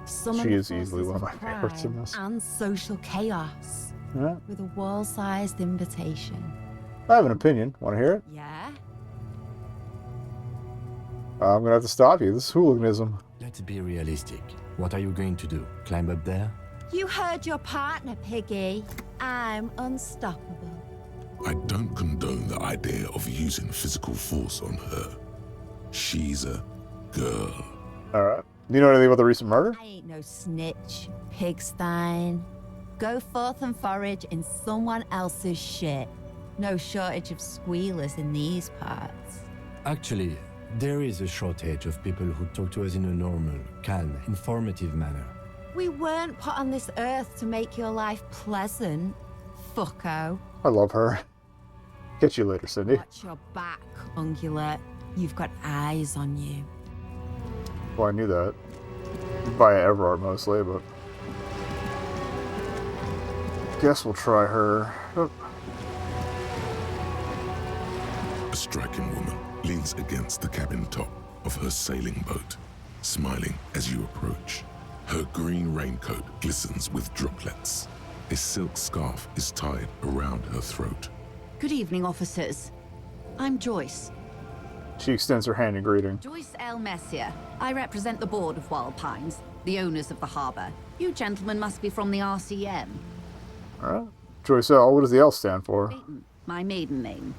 She is easily one of my favorites in this. And social chaos. Yeah. With a wall-sized invitation. I have an opinion. Want to hear it? Yeah? I'm gonna have to stop you. This is hooliganism. Let's be realistic. What are you going to do? Climb up there? You heard your partner, Piggy. I'm unstoppable. I don't condone the idea of using physical force on her. She's a girl. Alright. Do you know anything about the recent murder? I ain't no snitch, Pigstein. Go forth and forage in someone else's shit. No shortage of squealers in these parts. Actually, there is a shortage of people who talk to us in a normal, calm, informative manner. We weren't put on this earth to make your life pleasant, fucko. I love her. Catch you later, Cindy. Watch your back, ungulate. You've got eyes on you. Well, I knew that. Via Everard mostly, but... Guess we'll try her. Oh. A striking woman leans against the cabin top of her sailing boat, smiling as you approach. Her green raincoat glistens with droplets. A silk scarf is tied around her throat. Good evening, officers. I'm Joyce. She extends her hand in greeting. Joyce L. Messier. I represent the board of Wild Pines, the owners of the harbor. You gentlemen must be from the RCM. Alright. Joyce L. What does the L stand for? Peyton, my maiden name.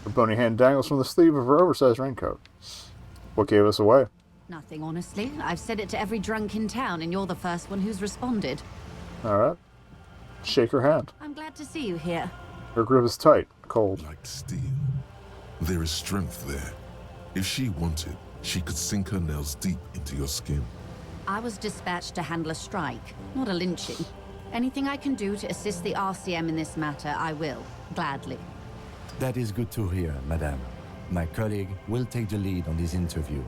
Her bony hand dangles from the sleeve of her oversized raincoat. What gave us away? Nothing, honestly. I've said it to every drunk in town, and you're the first one who's responded. Alright. Shake her hand. I'm glad to see you here. Her grip is tight, cold. Like steel. There is strength there. If she wanted, she could sink her nails deep into your skin. I was dispatched to handle a strike, not a lynching. Anything I can do to assist the RCM in this matter, I will, gladly. That is good to hear, madame. My colleague will take the lead on this interview.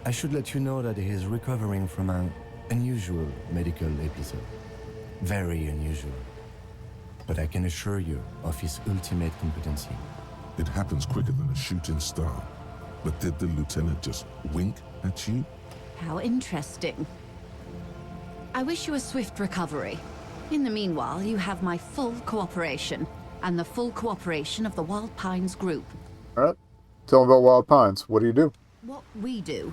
I should let you know that he is recovering from an unusual medical episode. Very unusual. But I can assure you of his ultimate competency. It happens quicker than a shooting star. But did the lieutenant just wink at you? How interesting. I wish you a swift recovery. In the meanwhile, you have my full cooperation, and the full cooperation of the Wild Pines group. Alright. Tell me about Wild Pines. What do you do? What we do?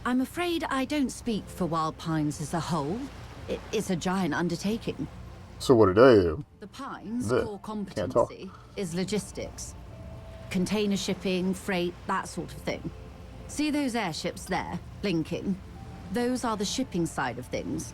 I'm afraid I don't speak for Wild Pines as a whole. It's a giant undertaking. So what do they do? The Pines' core competency is logistics. Container shipping, freight, that sort of thing. See those airships there, blinking? Those are the shipping side of things.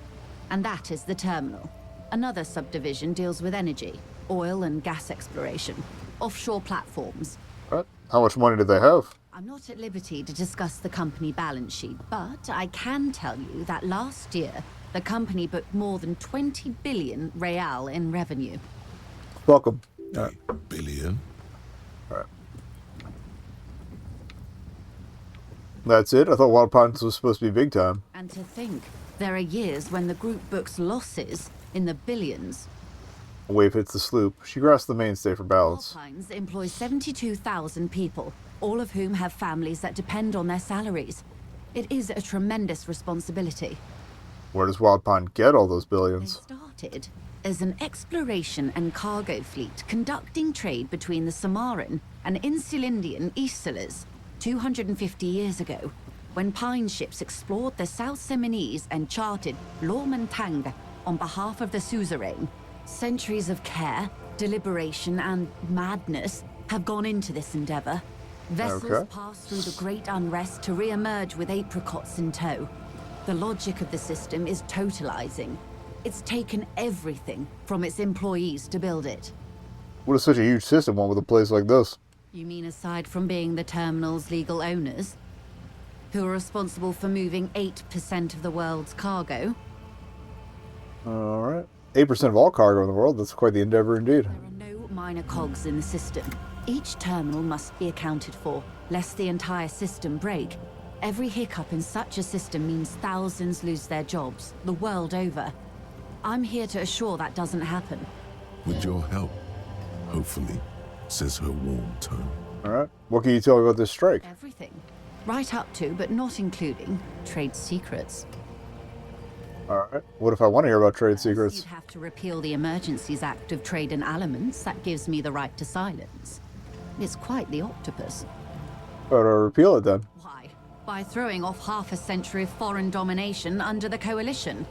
And that is the terminal. Another subdivision deals with energy, oil and gas exploration, offshore platforms. What? How much money do they have? I'm not at liberty to discuss the company balance sheet, but I can tell you that last year, the company booked more than 20 billion real in revenue. Welcome. Billion? Alright. That's it? I thought Wild Pines was supposed to be big time. And to think, there are years when the group books losses in the billions. A wave hits the sloop. She grasps the mainstay for balance. Pines employs 72,000 people, all of whom have families that depend on their salaries. It is a tremendous responsibility. Where does Wild Pine get all those billions? They started as an exploration and cargo fleet conducting trade between the Samaran and Insulindian Isolas 250 years ago, when Pine ships explored the South Seminese and charted Lormentang on behalf of the suzerain. Centuries of care, deliberation, and madness have gone into this endeavor. Vessels pass through the great unrest to re-emerge with apricots in tow. The logic of the system is totalizing. It's taken everything from its employees to build it. What does such a huge system want with a place like this? You mean aside from being the terminal's legal owners, who are responsible for moving 8% of the world's cargo? Alright. 8% of all cargo in the world. That's quite the endeavor indeed. There are no minor cogs in the system. Each terminal must be accounted for, lest the entire system break. Every hiccup in such a system means thousands lose their jobs, the world over. I'm here to assure that doesn't happen. With your help, hopefully, says her warm tone. Alright. What can you tell me about this strike? Everything. Right up to, but not including, trade secrets. Alright. What if I want to hear about trade secrets? You'd have to repeal the Emergencies Act of Trade in Aliments. That gives me the right to silence. It's quite the octopus. How do I repeal it then? Why? By throwing off half a century of foreign domination under the Coalition.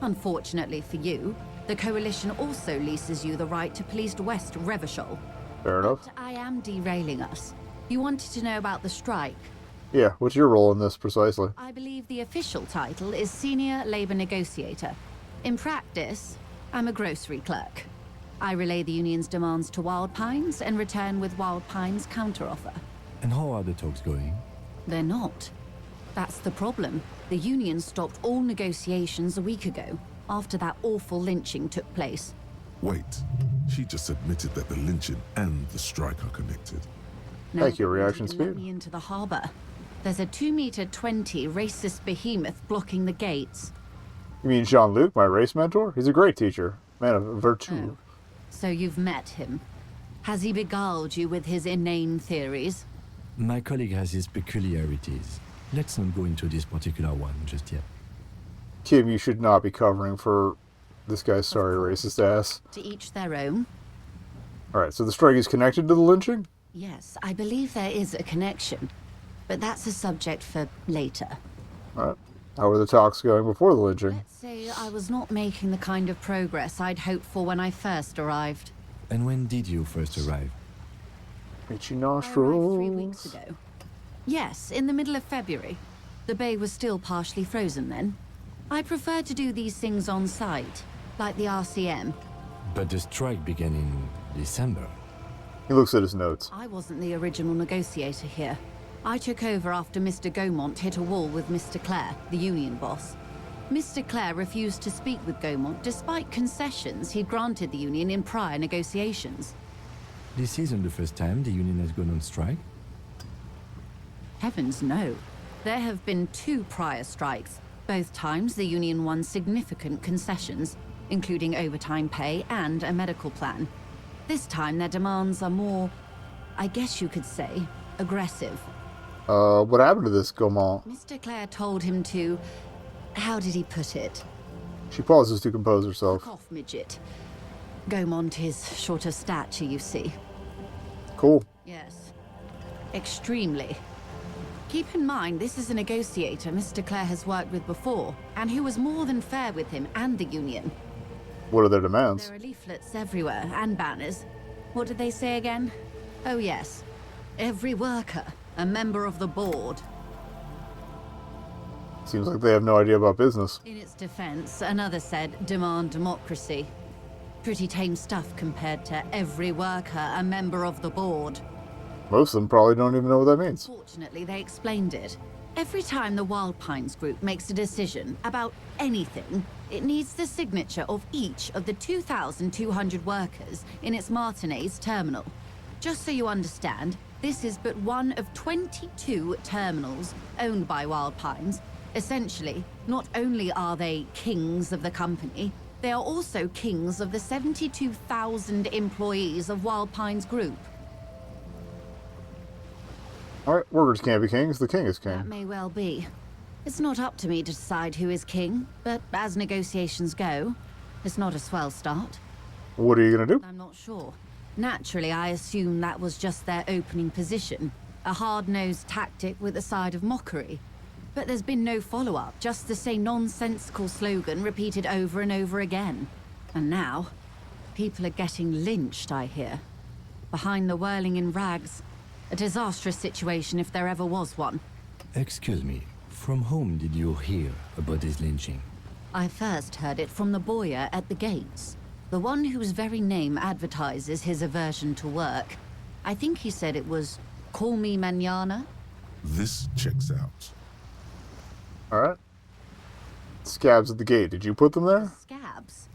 Unfortunately for you, the Coalition also leases you the right to police West Revachol. Fair enough. But I am derailing us. You wanted to know about the strike. Yeah, what's your role in this precisely? I believe the official title is Senior Labor Negotiator. In practice, I'm a grocery clerk. I relay the union's demands to Wild Pines and return with Wild Pines' counteroffer. And how are the talks going? They're not. That's the problem. The union stopped all negotiations a week ago, after that awful lynching took place. Wait, she just admitted that the lynching and the strike are connected. Thank you, reaction Let speed. me into the harbor. There's a 2-meter-20 racist behemoth blocking the gates. You mean Jean-Luc, my race mentor? He's a great teacher. Man of virtue. Oh, so you've met him. Has he beguiled you with his inane theories? My colleague has his peculiarities. Let's not go into this particular one just yet. Kim, you should not be covering for this guy's sorry racist ass. To each their own. Alright, so the strike is connected to the lynching? Yes, I believe there is a connection. But that's a subject for later. Alright. How were the talks going before the lynching? Let's say I was not making the kind of progress I'd hoped for when I first arrived. And when did you first arrive? Itchy I nostrils. arrived 3 weeks ago. Yes, in the middle of February. The bay was still partially frozen then. I prefer to do these things on site, like the RCM. But the strike began in December. He looks at his notes. I wasn't the original negotiator here. I took over after Mr. Gaumont hit a wall with Mr. Clare, the union boss. Mr. Clare refused to speak with Gaumont despite concessions he'd granted the union in prior negotiations. This isn't the first time the union has gone on strike. Heavens no. There have been 2 prior strikes. Both times the union won significant concessions, including overtime pay and a medical plan. This time their demands are more, I guess you could say, aggressive. What happened to this Gaumont? Mr. Clare told him to... how did he put it? She pauses to compose herself. Fuck off, midget. Gaumont is short of stature, you see. Cool. Yes. Extremely. Keep in mind, this is a negotiator Mr. Clare has worked with before, and who was more than fair with him and the union. What are their demands? There are leaflets everywhere, and banners. What did they say again? Oh yes. Every worker, a member of the board. Seems like they have no idea about business. In its defense, another said, demand democracy. Pretty tame stuff compared to every worker, a member of the board. Most of them probably don't even know what that means. Fortunately, they explained it. Every time the Wild Pines group makes a decision about anything, it needs the signature of each of the 2,200 workers in its Martinez terminal. Just so you understand, this is but one of 22 terminals owned by Wild Pines. Essentially, not only are they kings of the company, they are also kings of the 72,000 employees of Wild Pines Group. Alright, workers can't be kings, the king is That king. may well be. It's not up to me to decide who is king, but as negotiations go, it's not a swell start. What are you gonna do? I'm not sure. Naturally, I assume that was just their opening position. A hard-nosed tactic with a side of mockery. But there's been no follow-up, just the same nonsensical slogan repeated over and over again. And now, people are getting lynched, I hear. Behind the whirling in rags. A disastrous situation if there ever was one. Excuse me, from whom did you hear about this lynching? I first heard it from the bowyer at the gates. The one whose very name advertises his aversion to work. I think he said it was, call me mañana. This checks out. Alright. Scabs at the gate. Did you put them there? Scabs?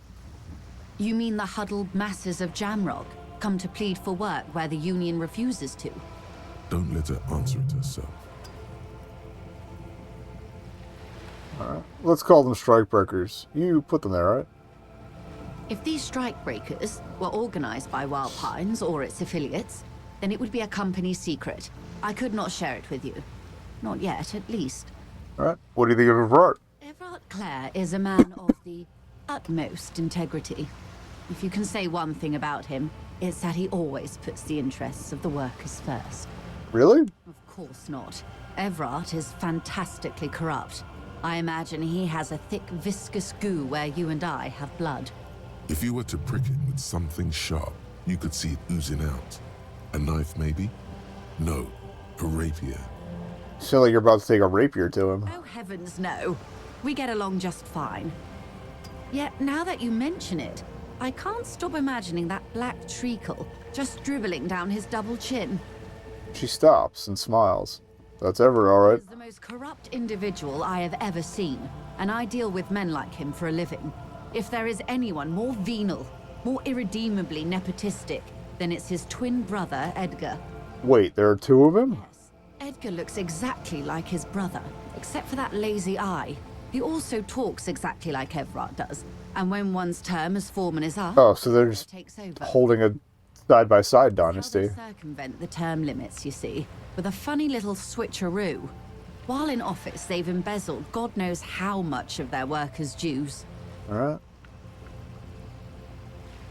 You mean the huddled masses of Jamrock come to plead for work where the Union refuses to? Don't let her answer it herself. Alright. Let's call them strikebreakers. You put them there, right? If these strikebreakers were organized by Wild Pines or its affiliates, then it would be a company secret. I could not share it with you. Not yet, at least. Alright. What do you think of Everard? Everard Clare is a man of the utmost integrity. If you can say one thing about him, it's that he always puts the interests of the workers first. Really? Of course not. Everard is fantastically corrupt. I imagine he has a thick, viscous goo where you and I have blood. If you were to prick it with something sharp, you could see it oozing out. A knife, maybe? No, a rapier. You feel like you're about to take a rapier to him. Oh, heavens no. We get along just fine. Yet, now that you mention it, I can't stop imagining that black treacle just dribbling down his double chin. She stops and smiles. That's Everett, alright. He's the most corrupt individual I have ever seen, and I deal with men like him for a living. If there is anyone more venal, more irredeemably nepotistic, then it's his twin brother, Edgar. Wait, there are two of him? Yes. Edgar looks exactly like his brother, except for that lazy eye. He also talks exactly like Everard does, and when one's term as foreman is up, Oh, so they're just holding a side-by-side dynasty. They circumvent the term limits, you see, with a funny little switcheroo. While in office, they've embezzled God knows how much of their workers' dues. Alright.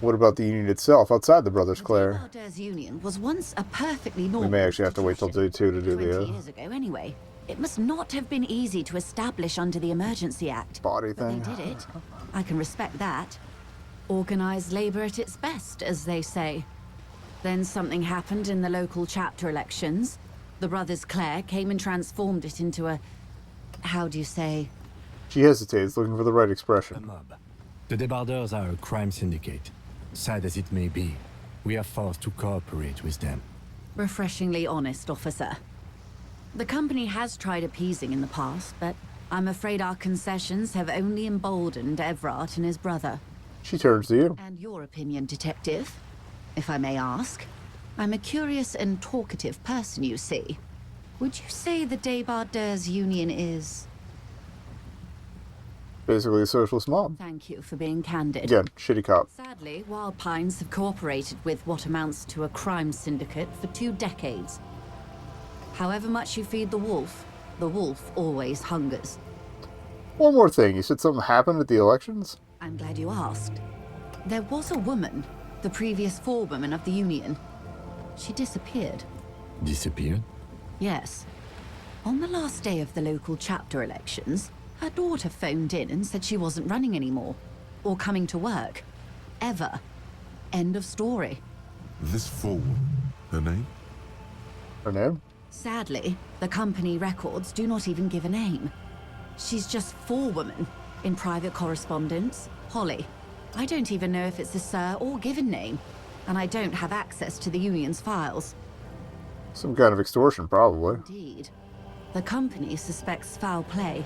What about the union itself, outside the Brothers Clare? Valdez Union was once a perfectly normal... We may actually have to wait till day 2 to do 20 the... years ago, anyway. It must not have been easy to establish under the Emergency Act. Body But thing. they did it. I can respect that. Organized labor at its best, as they say. Then something happened in the local chapter elections. The Brothers Clare came and transformed it into a... how do you say? She hesitates, looking for the right expression. A mob. The Debardeurs are a crime syndicate. Sad as it may be, we are forced to cooperate with them. Refreshingly honest, officer. The company has tried appeasing in the past, but I'm afraid our concessions have only emboldened Everard and his brother. She turns to you. And your opinion, detective, if I may ask. I'm a curious and talkative person, you see. Would you say the Debardeurs Union is... Basically a socialist mob. Thank you for being candid. Again, shitty cop. Sadly, Wild Pines have cooperated with what amounts to a crime syndicate for 2 decades. However much you feed the wolf always hungers. One more thing, you said something happened at the elections? I'm glad you asked. There was a woman, the previous forewoman of the Union. She disappeared. Disappeared? Yes. On the last day of the local chapter elections, her daughter phoned in and said she wasn't running anymore, or coming to work. Ever. End of story. This forewoman, her name? Her name? Sadly, the company records do not even give a name. She's just forewoman in private correspondence, Holly. I don't even know if it's a sir or given name, and I don't have access to the Union's files. Some kind of extortion, probably. Indeed. The company suspects foul play,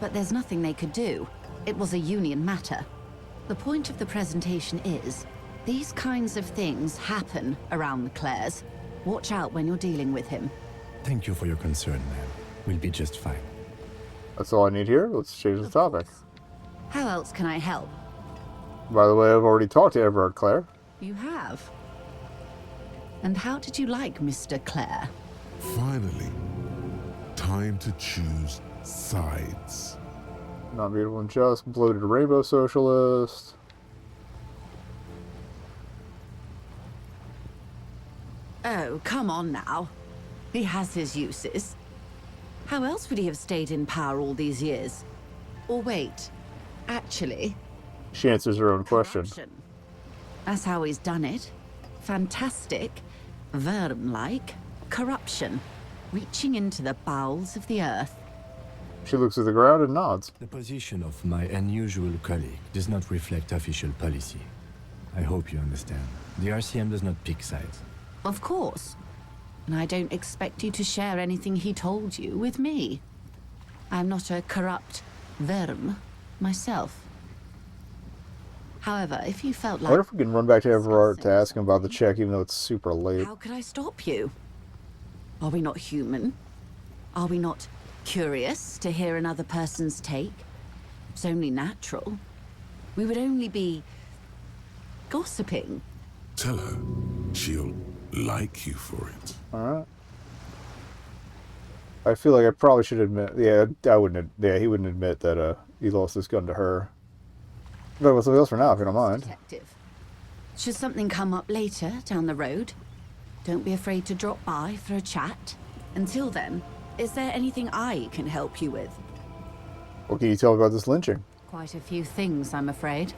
but there's nothing they could do. It was a Union matter. The point of the presentation is, these kinds of things happen around the Clares. Watch out when you're dealing with him. Thank you for your concern, ma'am. We'll be just fine. That's all I need here. Let's change the topic. How else can I help? By the way, I've already talked to Everard Clare. You have. And how did you like Mr. Clare? Finally. Time to choose sides. Not beautiful and just, bloated rainbow socialist. Oh, come on now. He has his uses. How else would he have stayed in power all these years? Or wait, actually... She answers her own question. That's how he's done it. Fantastic, worm-like corruption, reaching into the bowels of the earth. She looks at the ground and nods. The position of my unusual colleague does not reflect official policy. I hope you understand. The RCM does not pick sides. Of course. And I don't expect you to share anything he told you with me. I'm not a corrupt worm myself. However, if you felt I like... wonder if we can run back to Everard to ask him about the check, even though it's super late. How could I stop you? Are we not human? Are we not curious to hear another person's take? It's only natural. We would only be gossiping. Tell her she'll like you for it. Alright. I feel like I probably should admit, yeah, I wouldn't, yeah, he wouldn't admit that he lost his gun to her. But with something else for now, if you don't mind. Detective. Should something come up later down the road, don't be afraid to drop by for a chat. Until then, is there anything I can help you with? What can you tell me about this lynching? Quite a few things, I'm afraid.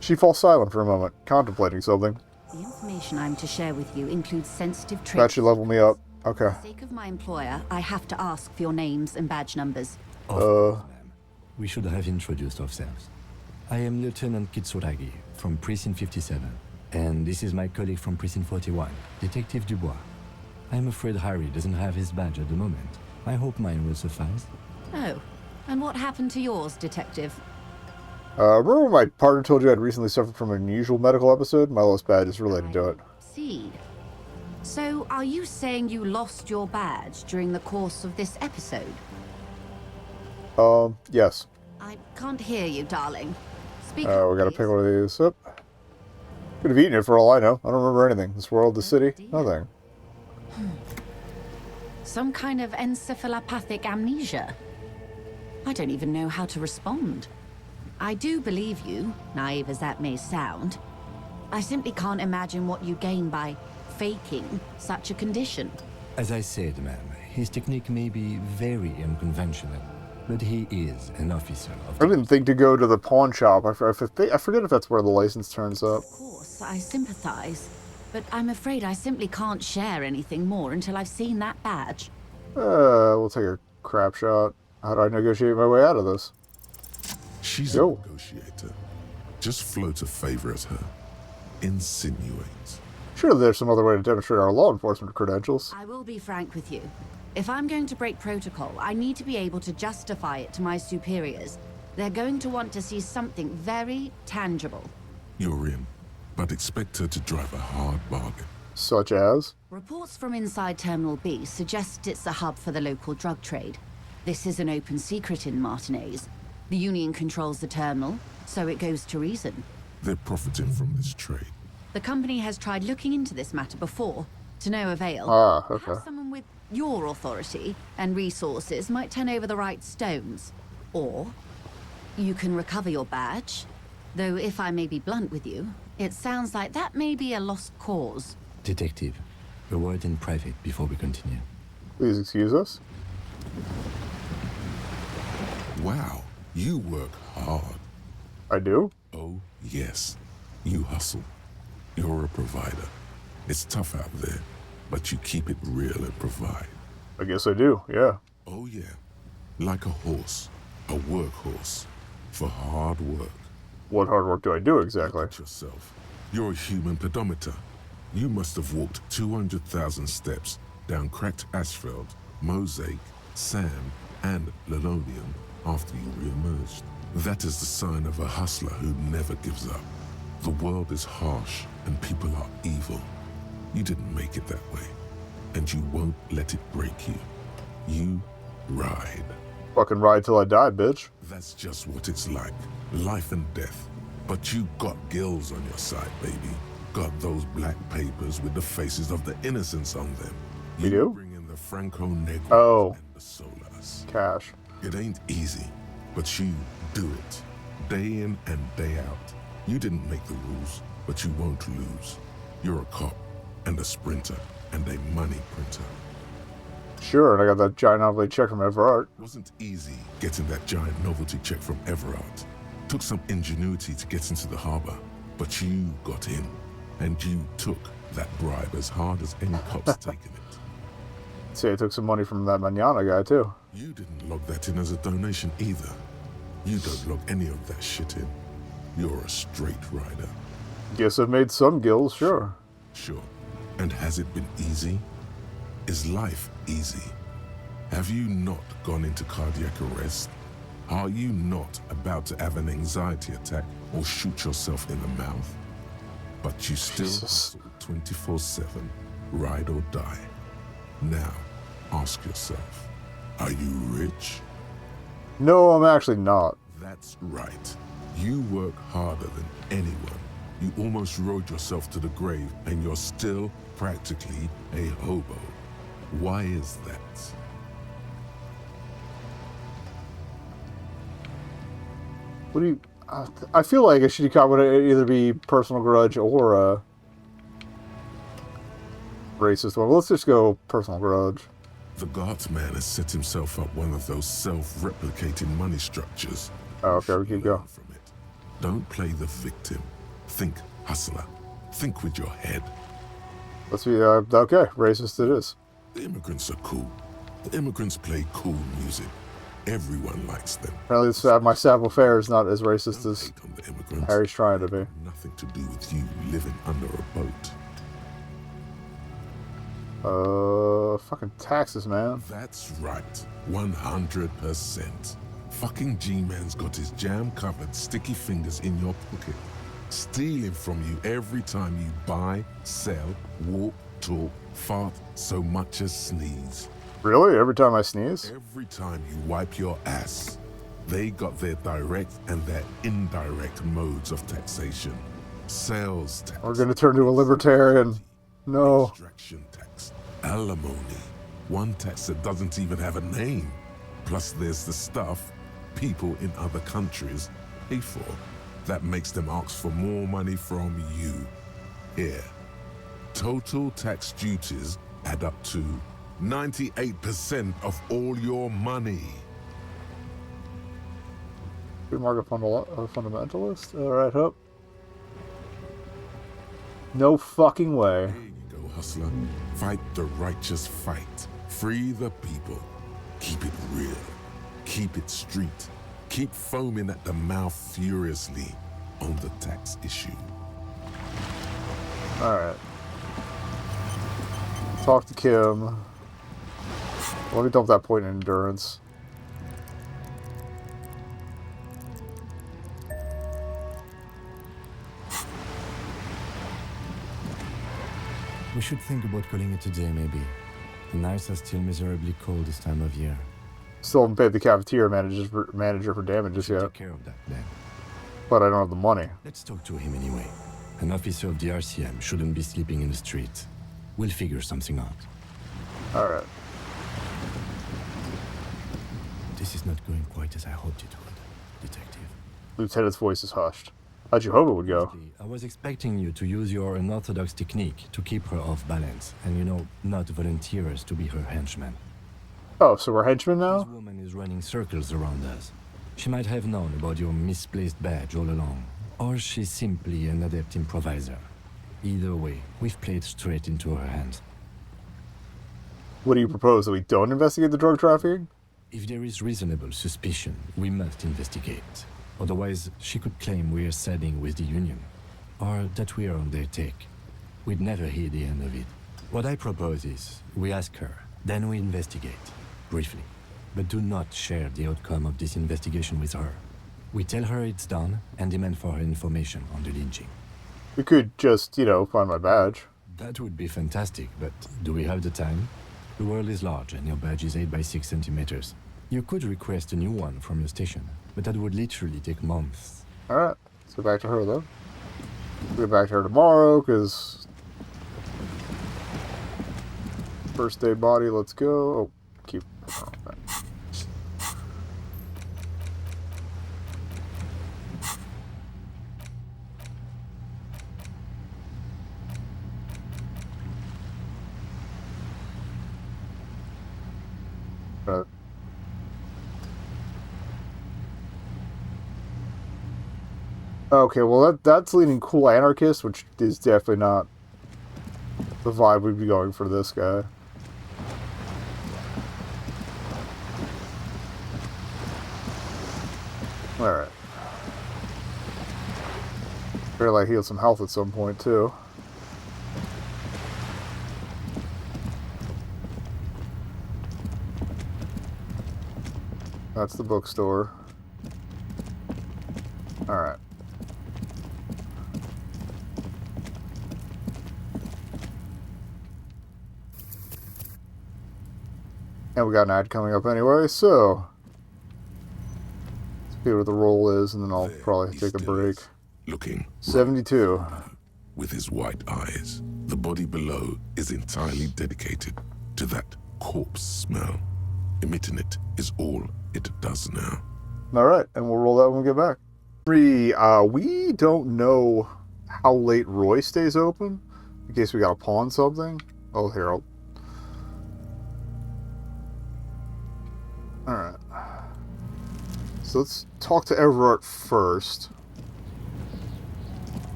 She falls silent for a moment, contemplating something. The information I'm to share with you includes sensitive traits. That should level me up. Okay. For the sake of my employer, I have to ask for your names and badge numbers. We should have introduced ourselves. I am Lieutenant Kitsuragi from Precinct 57, and this is my colleague from Precinct 41, Detective Dubois. I'm afraid Harry doesn't have his badge at the moment. I hope mine will suffice. Oh, and what happened to yours, Detective? Remember when my partner told you I'd recently suffered from an unusual medical episode? My lost badge is related to it. See. So, are you saying you lost your badge during the course of this episode? Yes. I can't hear you, darling. Speak We up, gotta please. pick one of these up. Could have eaten it for all I know. I don't remember anything. This world, the city, nothing. Some kind of encephalopathic amnesia. I don't even know how to respond. I do believe you, naive as that may sound. I simply can't imagine what you gain by faking such a condition. As I said, ma'am, his technique may be very unconventional, but he is an officer of I didn't think to go to the pawn shop. I forget if that's where the license turns up. Of course, I sympathize, but I'm afraid I simply can't share anything more until I've seen that badge. We'll take a crap shot. How do I negotiate my way out of this? She's a negotiator. Just float a favor at her. Insinuate. Surely there's some other way to demonstrate our law enforcement credentials. I will be frank with you. If I'm going to break protocol, I need to be able to justify it to my superiors. They're going to want to see something very tangible. You're in, but expect her to drive a hard bargain. Such as? Reports from inside Terminal B suggest it's a hub for the local drug trade. This is an open secret in Martinez. The Union controls the terminal, so it goes to reason. They're profiting from this trade. The company has tried looking into this matter before, to no avail. Ah, okay. Perhaps someone with your authority and resources might turn over the right stones. Or you can recover your badge. Though if I may be blunt with you, it sounds like that may be a lost cause. Detective, a word in private before we continue. Please excuse us. Wow, you work hard. I do? Oh, yes. You hustle. You're a provider. It's tough out there, but you keep it real and provide. I guess I do, yeah. Oh, yeah. Like a horse. A workhorse. For hard work. What hard work do I do exactly? Look at yourself. You're a human pedometer. You must have walked 200,000 steps down cracked asphalt, mosaic, sand, and linoleum after you re-emerged. That is the sign of a hustler who never gives up. The world is harsh and people are evil. You didn't make it that way, and you won't let it break you. You ride. Fucking ride till I die, bitch. That's just what it's like. Life and death. But you got gills on your side, baby. Got those black papers with the faces of the innocents on them. You do? Bring in the Franco Negro and the Solas. Cash. It ain't easy, but you do it. Day in and day out. You didn't make the rules, but you won't lose. You're a cop, and a sprinter, and a money printer. Sure, and I got that giant novelty check from Everard. Wasn't easy getting that giant novelty check from Everard. Took some ingenuity to get into the harbor, but you got in, and you took that bribe as hard as any cop's taken it. Say I took some money from that Manana guy, too. You didn't log that in as a donation either. You don't log any of that shit in. You're a straight rider. Guess I've made some gills, sure. Sure. And has it been easy? Is life easy? Have you not gone into cardiac arrest? Are you not about to have an anxiety attack or shoot yourself in the mouth? But you still hustle 24/7, ride or die. Now, ask yourself, are you rich? No, I'm actually not. That's right. You work harder than anyone. You almost rode yourself to the grave, and you're still practically a hobo. Why is that? What do you... I feel like a shitty cop would either be personal grudge or a racist one. Let's just go personal grudge. The Guardsman has set himself up one of those self-replicating money structures. Oh, okay, we keep going. From it. Don't play the victim. Think hustler. Think with your head. Let's be, okay, racist it is. The immigrants are cool. The immigrants play cool music. Everyone likes them. Apparently my Sabo Fair is not as racist as Harry's trying to be. Nothing to do with you living under a boat. Fucking taxes, man. That's right. 100%. Fucking G-Man's got his jam-covered sticky fingers in your pocket, stealing from you every time you buy, sell, walk, talk, fart, so much as sneeze. Really? Every time I sneeze? Every time you wipe your ass. They got their direct and their indirect modes of taxation. Sales tax. We're gonna turn to a libertarian. No. Extraction tax. Alimony. One tax that doesn't even have a name. Plus there's the stuff people in other countries pay for. That makes them ask for more money from you. Here. Total tax duties add up to 98% of all your money. Free market fundamentalist? Alright, Hope. No fucking way. Here you go, hustler. Fight the righteous fight. Free the people. Keep it real. Keep it street. Keep foaming at the mouth furiously on the tax issue. Alright. Talk to Kim. Let me dump that point in endurance. We should think about calling it a day, maybe. The nights are still miserably cold this time of year. Still haven't paid the cafeteria manager for damages yet. Take care of that, then. But I don't have the money. Let's talk to him anyway. An officer of the RCM shouldn't be sleeping in the street. We'll figure something out. Alright. This is not going quite as I hoped it would, Detective. Lieutenant's voice is hushed. How'd you hope it would go? I was expecting you to use your unorthodox technique to keep her off balance, and not volunteer us to be her henchman. Oh, so we're henchmen now? This woman is running circles around us. She might have known about your misplaced badge all along, or she's simply an adept improviser. Either way, we've played straight into her hands. What do you propose, that we don't investigate the drug trafficking? If there is reasonable suspicion, we must investigate. Otherwise, she could claim we're siding with the Union, or that we're on their take. We'd never hear the end of it. What I propose is, we ask her, then we investigate, briefly. But do not share the outcome of this investigation with her. We tell her it's done, and demand for her information on the lynching. We could just, find my badge. That would be fantastic, but do we have the time? The world is large, and your badge is 8 by 6 centimeters. You could request a new one from your station, but that would literally take months. Alright, let's go back to her, though. We'll get back to her tomorrow, because... First day body, let's go. Oh, keep... Oh, okay. Okay, well that's leaning cool anarchist, which is definitely not the vibe we'd be going for this guy. Alright. Better like heal some health at some point too. That's the bookstore. Alright. And we got an ad coming up anyway, so let's see what the roll is, and then I'll probably take a break. Looking 72. with his white eyes. The body below is entirely dedicated to that corpse smell. Emitting it is all it does now. Alright, and we'll roll that when we get back. We don't know how late Roy stays open, in case we gotta pawn something. Oh, here, Alright. So let's talk to Everett first.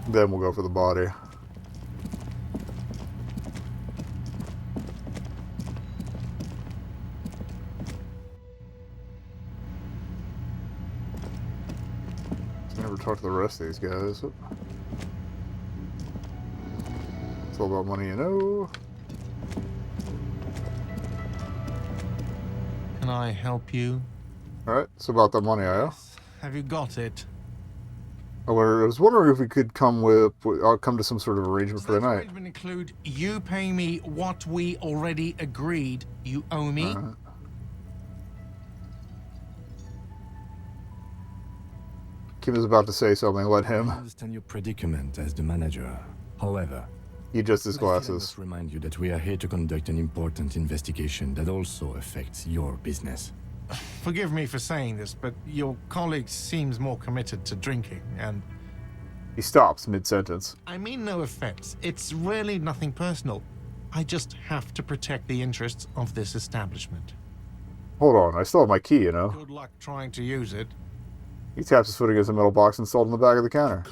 Then we'll go for the body. Never talk to the rest of these guys. It's all about money, you know. Can I help you? Alright, it's about the money, Have you got it? I was wondering if we could come to some sort of arrangement for the night. Arrangement include you paying me what we already agreed you owe me? Kim is about to say something, let him. I understand your predicament as the manager. However, he adjusts his I glasses. must remind you that we are here to conduct an important investigation that also affects your business. Forgive me for saying this, but your colleague seems more committed to drinking, and... He stops mid-sentence. I mean no offense. It's really nothing personal. I just have to protect the interests of this establishment. Hold on, I still have my key, you know. Good luck trying to use it. He taps his foot against a metal box installed in the back of the counter.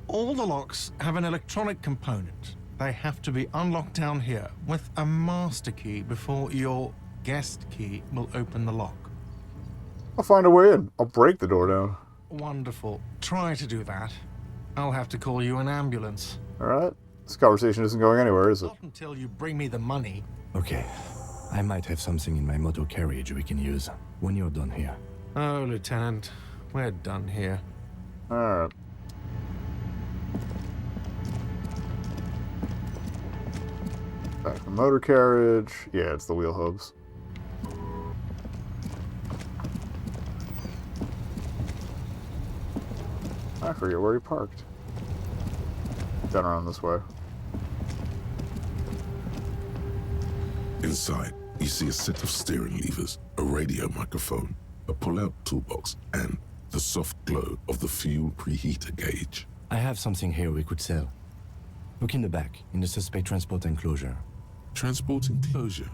All the locks have an electronic component. They have to be unlocked down here with a master key before your guest key will open the lock. I'll find a way in. I'll break the door down. Wonderful. Try to do that. I'll have to call you an ambulance. Alright. This conversation isn't going anywhere, is it? Not until you bring me the money. Okay. I might have something in my motor carriage we can use when you're done here. Oh, Lieutenant. We're done here. Alright. Back to the motor carriage. Yeah, it's the wheel hubs. I forget where he parked. Down around this way. Inside, you see a set of steering levers, a radio microphone, a pull-out toolbox, and the soft glow of the fuel preheater gauge. I have something here we could sell. Look in the back, in the suspect transport enclosure. Transport enclosure?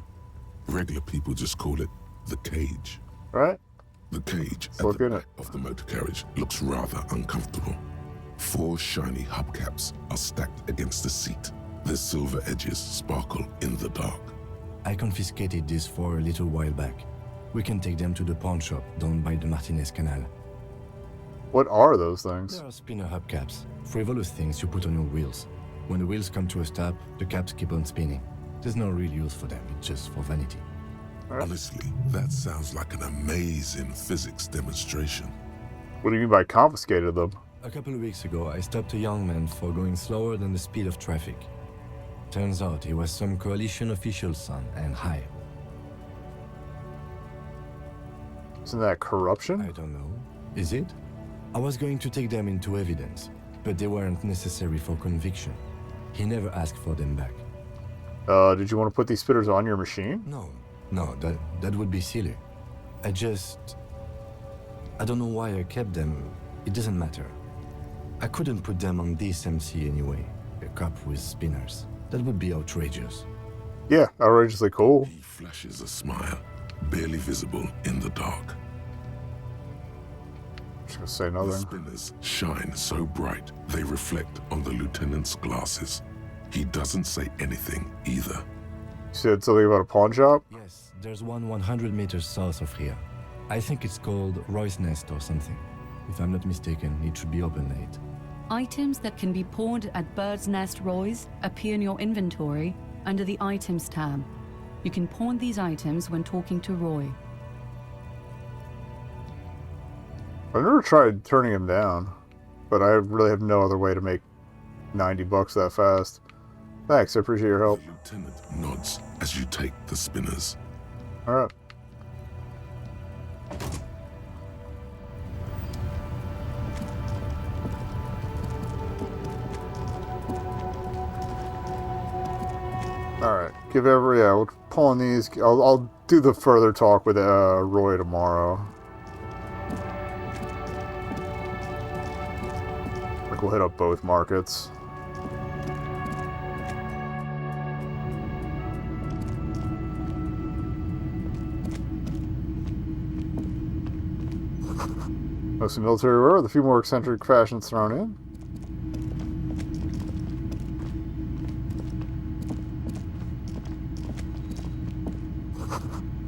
Regular people just call it the cage. Right? The cage at the back of the motor carriage looks rather uncomfortable. 4 shiny hubcaps are stacked against the seat. Their silver edges sparkle in the dark. I confiscated these 4 a little while back. We can take them to the pawn shop down by the Martinez Canal. What are those things? They are spinner hubcaps, frivolous things you put on your wheels. When the wheels come to a stop, the caps keep on spinning. There's no real use for them, it's just for vanity. Honestly, that sounds like an amazing physics demonstration. What do you mean by confiscated them? A couple of weeks ago, I stopped a young man for going slower than the speed of traffic. Turns out he was some coalition official's son and high. Isn't that corruption? I don't know. Is it? I was going to take them into evidence, but they weren't necessary for conviction. He never asked for them back. Did you want to put these spitters on your machine? No, that would be silly. I don't know why I kept them. It doesn't matter. I couldn't put them on this MC anyway. A cop with spinners. That would be outrageous. Yeah, outrageously cool. He flashes a smile, barely visible in the dark. Just gonna say nothing. The spinners shine so bright they reflect on the lieutenant's glasses. He doesn't say anything either. You said something about a pawn shop? Yes, there's one 100 meters south of here. I think it's called Roy's Nest or something. If I'm not mistaken, it should be open late. Items that can be pawned at Bird's Nest Roy's appear in your inventory under the Items tab. You can pawn these items when talking to Roy. I've never tried turning him down, but I really have no other way to make $90 that fast. Thanks, I appreciate your help. The lieutenant nods as you take the spinners. Alright. Alright, we'll pull on these. I'll do the further talk with Roy tomorrow. Like, we'll hit up both markets. Mostly military wear with a few more eccentric fashions thrown in.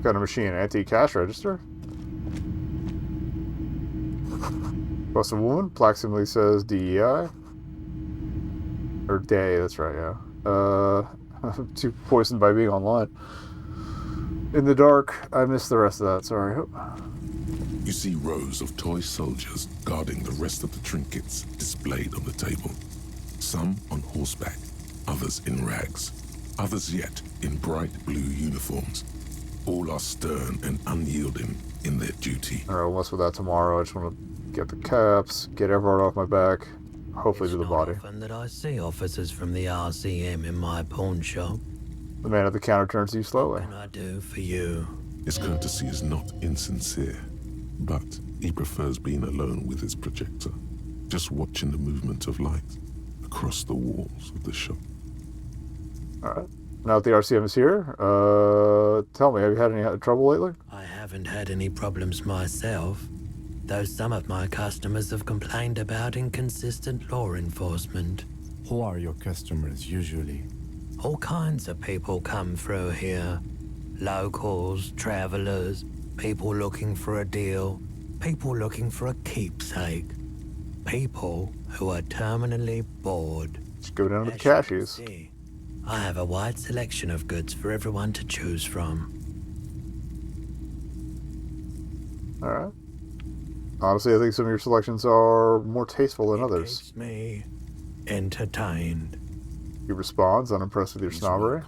Got a machine anti-cash register. Plus a woman. Plaque simply says DEI. Or day, that's right, yeah. Too poisoned by being online. In the dark, I missed the rest of that, sorry. You see rows of toy soldiers guarding the rest of the trinkets displayed on the table. Some on horseback, others in rags, others yet in bright blue uniforms. All are stern and unyielding in their duty. Alright, we'll mess with that tomorrow. I just want to get the caps, get Everard off my back, hopefully to the body. It's not often that I see officers from the RCM in my pawn shop. The man at the counter turns to you slowly. What can I do for you? His courtesy is not insincere, but he prefers being alone with his projector, just watching the movement of light across the walls of the shop. Alright. Now that the RCM is here, tell me, have you had any trouble lately? I haven't had any problems myself, though some of my customers have complained about inconsistent law enforcement. Who are your customers usually? All kinds of people come through here. Locals, travelers, people looking for a deal, people looking for a keepsake, people who are terminally bored. Let's go down to the cashies. I have a wide selection of goods for everyone to choose from. Alright. Honestly, I think some of your selections are more tasteful than others. Keeps me entertained. He responds, unimpressed with your snobbery.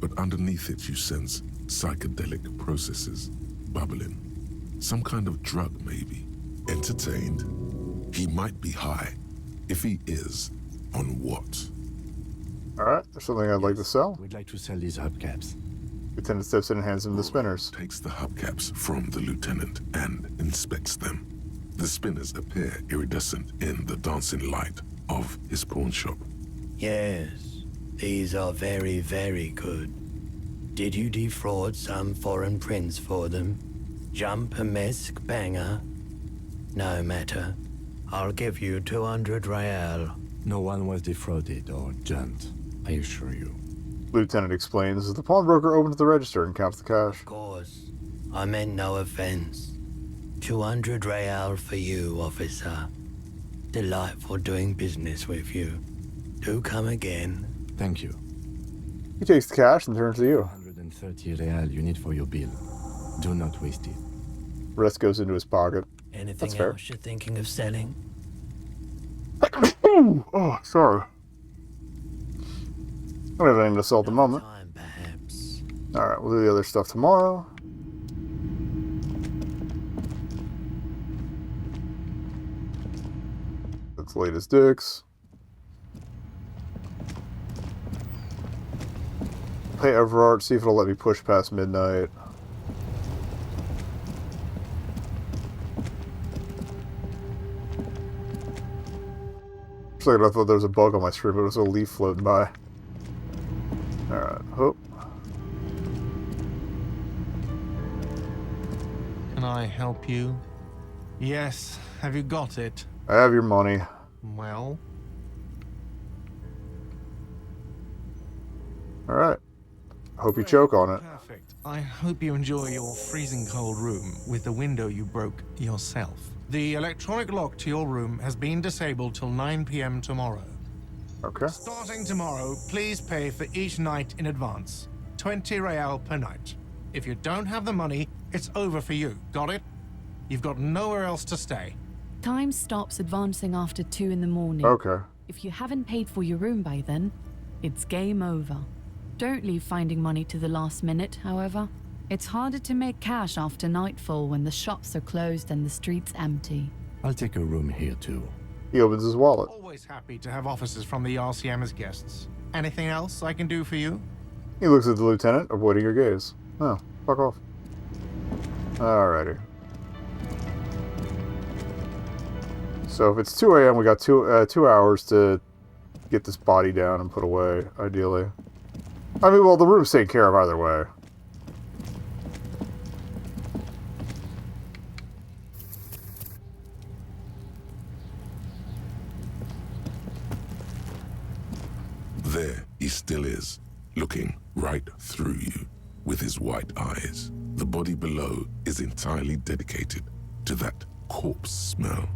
But underneath it you sense psychedelic processes bubbling. Some kind of drug, maybe. Entertained. He might be high. If he is, on what? Alright, there's something I'd like to sell. We'd like to sell these hubcaps. Lieutenant steps in and hands him the spinners. Takes the hubcaps from the lieutenant and inspects them. The spinners appear iridescent in the dancing light of his pawn shop. Yes, these are very, very good. Did you defraud some foreign prince for them? Jump-a-mesque banger? No matter. I'll give you 200 real. No one was defrauded or jumped, I assure you. Lieutenant explains as the pawnbroker opens the register and counts the cash. Of course. I meant no offense. 200 real for you, officer. Delightful doing business with you. Do come again. Thank you. He takes the cash and turns to you. 130 real you need for your bill. Do not waste it. Rest goes into his pocket. Anything else you're thinking of selling? Oh, sorry. I don't have anything to sell at the moment. Alright, we'll do the other stuff tomorrow. That's late as dicks. Pay Everard, see if it'll let me push past midnight. For a second I thought there was a bug on my screen, but it was a leaf floating by. Alright, hope. Can I help you? Yes, have you got it? I have your money. Well? Alright. Hope you choke on it. Perfect. I hope you enjoy your freezing cold room with the window you broke yourself. The electronic lock to your room has been disabled till 9 p.m. tomorrow. Okay. Starting tomorrow, please pay for each night in advance. 20 real per night. If you don't have the money, it's over for you. Got it? You've got nowhere else to stay. Time stops advancing after 2 in the morning. Okay. If you haven't paid for your room by then, it's game over. Don't leave finding money to the last minute, however. It's harder to make cash after nightfall when the shops are closed and the streets empty. I'll take a room here too. He opens his wallet. Always happy to have officers from the RCM as guests. Anything else I can do for you? He looks at the lieutenant, avoiding your gaze. Oh, fuck off. Alrighty. So if it's 2 a.m., we got 2 hours to get this body down and put away, ideally. I mean, well, the room's taken care of either way. There he still is, looking right through you with his white eyes. The body below is entirely dedicated to that corpse smell.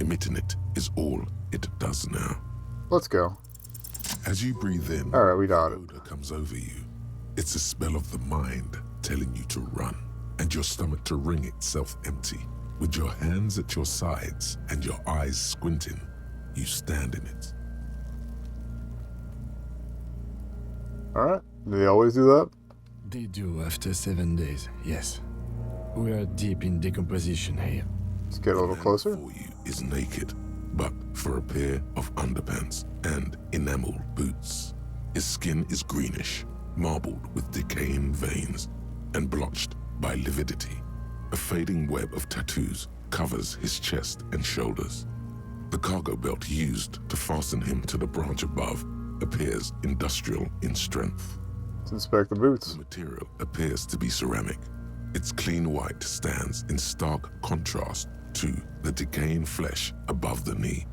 Emitting it is all it does now. Let's go. As you breathe in, all right, we got it. Odor comes over you. It's a smell of the mind telling you to run, and your stomach to wring itself empty. With your hands at your sides and your eyes squinting, you stand in it. Alright, do they always do that? They do after 7 days, yes. We are deep in decomposition here. Let's get a little closer. For you is naked, but for a pair of underpants and enamel boots. His skin is greenish, marbled with decaying veins, and blotched by lividity. A fading web of tattoos covers his chest and shoulders. The cargo belt used to fasten him to the branch above appears industrial in strength. Let's inspect the boots. The material appears to be ceramic. Its clean white stands in stark contrast to the decaying flesh above the knee.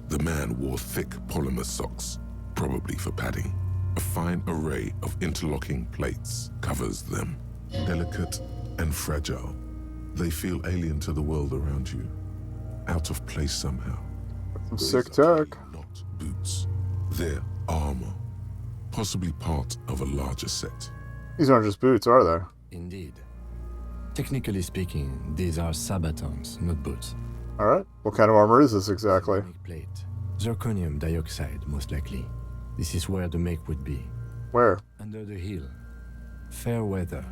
The man wore thick polymer socks, probably for padding. A fine array of interlocking plates covers them. Delicate and fragile, they feel alien to the world around you. Out of place somehow. Some sick tech. Not boots. They're armor. Possibly part of a larger set. These aren't just boots, are they? Indeed. Technically speaking, these are sabatons, not boots. Alright. What kind of armor is this exactly? Plate. Zirconium dioxide, most likely. This is where the make would be. Where? Under the hill. Fair weather.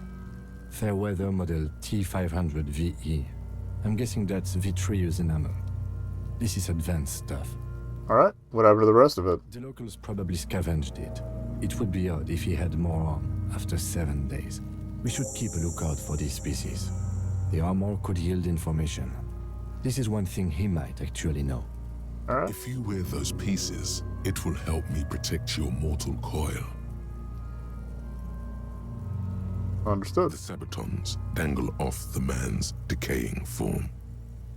Fair weather model T500 VE. I'm guessing that's vitreous enamel. This is advanced stuff. Alright. What happened to the rest of it? The locals probably scavenged it. It would be odd if he had more on after 7 days. We should keep a lookout for these species. The armor could yield information. This is one thing he might actually know. Alright. If you wear those pieces, it will help me protect your mortal coil. Understood. The sabatons dangle off the man's decaying form.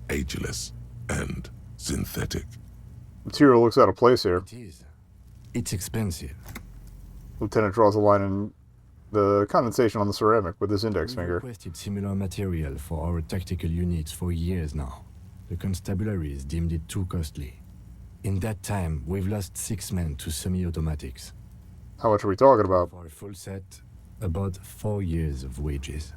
Ageless and synthetic. Material looks out of place here. It is. It's expensive. Lieutenant draws a line in the condensation on the ceramic with his index finger. We've requested similar material for our tactical units for years now. The constabularies deemed it too costly. In that time, we've lost 6 men to semi-automatics. How much are we talking about? For a full set, about 4 years of wages.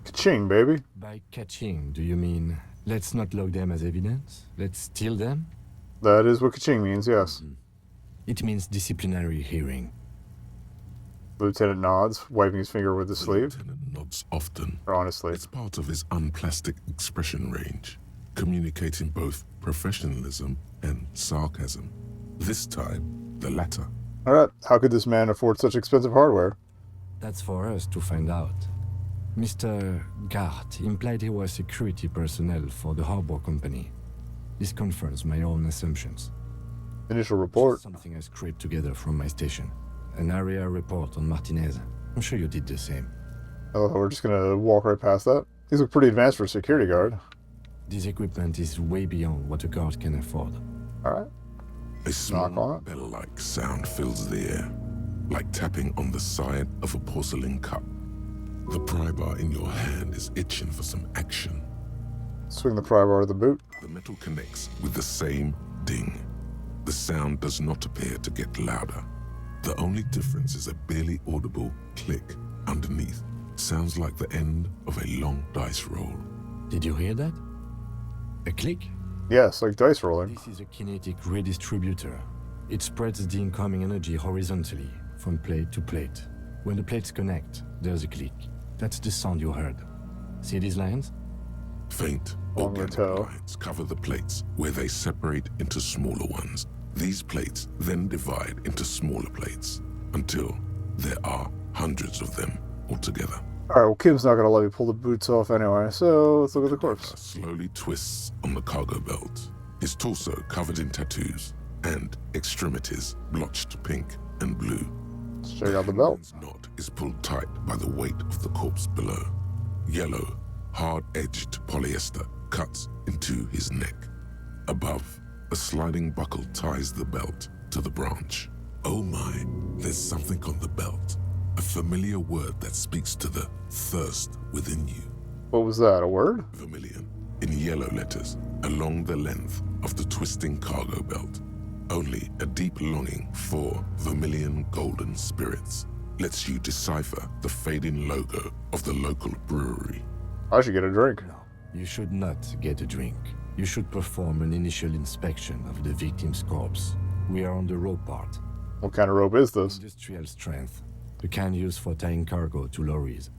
Ka-ching, baby. By catching, do you mean let's not log them as evidence? Let's steal them? That is what ka-ching means, yes. It means disciplinary hearing. The lieutenant nods, wiping his finger with his sleeve. The lieutenant nods often. Or honestly. It's part of his unplastic expression range, communicating both professionalism and sarcasm. This time, the latter. Alright, how could this man afford such expensive hardware? That's for us to find out. Mr. Gart implied he was security personnel for the harbor company. This confirms my own assumptions. Initial report. Something I scraped together from my station. An area report on Martinez. I'm sure you did the same. Oh, we're just gonna walk right past that? These look pretty advanced for a security guard. This equipment is way beyond what a guard can afford. Alright. A small bell-like sound fills the air, like tapping on the side of a porcelain cup. The pry bar in your hand is itching for some action. Swing the pry bar to the boot. The metal connects with the same ding. The sound does not appear to get louder. The only difference is a barely audible click underneath. Sounds like the end of a long dice roll. Did you hear that? A click? Yes, like dice rolling. This is a kinetic redistributor. It spreads the incoming energy horizontally, from plate to plate. When the plates connect, there's a click. That's the sound you heard. See these lines? Faint organic lines cover the plates where they separate into smaller ones. These plates then divide into smaller plates until there are hundreds of them altogether. Alright, well, Kim's not going to let me pull the boots off anyway, so let's look at the corpse. Slowly twists on the cargo belt, his torso covered in tattoos and extremities blotched pink and blue. Let's check out the belt. His knot is pulled tight by the weight of the corpse below. Yellow, hard-edged polyester cuts into his neck. Above, a sliding buckle ties the belt to the branch. Oh my, there's something on the belt. A familiar word that speaks to the thirst within you. What was that, a word? Vermilion, in yellow letters, along the length of the twisting cargo belt. Only a deep longing for vermilion golden spirits lets you decipher the fading logo of the local brewery. I should get a drink. No, you should not get a drink. You should perform an initial inspection of the victim's corpse. We are on the rope part. What kind of rope is this? Industrial strength. The kind used for tying cargo to lorries.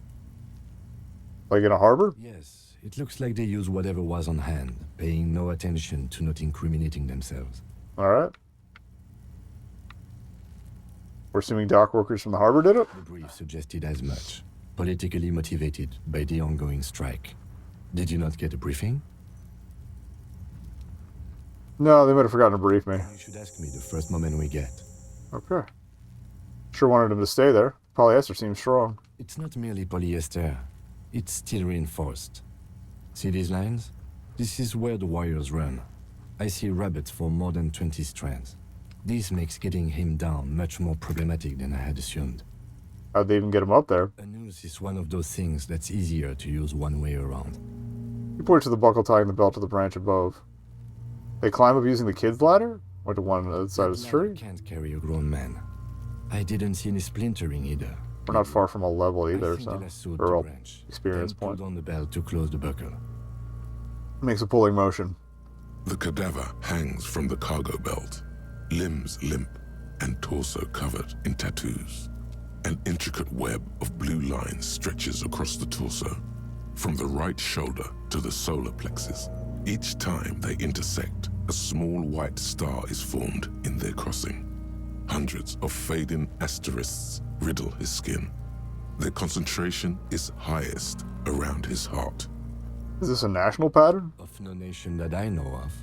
Like in a harbor? Yes, it looks like they use whatever was on hand, paying no attention to not incriminating themselves. Alright. We're assuming dock workers from the harbor did it? The brief suggested as much. Politically motivated by the ongoing strike. Did you not get a briefing? No, they might have forgotten to brief me. You should ask me the first moment we get. Okay. Sure wanted him to stay there. Polyester seems strong. It's not merely polyester. It's steel reinforced. See these lines? This is where the wires run. I see rabbits for more than 20 strands. This makes getting him down much more problematic than I had assumed. How'd they even get him up there? A noose is one of those things that's easier to use one way around. He points to the buckle tying the belt to the branch above. They climb up using the kid's ladder? Or to one outside of the tree? Can't carry a grown man. I didn't see any splintering either. We're not far from a level either, so... Or the experience point. On the belt to close the buckle. Makes a pulling motion. The cadaver hangs from the cargo belt, limbs limp and torso covered in tattoos. An intricate web of blue lines stretches across the torso, from the right shoulder to the solar plexus. Each time they intersect, a small white star is formed in their crossing. Hundreds of fading asterisks riddle his skin. Their concentration is highest around his heart. Is this a national pattern? Of no nation that I know of.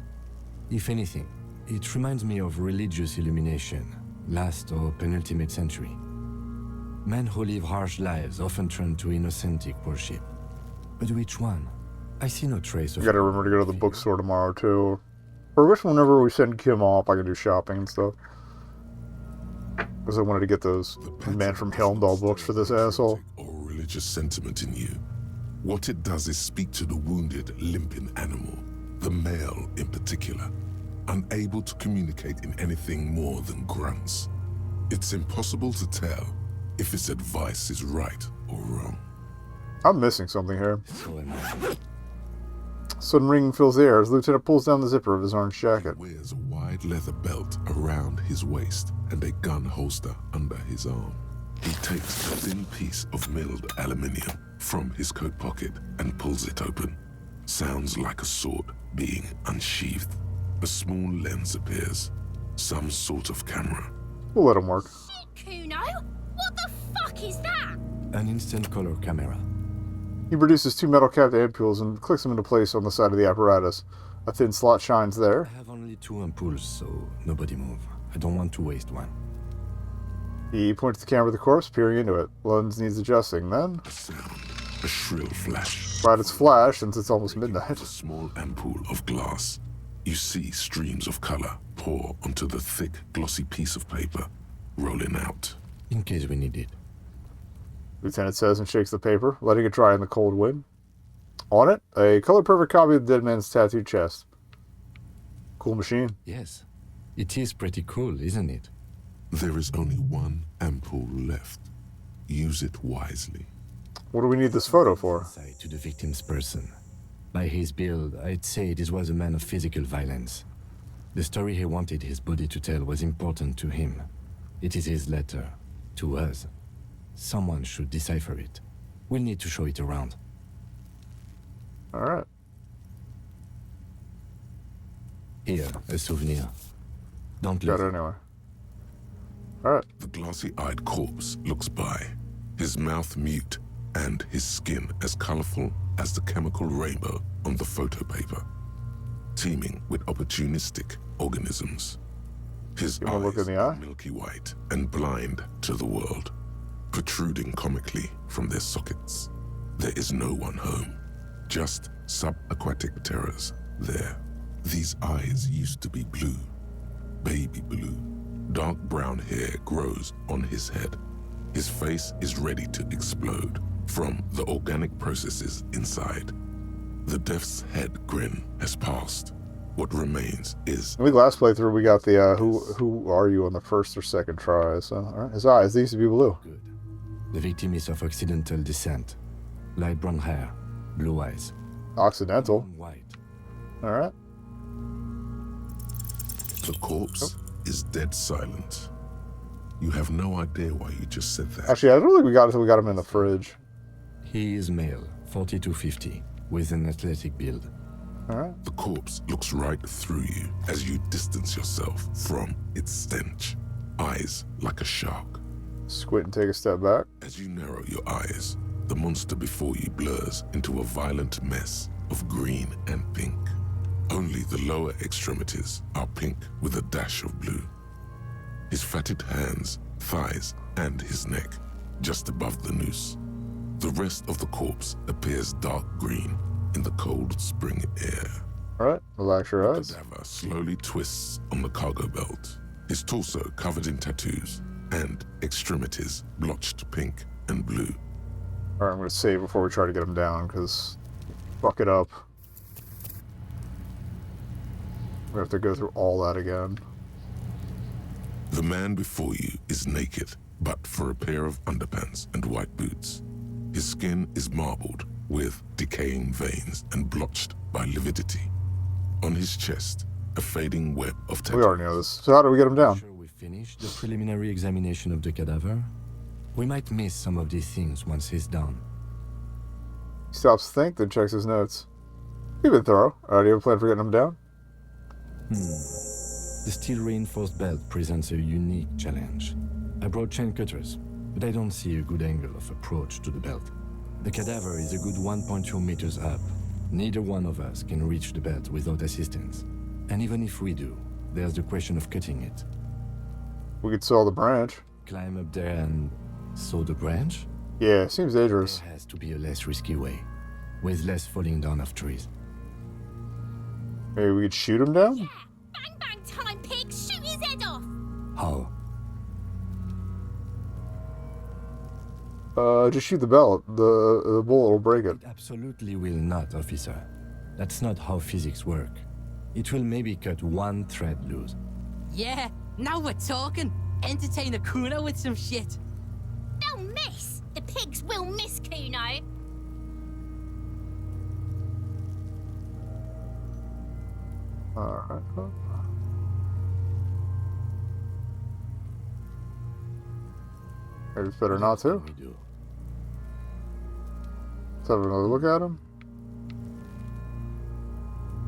If anything, it reminds me of religious illumination, last or penultimate century. Men who live harsh lives often turn to innocentic worship. But which one? I see no trace of... I gotta remember to go to the bookstore tomorrow, too. Or I wish whenever we send Kim off, I can do shopping and stuff. Because I wanted to get those Man from Helmdall books for this asshole. Or religious sentiment in you. What it does is speak to the wounded, limping animal, the male in particular, unable to communicate in anything more than grunts. It's impossible to tell if its advice is right or wrong. I'm missing something here. So am I. Sudden ringing fills the air as Lieutenant pulls down the zipper of his orange jacket. He wears a wide leather belt around his waist and a gun holster under his arm. He takes a thin piece of milled aluminium from his coat pocket and pulls it open. Sounds like a sword being unsheathed. A small lens appears. Some sort of camera. We'll let him work. Kuno? What the fuck is that? An instant color camera. He produces two metal-capped ampules and clicks them into place on the side of the apparatus. A thin slot shines there. I have only 2 ampoules, so nobody move. I don't want to waste one. He points the camera at the corpse, peering into it. Lens needs adjusting, then... A sound. A shrill flash. But it's flash since it's almost midnight. A small ampoule of glass. You see streams of color pour onto the thick, glossy piece of paper, rolling out. In case we need it. Lieutenant says and shakes the paper, letting it dry in the cold wind. On it, a color-perfect copy of the dead man's tattooed chest. Cool machine. Yes. It is pretty cool, isn't it? There is only one ampoule left. Use it wisely. What do we need this photo for? To the victim's person. By his build, I'd say this was a man of physical violence. The story he wanted his body to tell was important to him. It is his letter. To us. Someone should decipher it. We'll need to show it around. Alright. Here, a souvenir. Don't Got lose it anyway. Alright. The glossy-eyed corpse looks by, his mouth mute and his skin as colorful as the chemical rainbow on the photo paper, teeming with opportunistic organisms. His You wanna look in the eye? milky white and blind to the world, protruding comically from their sockets. There is no one home, just subaquatic terrors there. These eyes used to be blue, baby blue. Dark brown hair grows on his head. His face is ready to explode from the organic processes inside. The death's head grin has passed. What remains is... In the last playthrough, we got the who are you on the first or second try. So, alright. His eyes, they used to be blue. Good. The victim is of Occidental descent. Light brown hair, blue eyes. Occidental? White. Alright. The corpse is dead silent. You have no idea why you just said that. Actually, I don't think we got it until we got him in the fridge. He is male, 40 to 50, with an athletic build. Alright. The corpse looks right through you as you distance yourself from its stench. Eyes like a shark. Squint and take a step back. As you narrow your eyes, the monster before you blurs into a violent mess of green and pink. Only the lower extremities are pink with a dash of blue. His fatted hands, thighs, and his neck, just above the noose. The rest of the corpse appears dark green in the cold spring air. Alright, relax your eyes. The cadaver slowly twists on the cargo belt, his torso covered in tattoos, and extremities blotched pink and blue. Alright, I'm going to save before we try to get him down, because fuck it up. We have to go through all that again. The man before you is naked, but for a pair of underpants and white boots. His skin is marbled with decaying veins and blotched by lividity. On his chest, a fading web of tattoos. We already know this. So how do we get him down? Sure we finished the preliminary examination of the cadaver? We might miss some of these things once he's done. He stops to think, then checks his notes. You've been thorough. Alright, do you have a plan for getting him down? The steel-reinforced belt presents a unique challenge. I brought chain cutters, but I don't see a good angle of approach to the belt. The cadaver is a good 1.2 meters up. Neither one of us can reach the belt without assistance. And even if we do, there's the question of cutting it. We could saw the branch. Climb up there and saw the branch? Yeah, seems dangerous. There has to be a less risky way, with less falling down of trees. Maybe we could shoot him down? Yeah! Bang bang time, pig! Shoot his head off! How? Just shoot the belt. The bullet will break it. It absolutely will not, officer. That's not how physics work. It will maybe cut one thread loose. Yeah, now we're talking. Entertain a Kuno with some shit. They'll miss! The pigs will miss Kuno! Alright. Maybe it's better not to. Let's have another look at him.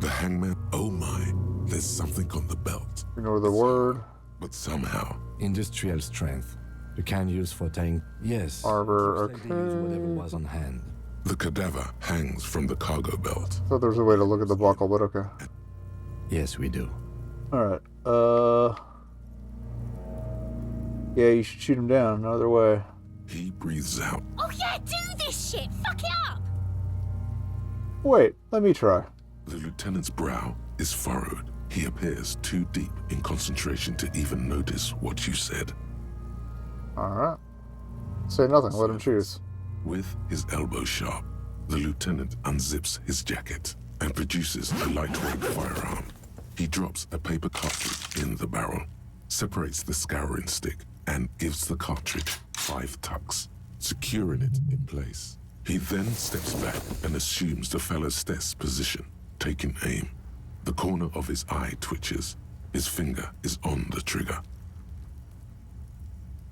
The hangman, oh my, there's something on the belt. Ignore the word. But somehow... Industrial strength. The kind used for tying... Yes. Arbor, Like they used whatever was on hand. The cadaver hangs from the cargo belt. Thought there was a way to look at the buckle, but okay. Yes, we do. Alright, yeah, you should shoot him down. No other way. He breathes out. Oh yeah, do this shit! Fuck it up! Wait, let me try. The lieutenant's brow is furrowed. He appears too deep in concentration to even notice what you said. Alright. Say nothing, let him choose. With his elbow sharp, the lieutenant unzips his jacket and produces a lightweight firearm. He drops a paper cartridge in the barrel, separates the scouring stick, and gives the cartridge 5 tucks, securing it in place. He then steps back and assumes the fellow's desk position, taking aim. The corner of his eye twitches. His finger is on the trigger.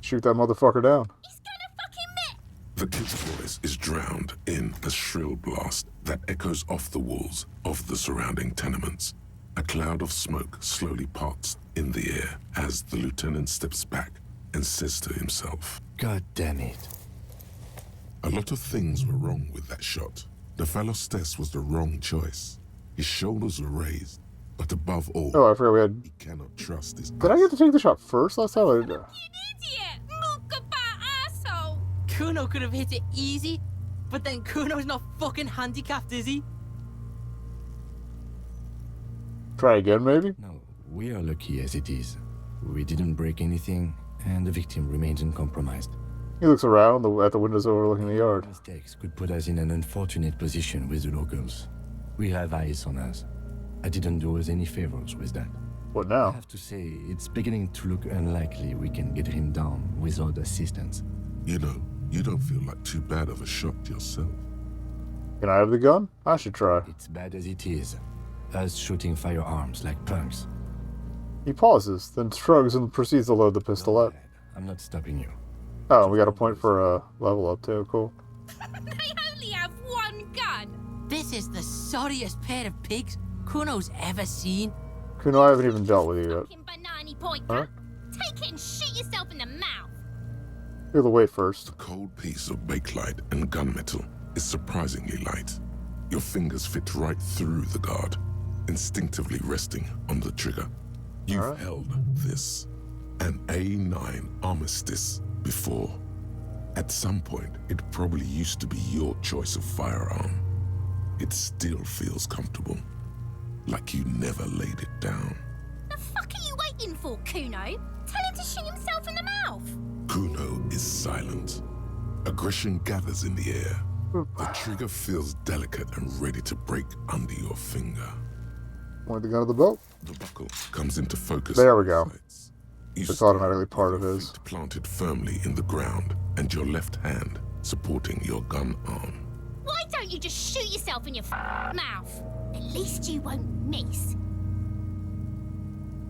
Shoot that motherfucker down. The kid's voice is drowned in a shrill blast that echoes off the walls of the surrounding tenements. A cloud of smoke slowly parts in the air as the lieutenant steps back and says to himself, God damn it. A lot of things were wrong with that shot. The fellow's test was the wrong choice. His shoulders were raised, but above all, Oh, I forgot we had... he cannot trust his Did I get to take the shot first last time? Kuno could have hit it easy, but then Kuno's not fucking handicapped, is he? Try again, maybe? No, we are lucky as it is. We didn't break anything, and the victim remains uncompromised. He looks around at the windows overlooking the yard. Mistakes could put us in an unfortunate position with the locals. We have eyes on us. I didn't do us any favors with that. What now? I have to say, it's beginning to look unlikely we can get him down without assistance. You know, you don't feel like too bad of a shot yourself. Can I have the gun? I should try. It's bad as it is. Us shooting firearms like punks. He pauses, then shrugs and proceeds to load the pistolet. I'm not stopping you. Oh, we got a point for a level up too. Cool. They only have one gun. This is the sorriest pair of pigs Kuno's ever seen. Kuno, I haven't even dealt with you yet. Banana point. Huh? Take it and shoot yourself in the mouth. Feel the weight first. The cold piece of bakelite and gunmetal is surprisingly light. Your fingers fit right through the guard, instinctively resting on the trigger. You've held this, an A9 Armistice, before. At some point, it probably used to be your choice of firearm. It still feels comfortable, like you never laid it down. The fuck are you waiting for, Kuno? Tell him to shoot himself in the mouth. Kuno is silent. Aggression gathers in the air. The trigger feels delicate and ready to break under your finger. Point the gun at the belt. The buckle comes into focus. There we go. You It's automatically part of his. planted firmly in the ground and your left hand supporting your gun arm. Why don't you just shoot yourself in your mouth? At least you won't miss.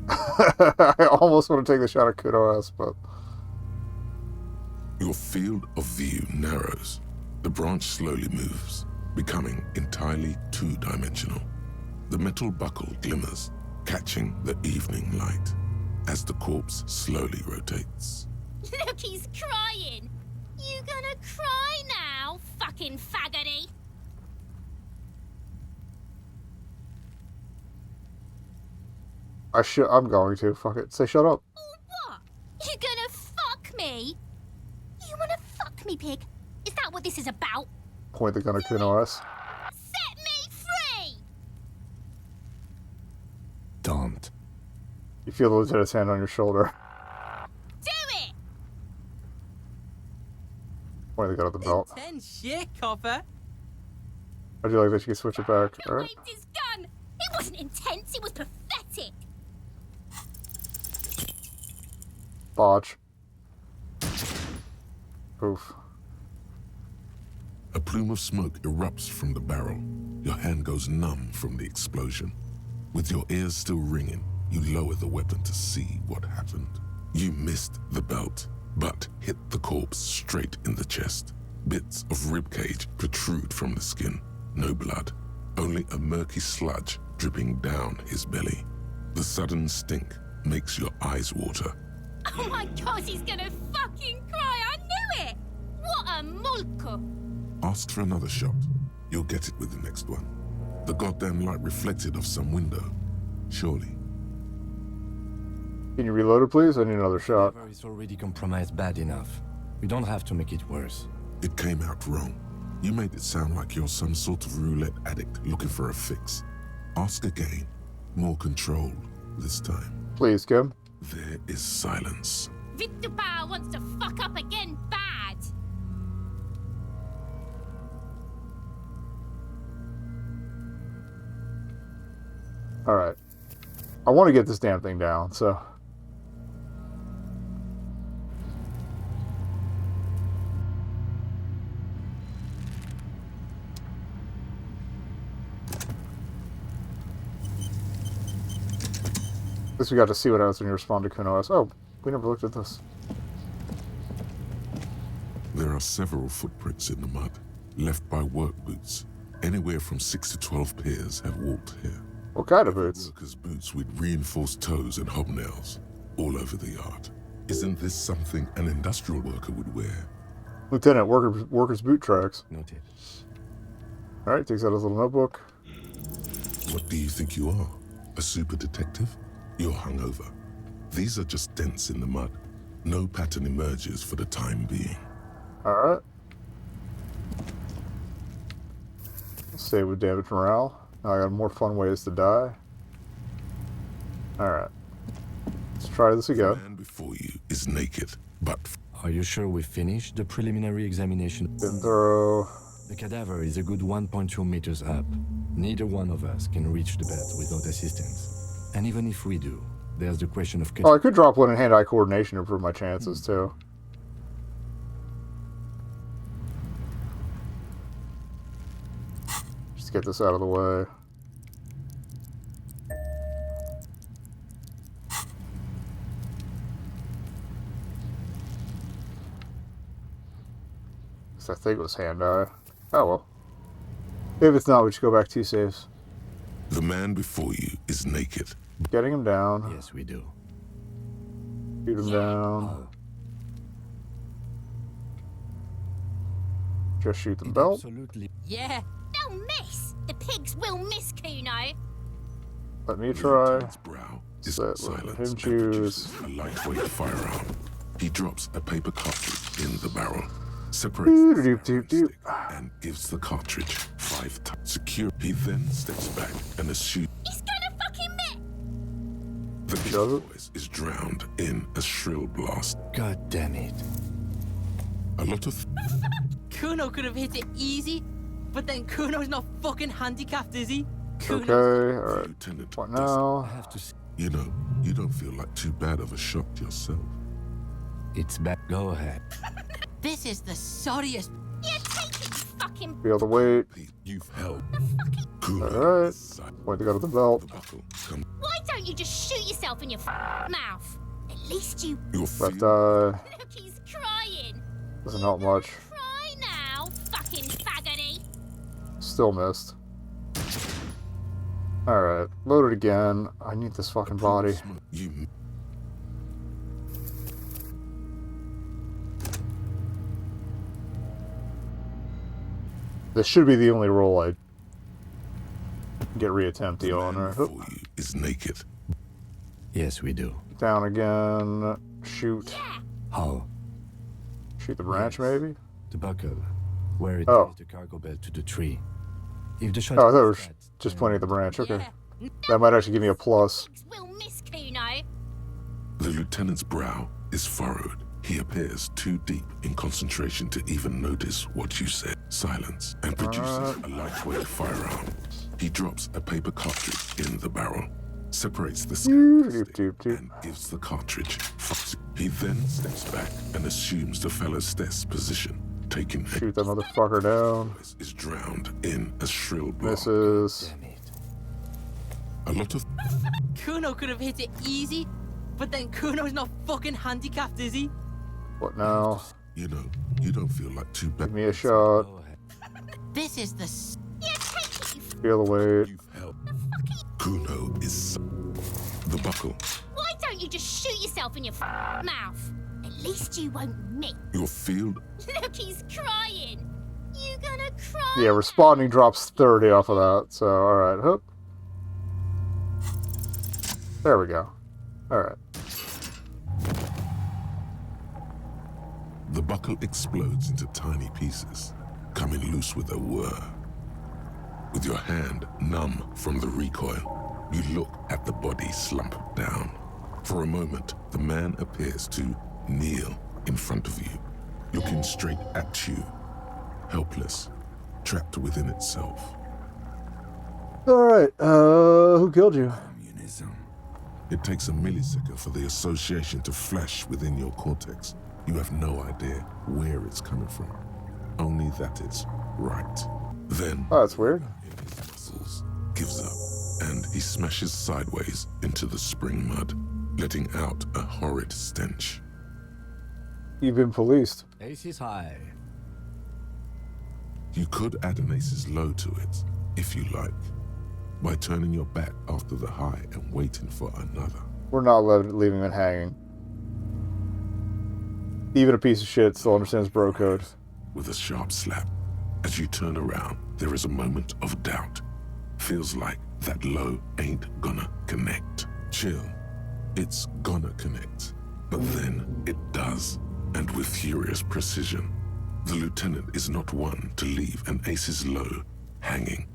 I almost want to take the shot at Kuno ass, but... Your field of view narrows. The branch slowly moves, becoming entirely two-dimensional. The metal buckle glimmers, catching the evening light as the corpse slowly rotates. Look, he's crying. You gonna cry now, fucking faggoty? I'm going to. Fuck it. Say shut up. What? You gonna fuck me? You wanna fuck me, pig? Is that what this is about? Point the gun at Kuno ass. Set me free! Don't. You feel the lieutenant's hand on your shoulder. Do it! Point the gun at the belt. Intense shit, copper. How'd you like that? You can switch it back. Alright. Waved his gun. It wasn't intense, it was pathetic. Botch. Oof. A plume of smoke erupts from the barrel. Your hand goes numb from the explosion. With your ears still ringing, you lower the weapon to see what happened. You missed the belt, but hit the corpse straight in the chest. Bits of ribcage protrude from the skin. No blood, only a murky sludge dripping down his belly. The sudden stink makes your eyes water. Oh my god, he's gonna fucking cry, I knew it! What a mulko! Ask for another shot. You'll get it with the next one. The goddamn light reflected off some window. Surely. Can you reload it, please? I need another shot. It's already compromised bad enough. We don't have to make it worse. It came out wrong. You made it sound like you're some sort of roulette addict looking for a fix. Ask again. More controlled this time. Please, Kim. There is silence. Vittupa wants to fuck up again bad. Alright. I want to get this damn thing down, so... At least we got to see what happens when you respond to Kuno's. Oh, we never looked at this. There are several footprints in the mud, left by work boots. Anywhere from 6 to 12 pairs have walked here. What kind of boots? Workers' boots with reinforced toes and hobnails, all over the yard. Isn't this something an industrial worker would wear? Lieutenant, workers' boot tracks. Noted. Alright, takes out his little notebook. What do you think you are? A super detective? You're hungover. These are just dents in the mud. No pattern emerges for the time being. Alright. Save with damage morale. Now I got more fun ways to die. Alright. Let's try this again. The man before you is naked, but... Are you sure we finished the preliminary examination? Didn't throw... The cadaver is a good 1.2 meters up. Neither one of us can reach the bed without assistance. And even if we do, there's the question of... Oh, I could drop one in hand-eye coordination to improve my chances, too. Just get this out of the way. I think it was hand-eye. Oh well. If it's not, we should go back 2 saves. The man before you is naked. Getting him down. Yes, we do. Shoot him down. Just shoot the belt. Absolutely. Yeah, they'll miss. The pigs will miss, Kuno. Let me try. Is Let silent him and choose. produces a lightweight firearm. He drops a paper cartridge in the barrel, separates the stick, and gives the cartridge 5 times. Secure. He then steps back and assumes He's gonna fucking miss. the kid's voice is drowned in a shrill blast. God damn it. A lot of Kuno could have hit it easy, but then Kuno's not fucking handicapped, is he? Okay, alright. What now? I have to see. You know, you don't feel like too bad of a shot yourself. It's bad. Go ahead. This is the sorriest. Yeah, take it, you fucking. Feel the weight. You've held. Alright. Point to go to the belt. Why don't you just shoot yourself in your mouth? At least you. Left eye. Look, he's crying. Doesn't help much. Cry now, fucking faggoty. Still missed. Alright. Load it again. I need this fucking body. This should be the only roll I get reattempty on, right? Oh. Is naked. Yes, we do. Down again. Shoot. How? Shoot the branch, maybe? The buckle. Where it Oh. ties the cargo belt to the tree. If the shot Oh, I thought it hits was that, just pointing at the branch. Okay. That might actually give me a plus. We'll miss Kuno. The lieutenant's brow is furrowed. He appears too deep in concentration to even notice what you said. Silence, and produces a lightweight firearm. He drops a paper cartridge in the barrel, separates the stick, and gives the cartridge. He then steps back and assumes the fellow's desk position, taking Shoot that motherfucker down. is drowned in a shrill blast. Misses. A lot of Kuno could have hit it easy, but then Kuno's not fucking handicapped, is he? What now? You know, you don't feel like too bad. Give me a shot. This is the. Yeah, take it, you. Feel the weight. Kuno is the buckle. Why don't you just shoot yourself in your mouth? At least you won't miss. Your field. Look, he's crying. You gonna cry? Yeah, responding drops 30 off of that. So, alright. Hook. There we go. Alright. The buckle explodes into tiny pieces, coming loose with a whir. With your hand numb from the recoil, you look at the body slump down. For a moment, the man appears to kneel in front of you, looking straight at you, helpless, trapped within itself. Alright, who killed you? It takes a millisecond for the association to flash within your cortex. You have no idea where it's coming from, only that it's right. Then, oh, that's weird. muscles gives up and he smashes sideways into the spring mud, letting out a horrid stench. You've been policed. Ace is high. You could add an ace's low to it, if you like, by turning your back after the high and waiting for another. We're not leaving it hanging. Even a piece of shit still understands bro code. With a sharp slap, as you turn around, there is a moment of doubt. Feels like that low ain't gonna connect. Chill. It's gonna connect. But then it does, and with furious precision. The lieutenant is not one to leave an ace's low hanging.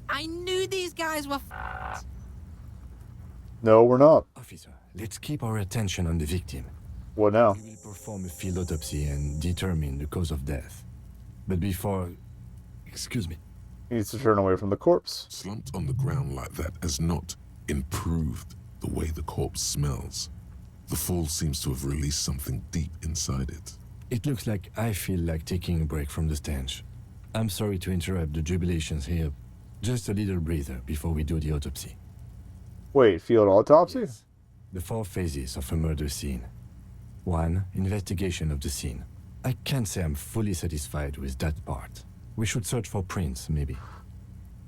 I knew these guys were No, we're not. Officer, let's keep our attention on the victim. What now? We will perform a field autopsy and determine the cause of death. But before... Excuse me. He needs to turn away from the corpse. Slumped on the ground like that has not improved the way the corpse smells. The fall seems to have released something deep inside it. It looks like I feel like taking a break from the stench. I'm sorry to interrupt the jubilations here. Just a little breather before we do the autopsy. Wait, field autopsy? Yes. The 4 phases of a murder scene. 1. Investigation of the scene. I can't say I'm fully satisfied with that part. We should search for prints, maybe.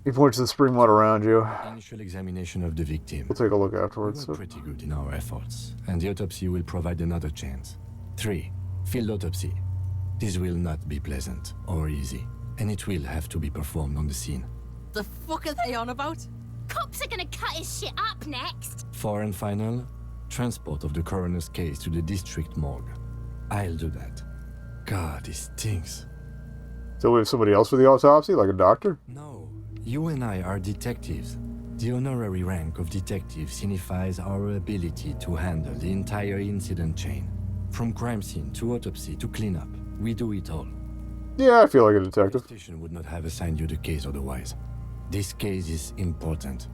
He points to the spring mud around you. Initial examination of the victim. We'll take a look afterwards. We were pretty good in our efforts, and the autopsy will provide another chance. 3. Field autopsy. This will not be pleasant or easy, and it will have to be performed on the scene. The fuck are they on about? Cops are gonna cut his shit up next. 4 and final, transport of the coroner's case to the district morgue. I'll do that. God, this stinks. So we have somebody else for the autopsy, like a doctor? No, you and I are detectives. The honorary rank of detective signifies our ability to handle the entire incident chain. From crime scene to autopsy to cleanup, we do it all. Yeah, I feel like a detective. The station would not have assigned you the case otherwise. This case is important.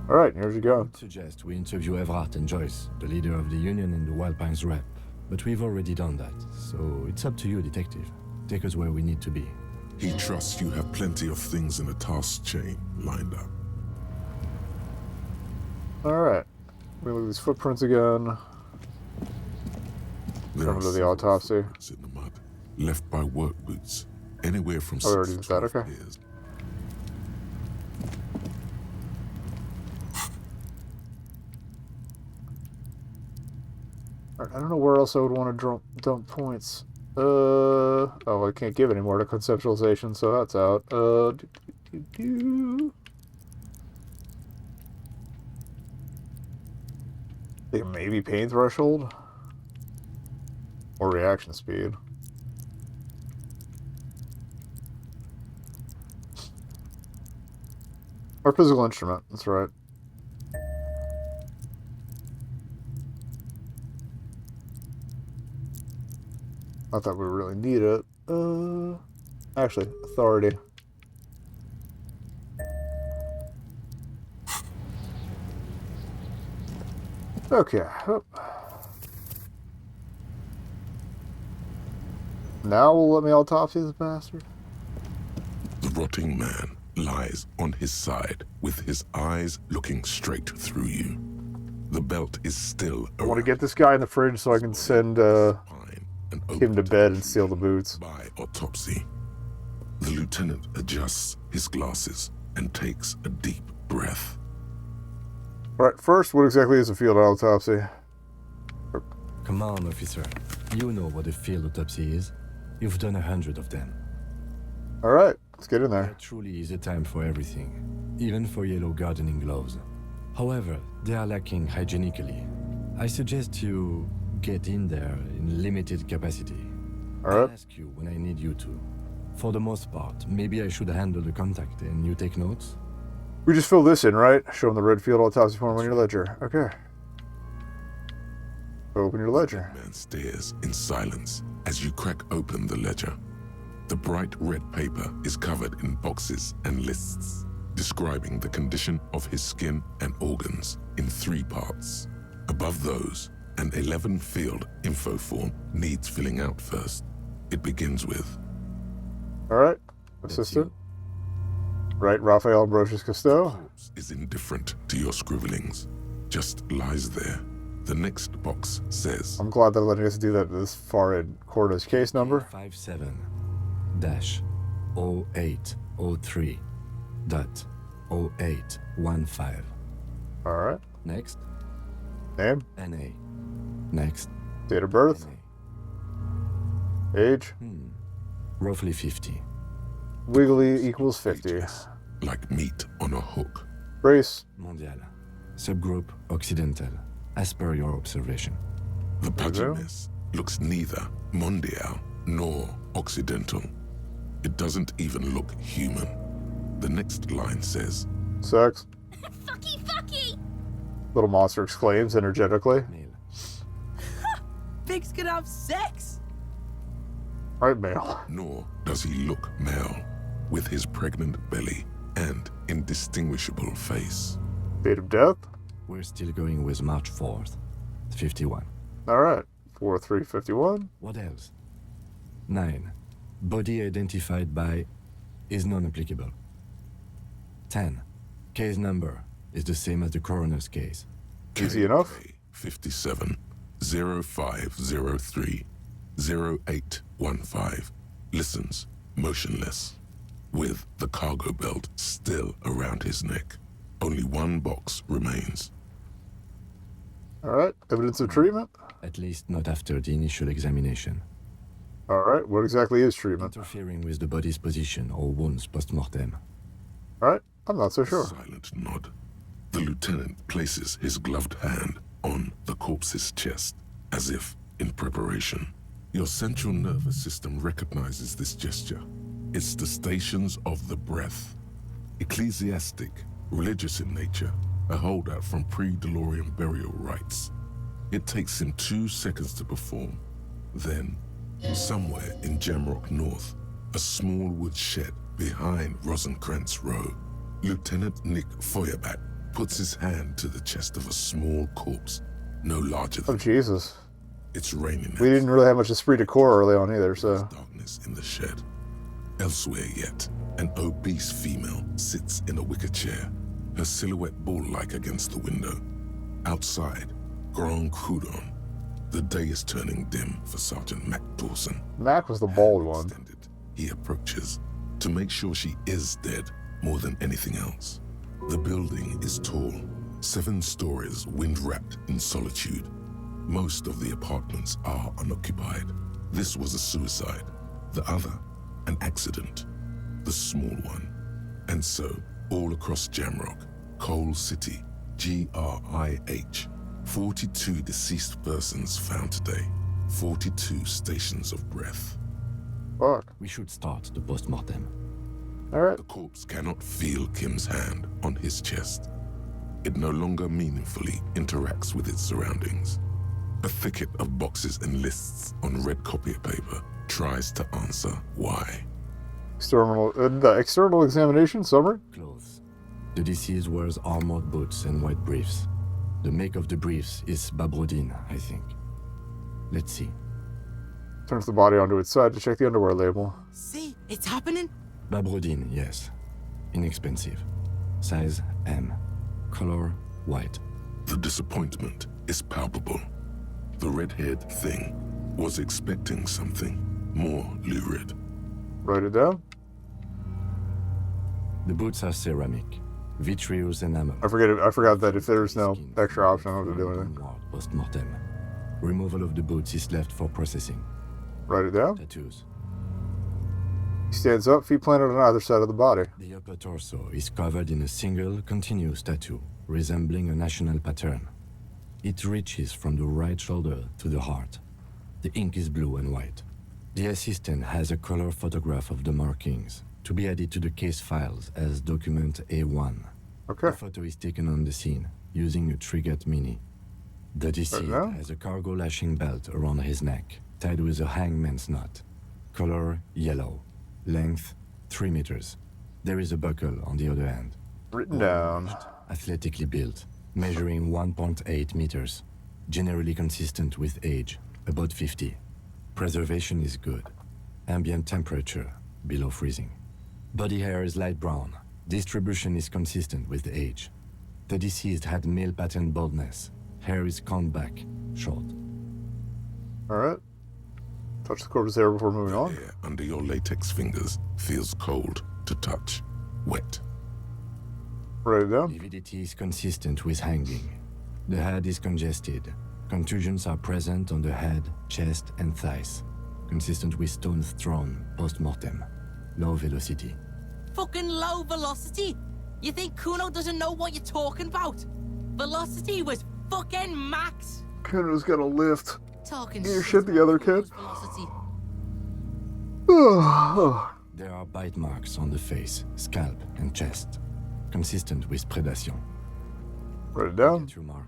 Alright, here's you go. I suggest we interview Everhart and Joyce, the leader of the union and the Wild Pines rep. But we've already done that, so it's up to you, detective. Take us where we need to be. He trusts you have plenty of things in the task chain lined up. Alright. We look at these footprints again. Coming to the autopsy. In the mud, left by work boots, anywhere from Oh, we already 6 did to that, 12 okay. years. Alright, I don't know where else I would want to dump points. Oh, I can't give any more to conceptualization, so that's out. I think maybe pain threshold? Or reaction speed. Or physical instrument, that's right. Not that we really need it. Actually, authority. Okay. Now will let me autopsy this bastard. The rotting man lies on his side with his eyes looking straight through you. The belt is still I want to get this guy in the fridge so I can send him to bed and seal the boots. by autopsy. The lieutenant adjusts his glasses and takes a deep breath. Alright, first, what exactly is a field autopsy? Come on, officer. You know what a field autopsy is. You've done 100 of them. Alright, let's get in there. There truly is a time for everything, even for yellow gardening gloves. However, they are lacking hygienically. I suggest you get in there in limited capacity. Alright. I'll ask you when I need you to. For the most part, maybe I should handle the contact and you take notes? We just fill this in, right? Show him the red field autopsy form on your ledger. Okay. Open your ledger. The man stares in silence as you crack open the ledger. The bright red paper is covered in boxes and lists, describing the condition of his skin and organs in 3 parts. Above those, an 11-field info form needs filling out first. It begins with... Alright, assistant. Right, Raphael Ambrosius Cousteau. Is indifferent to your scribblings. Just lies there. The next box says... I'm glad they're letting us do that this far in. Corda's case number. 57-0803.0815. Alright. Next. Name. NA. Next. Date of birth. NA. Age. Roughly 50. Wiggly equals 50. Like meat on a hook. Race. Mondial. Subgroup Occidental. As per your observation. The pudginess looks neither mondial nor occidental. It doesn't even look human. The next line says... Sex. Fucky, fucky! Little monster exclaims energetically. Pigs can have sex? Right, male. Nor does he look male, with his pregnant belly and indistinguishable face. Date of death? We're still going with March 4th, 51. Alright. 4351. What else? 9. Body identified by is non-applicable. 10. Case number is the same as the coroner's case. Easy enough. 57 0503 0815 listens motionless, with the cargo belt still around his neck. Only one box remains. Alright. Evidence of treatment? At least not after the initial examination. Alright. What exactly is treatment? Interfering with the body's position or wounds post-mortem. Alright. I'm not so sure. Silent nod. The lieutenant places his gloved hand on the corpse's chest, as if in preparation. Your central nervous system recognizes this gesture. It's the stations of the breath. Ecclesiastic, religious in nature, a holdout from pre-DeLorean burial rites. It takes him 2 seconds to perform. Then, somewhere in Jamrock North, a small wood shed behind Rosencrantz Row, Lieutenant Nick Feuerbach puts his hand to the chest of a small corpse, no larger than... Oh, Jesus. It's raining. We didn't really have much esprit de corps early on either, so... Darkness in the shed. Elsewhere yet, an obese female sits in a wicker chair, her silhouette bull-like against the window. Outside, Grand Coudon. The day is turning dim for Sergeant Mac Dawson. Mac was the bald one. He approaches to make sure she is dead more than anything else. The building is tall, 7 stories wind-wrapped in solitude. Most of the apartments are unoccupied. This was a suicide. The other, an accident. The small one. And so, all across Jamrock, Coal City, GRIH, 42 deceased persons found today. 42 stations of breath. Fuck. We should start the post-mortem. Alright. The corpse cannot feel Kim's hand on his chest. It no longer meaningfully interacts with its surroundings. A thicket of boxes and lists on red copier paper tries to answer why. External examination summary? Clothes. The deceased wears armored boots and white briefs. The make of the briefs is Babrodine, I think. Let's see. Turns the body onto its side to check the underwear label. See, it's happening. Babrodine, yes. Inexpensive. Size M. Color white. The disappointment is palpable. The red-haired thing was expecting something more lurid. Write it down. The boots are ceramic, vitreous enamel. I forgot that if there's no extra option, I don't have to do anything. Post-mortem. Removal of the boots is left for processing. Write it down. Tattoos. He stands up, feet planted on either side of the body. The upper torso is covered in a single, continuous tattoo, resembling a national pattern. It reaches from the right shoulder to the heart. The ink is blue and white. The assistant has a color photograph of the markings, to be added to the case files as document A1. Okay. The photo is taken on the scene, using a Trigat Mini. The deceased has a cargo lashing belt around his neck, tied with a hangman's knot. Color yellow. Length 3 meters. There is a buckle on the other end. Written down. Athletically built, measuring 1.8 meters. Generally consistent with age, about 50. Preservation is good. Ambient temperature, below freezing. Body hair is light brown, Distribution is consistent with age. The deceased had male pattern baldness. Hair is combed back, short. Alright. Touch the corpse hair before moving on. Hair under your latex fingers feels cold to touch, wet. Write it down. Lividity is consistent with hanging. The head is congested. Contusions are present on the head, chest, and thighs. Consistent with stones thrown post-mortem. Low velocity. Fucking low velocity? You think Kuno doesn't know what you're talking about? Velocity was fucking max. Kuno's got a lift. Talking Get your shit together, kid. velocity. There are bite marks on the face, scalp, and chest. Consistent with predation. Write it down. Ligature mark.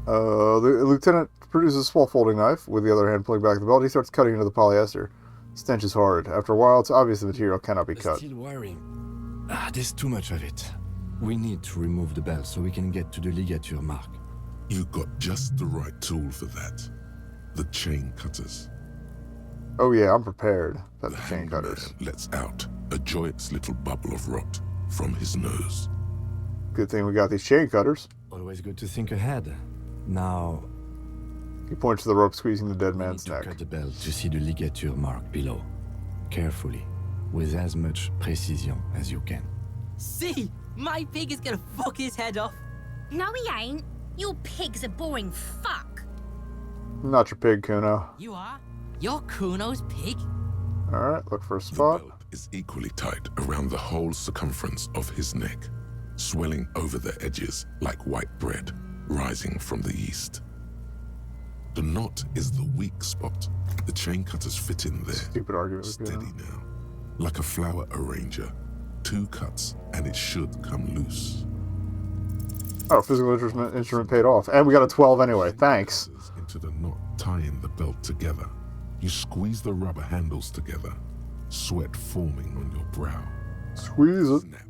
The lieutenant produces a small folding knife. With the other hand pulling back the belt, he starts cutting into the polyester. Stench is hard. After a while, it's obvious the material cannot be cut. Still wiring. There's too much of it. We need to remove the belt so we can get to the ligature mark. You got just the right tool for that. The chain cutters. Oh yeah, I'm prepared. That's The the chain cutters. hangman lets out a joyous little bubble of rot from his nose. Good thing we got these chain cutters. Always good to think ahead. Now, He points to the rope squeezing the dead we need man's to neck. cut the belt to see the ligature mark below. Carefully, with as much precision as you can. See? My pig is gonna fuck his head off. No, he ain't. Your pig's a boring fuck. Not your pig, Kuno. You are? You're Kuno's pig? Alright, look for a The spot. belt is equally tight around the whole circumference of his neck, swelling over the edges like white bread rising from the yeast. The knot is the weak spot. The chain cutters fit in there. Stupid argument with Steady Kuno. now. Like a flower arranger. 2 cuts and it should come loose. Oh, physical instrument paid off. And we got a 12 anyway. Thanks. Into the knot tying the belt together. You squeeze the rubber handles together, sweat forming on your brow. Squeeze it. Snap.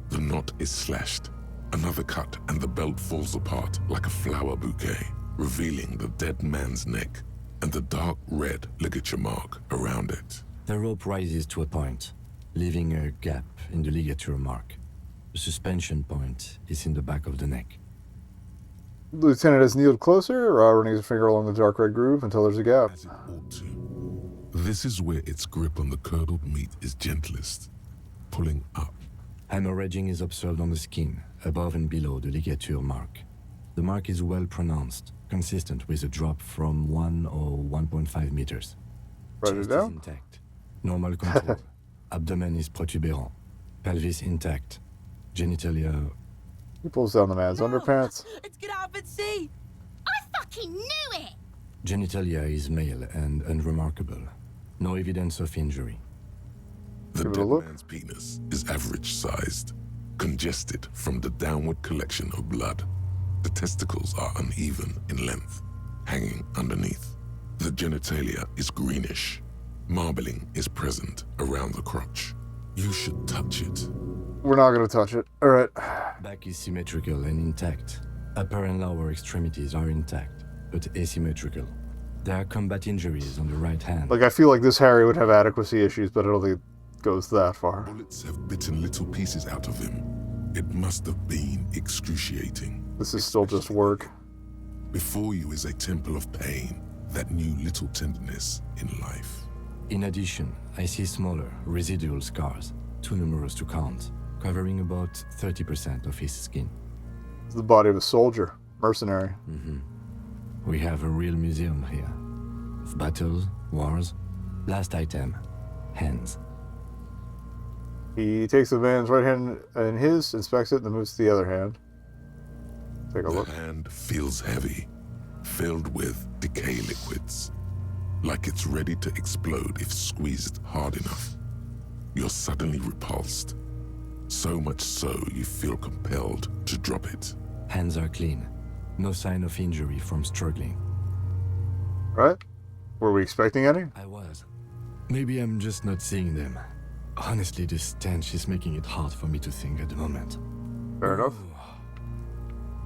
The knot is slashed. Another cut and the belt falls apart like a flower bouquet, revealing the dead man's neck and the dark red ligature mark around it. The rope rises to a point, leaving a gap in the ligature mark. The suspension point is in the back of the neck. The lieutenant has kneeled closer, running his finger along the dark red groove until there's a gap. As it ought to. This is where its grip on the curdled meat is gentlest, pulling up. Hemorrhaging is observed on the skin, above and below the ligature mark. The mark is well pronounced, consistent with a drop from 1 or 1.5 meters. Write it Chest down. is intact. Normal contour. Abdomen is protuberant. Pelvis intact. Genitalia. He pulls down the man's underpants. It's gonna happen, see? I fucking knew it! Genitalia is male and unremarkable. No evidence of injury. The Give it a dead look. man's penis is average-sized, congested from the downward collection of blood. The testicles are uneven in length, hanging underneath. The genitalia is greenish. Marbling is present around the crotch. You should touch it. We're not going to touch it. Alright. Back is symmetrical and intact. Upper and lower extremities are intact, but asymmetrical. There are combat injuries on the right hand. Like, I feel like this Harry would have adequacy issues, but I don't think it goes that far. Bullets have bitten little pieces out of him. It must have been excruciating. This is still just work. Before you is a temple of pain that knew little tenderness in life. In addition, I see smaller, residual scars, too numerous to count, covering about 30% of his skin. It's the body of a soldier. Mercenary. We have a real museum here. Of battles, wars. Last item, hands. He takes the man's right hand in his, inspects it, and then moves to the other hand. Take a look. The hand feels heavy, filled with decay liquids, like it's ready to explode if squeezed hard enough. You're suddenly repulsed, so much so you feel compelled to drop it. Hands are clean. No sign of injury from struggling. Right? Were we expecting any? I was. Maybe I'm just not seeing them. Honestly, this stench is making it hard for me to think at the moment. Fair enough.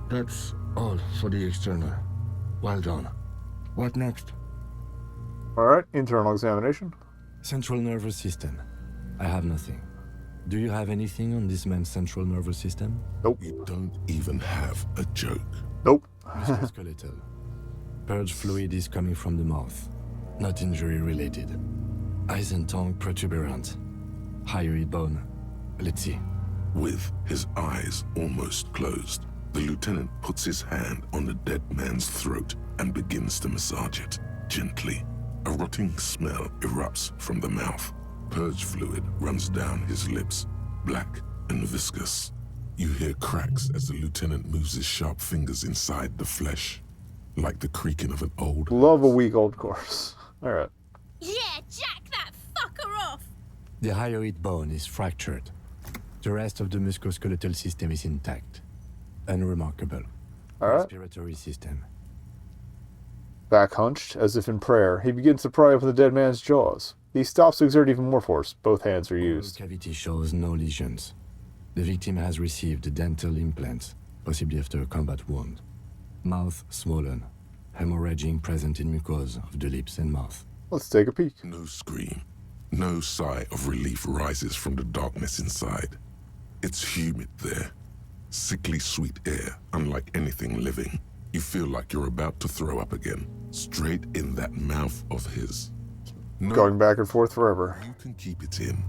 That's all for the external. Well done. What next? Alright, internal examination. Central nervous system. I have nothing. Do you have anything on this man's central nervous system? Nope. You don't even have a joke. Nope. Musculoskeletal. Purge fluid is coming from the mouth. Not injury related. Eyes and tongue protuberant. Hyoid bone. Let's see. With his eyes almost closed, the lieutenant puts his hand on the dead man's throat and begins to massage it, gently. A rotting smell erupts from the mouth. Purge fluid runs down his lips, black and viscous. You hear cracks as the lieutenant moves his sharp fingers inside the flesh, like the creaking of an old... Love a weak old corpse. Alright. Yeah, jack that fucker off! The hyoid bone is fractured. The rest of the musculoskeletal system is intact. Unremarkable. Alright. Respiratory system. Back hunched, as if in prayer, he begins to pry open the dead man's jaws. He stops to exert even more force. Both hands are used. Oral cavity shows no lesions. The victim has received dental implants, possibly after a combat wound. Mouth swollen. Hemorrhaging present in mucosa of the lips and mouth. Let's take a peek. No scream. No sigh of relief rises from the darkness inside. It's humid there. Sickly sweet air, unlike anything living. You feel like you're about to throw up again, straight in that mouth of his. No, Going back and forth forever. you can keep it in.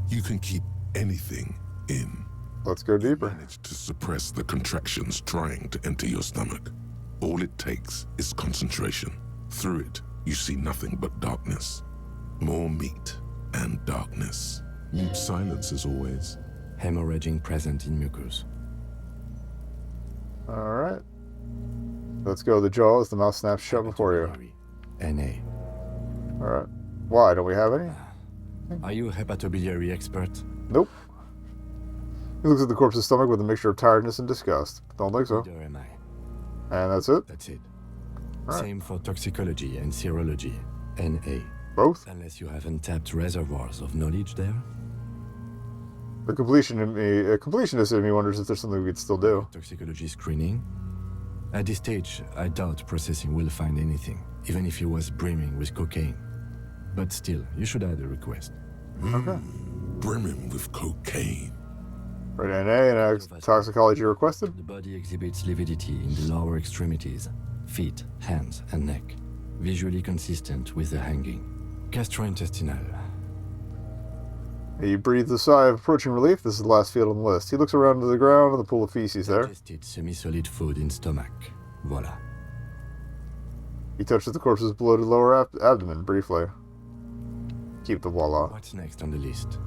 You can keep anything in. Let's go deeper. Manage to suppress the contractions trying to enter your stomach. All it takes is concentration. Through it, you see nothing but darkness. More meat and darkness. Mute silence as always. Hemorrhaging present in mucus. Alright. Let's go. The jaws, the mouth snaps shut before you. NA. Alright. Why? Don't we have any? Are you a hepatobiliary expert? Nope. He looks at the corpse's stomach with a mixture of tiredness and disgust. Don't think so. Neither am I. And that's it? That's it. Right. Same for toxicology and serology. NA. Both? Unless you have untapped reservoirs of knowledge there. The completionist in me wonders if there's something we could still do. Toxicology screening. At this stage, I doubt processing will find anything, even if he was brimming with cocaine. But still, you should add a request. Okay. Brimming with cocaine. Right, NA and toxicology requested. The body exhibits lividity in the lower extremities, feet, hands, and neck, visually consistent with the hanging. Gastrointestinal. He breathes a sigh of approaching relief. This is the last field on the list. He looks around to the ground and the pool of feces there. Digested semi-solid food in stomach. Voila. He touches the corpse's bloated lower abdomen briefly. Keep the voila. What's next on the list?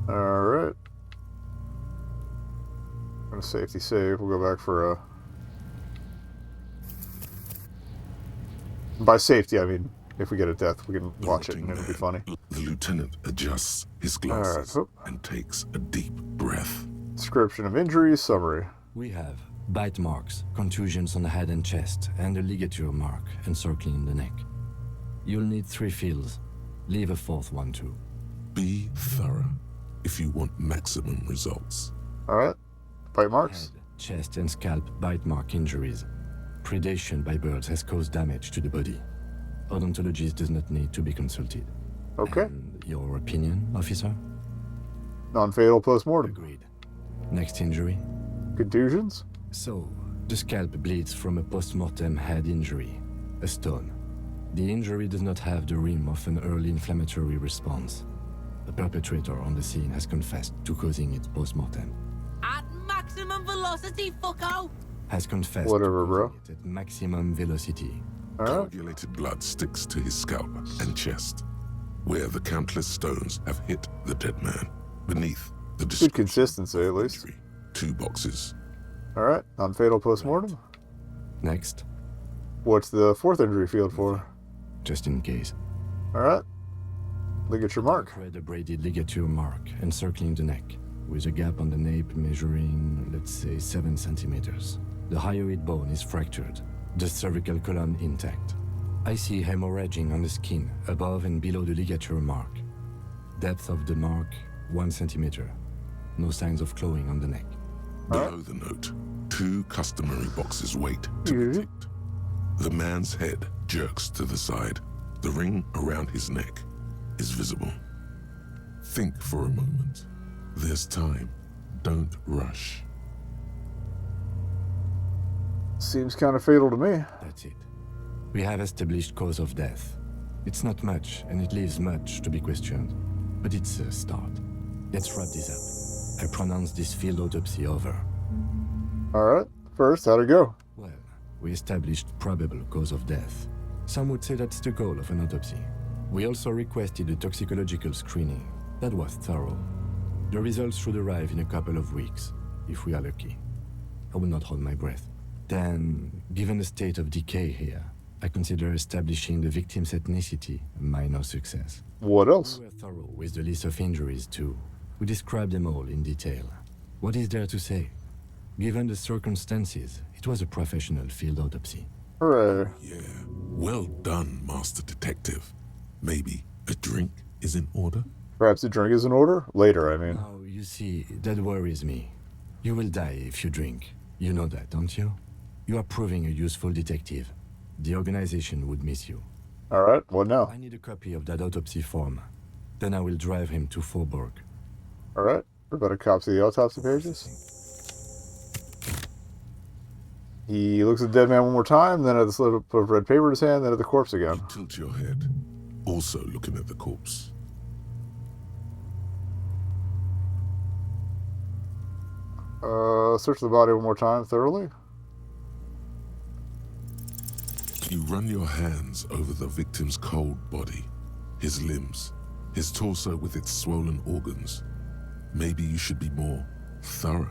Alright. On a safety save, we'll go back for a... By safety, I mean, if we get a death, we can watch it and it'll be funny. The lieutenant adjusts his glasses and takes a deep breath. Description of injuries, summary. We have bite marks, contusions on the head and chest, and a ligature mark encircling the neck. You'll need 3 fields. Leave a 4th one too. Be thorough if you want maximum results. Alright. Bite marks. Head, chest, and scalp bite mark injuries. Predation by birds has caused damage to the body. Odontologist does not need to be consulted. Okay. And your opinion, officer? Non-fatal post-mortem. Agreed. Next injury? Contusions? So, the scalp bleeds from a post-mortem head injury, a stone. The injury does not have the rim of an early inflammatory response. The perpetrator on the scene has confessed to causing it post-mortem. At maximum velocity, fucko! Has confessed Whatever, to bro. causing it at maximum velocity. Coagulated blood sticks to his scalp and chest, where the countless stones have hit the dead man. Beneath the Good consistency, at least. 2 boxes. Alright. Non-fatal post-mortem. Next, What's the 4th injury field for? just in case. Alright. Ligature mark. Red abraded ligature mark encircling the neck, with a gap on the nape measuring, let's say, 7 centimeters. The hyoid bone is fractured, the cervical column intact. I see hemorrhaging on the skin, above and below the ligature mark. Depth of the mark, 1 centimeter. No signs of clawing on the neck. Below the note, 2 customary boxes wait to be ticked. The man's head jerks to the side. The ring around his neck is visible. Think for a moment. There's time. Don't rush. Seems kind of fatal to me. That's it. We have established cause of death. It's not much, and it leaves much to be questioned. But it's a start. Let's wrap this up. I pronounce this field autopsy over. Alright. First, how'd it go? Well, we established probable cause of death. Some would say that's the goal of an autopsy. We also requested a toxicological screening. That was thorough. The results should arrive in a couple of weeks, if we are lucky. I will not hold my breath. Then, given the state of decay here, I consider establishing the victim's ethnicity a minor success. What else? We were thorough with the list of injuries, too. We described them all in detail. What is there to say? Given the circumstances, it was a professional field autopsy. Hooray. Yeah. Well done, Master Detective. Maybe a drink is in order? Perhaps a drink is in order? Later, I mean. Oh, you see, that worries me. You will die if you drink. You know that, don't you? You are proving a useful detective. The organization would miss you. Alright, what now? I need a copy of that autopsy form. Then I will drive him to Faubourg. Alright, we're about to copy the autopsy pages. He looks at the dead man one more time, then at the slip of red paper in his hand, then at the corpse again. Tilt your head. Also looking at the corpse. Search the body one more time thoroughly. You run your hands over the victim's cold body, his limbs, his torso with its swollen organs. Maybe you should be more thorough.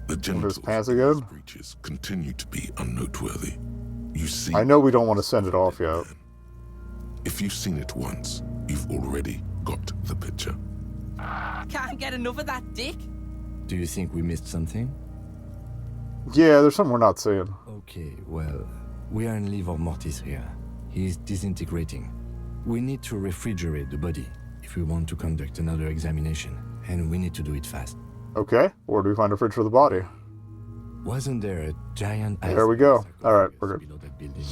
The genitals of these creatures continue to be unnoteworthy. You see, I know we don't want to send it off yet. if you've seen it once, you've already got the picture. Can't get enough of that dick. Do you think we missed something? Yeah, there's something we're not seeing. Okay, well, we are in livor mortis here. He is disintegrating. We need to refrigerate the body if we want to conduct another examination, and we need to do it fast. Okay, where do we find a fridge for the body? Wasn't there a giant... There we go. Alright, we're good. Below that building?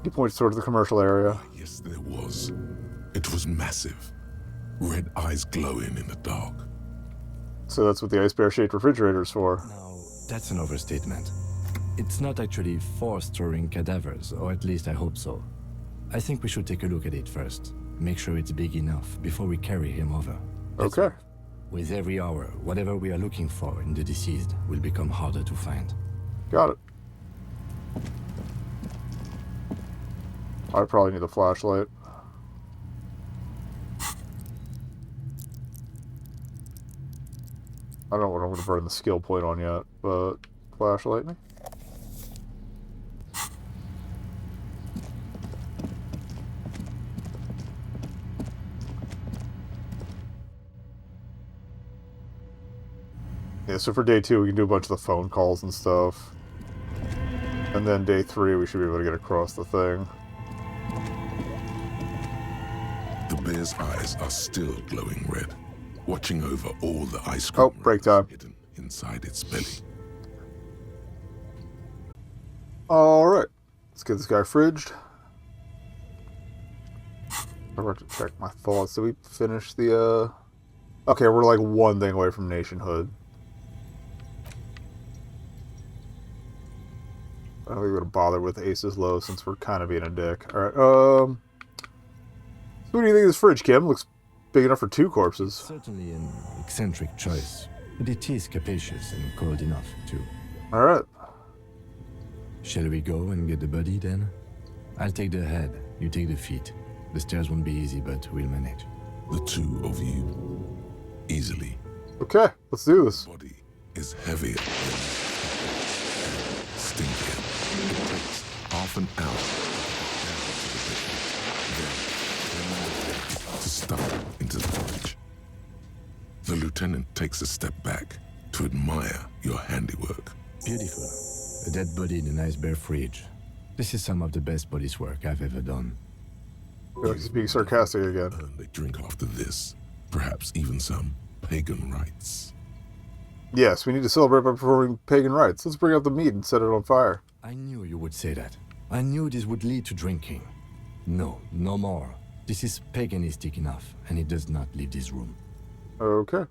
He points towards the commercial area. Yes, there was. It was massive. Red eyes glowing in the dark. So that's what the ice bear-shaped refrigerator is for. No, that's an overstatement. It's not actually for storing cadavers, or at least I hope so. I think we should take a look at it first. Make sure it's big enough before we carry him over. Okay. With every hour, whatever we are looking for in the deceased will become harder to find. Got it. I probably need a flashlight. I don't know what I'm going to burn the skill point on yet, but flashlight me. Yeah, so for day 2 we can do a bunch of the phone calls and stuff. And then day 3 we should be able to get across the thing. The bear's eyes are still glowing red, watching over all the ice cream. Oh, break time. Hidden inside its belly. Alright, let's get this guy fridged. I forgot to check my thoughts. Did we finish the, Okay, we're like one thing away from nationhood. I don't think we're gonna bother with aces low since we're kind of being a dick. Alright, so what do you think of this fridge, Kim? Looks big enough for 2 corpses. Certainly an eccentric choice, but it is capacious and cold enough, too. Alright. Shall we go and get the body, then? I'll take the head, you take the feet. The stairs won't be easy, but we'll manage. The 2 of you, easily. Okay, let's do this. The body is heavier than stinkier. It takes half an hour to stuff into the fridge. The lieutenant takes a step back to admire your handiwork. Beautiful. A dead body in a nice bare fridge. This is some of the best body's work I've ever done. I feel like he's being sarcastic again. They drink after this. Perhaps even some pagan rites. Yes, we need to celebrate by performing pagan rites. Let's bring out the meat and set it on fire. I knew you would say that. I knew this would lead to drinking. No, no more. This is paganistic enough, and it does not leave this room. Okay.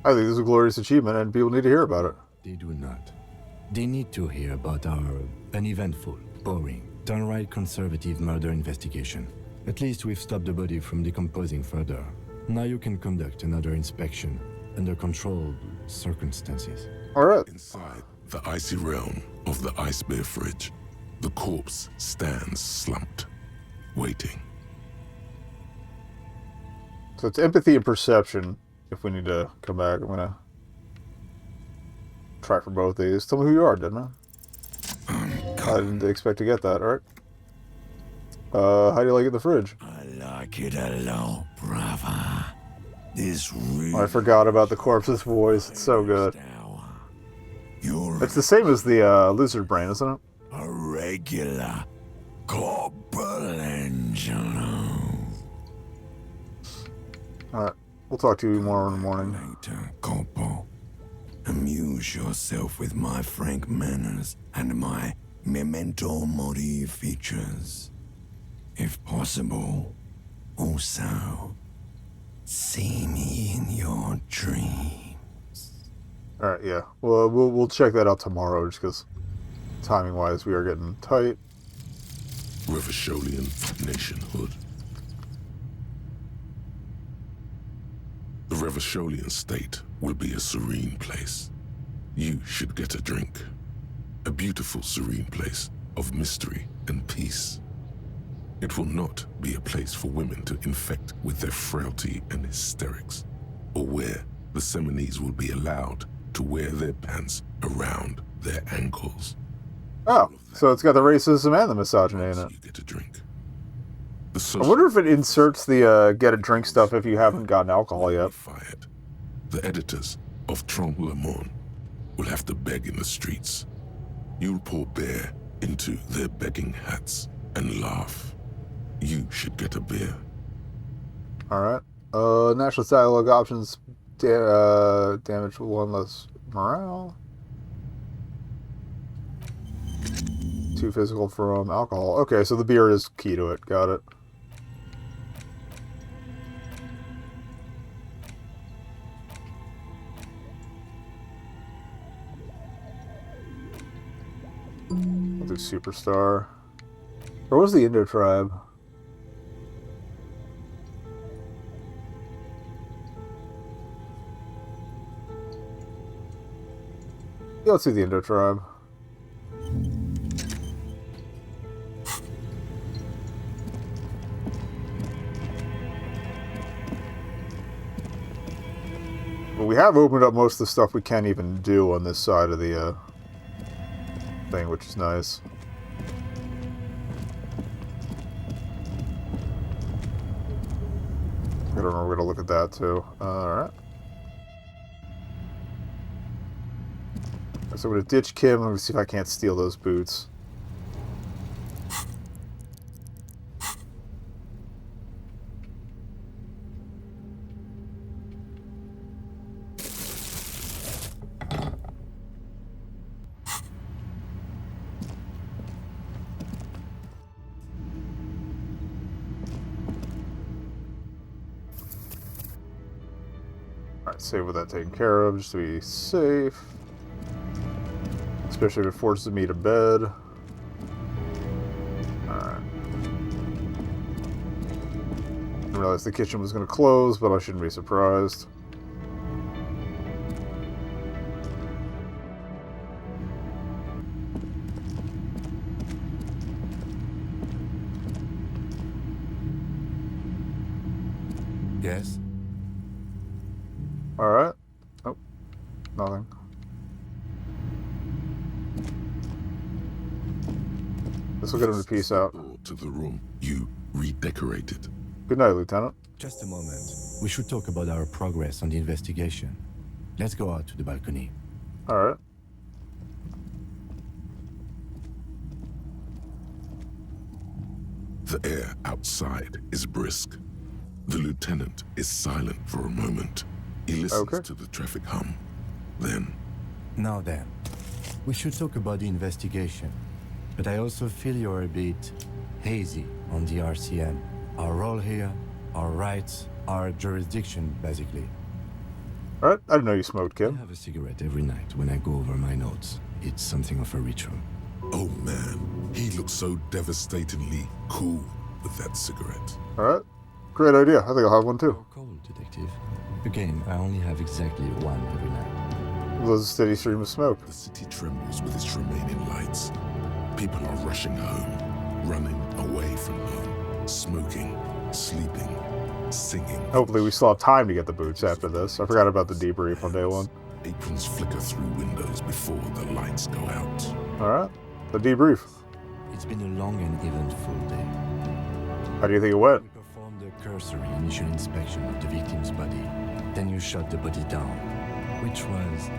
I think this is a glorious achievement, and people need to hear about it. They do not. They need to hear about our uneventful, boring, downright conservative murder investigation. At least we've stopped the body from decomposing further. Now you can conduct another inspection under controlled circumstances. All right. Inside the icy realm of the ice bear fridge, the corpse stands slumped, waiting. So it's empathy and perception. If we need to come back, I'm gonna try for both these. Tell me who you are, didn't I? I didn't expect to get that. All right. How do you like it in the fridge? I like it a lot, brother. This really I forgot about the corpse's voice. It's so good. It's the same as the lizard brain, isn't it? a regular Corporal Angelo. Alright, we'll talk to you more in the morning. Later, Corporal. Amuse yourself with my frank manners and my memento mori features. If possible, also, see me in your dreams. Alright, yeah. Well, we'll check that out tomorrow, just because timing-wise we are getting tight. Revacholian nationhood. The Revacholian state will be a serene place. You should get a drink. A beautiful, serene place of mystery and peace. It will not be a place for women to infect with their frailty and hysterics, or where the Seminese will be allowed to wear their pants around their ankles. Oh, so it's got the racism and the misogyny in it. You get a drink. I wonder if it inserts the get a drink stuff if you haven't gotten alcohol yet. The editors of Trompe Le Monde will have to beg in the streets. You'll pour beer into their begging hats and laugh. You should get a beer. Alright. Nationalist dialogue options damage one less morale. 2 physical from alcohol. Okay, so the beer is key to it. Got it. We'll do Superstar. Or was the Indo tribe? Yeah, let's do the Indo tribe. Well, we have opened up most of the stuff we can't even do on this side of the thing, which is nice. I don't know, we're gonna look at that too. Alright. So I'm gonna ditch Kim. I'm gonna see if I can't steal those boots. Alright, save with that taken care of, just to be safe. Especially if it forces me to bed. Alright. I realized the kitchen was going to close, but I shouldn't be surprised. Yes? Alright. Oh, nothing. This will get him to peace out. To the room you redecorated. Good night, Lieutenant. Just a moment. We should talk about our progress on the investigation. Let's go out to the balcony. Alright. The air outside is brisk. The lieutenant is silent for a moment. He listens to the traffic hum. Then... Now then, we should talk about the investigation. But I also feel you're a bit hazy on the RCM. Our role here, our rights, Our jurisdiction, basically. Alright, I didn't know you smoked, I Kim. have a cigarette every night when I go over my notes. It's something of a ritual. Oh man, he looks so devastatingly cool with that cigarette. Alright. Great idea. I think I'll have one too. Cold, detective. Again, I only have exactly one every night. There's a steady stream of smoke. The city trembles with its remaining lights. People are rushing home, running away from home, smoking, sleeping, singing. Hopefully we still have time to get the boots after this. I forgot about the debrief on day one. Aprons flicker through windows before the lights go out. Alright. The debrief. It's been a long and eventful day. How do you think it went? We performed a cursory initial inspection of the victim's body. Then you shot the body down, which was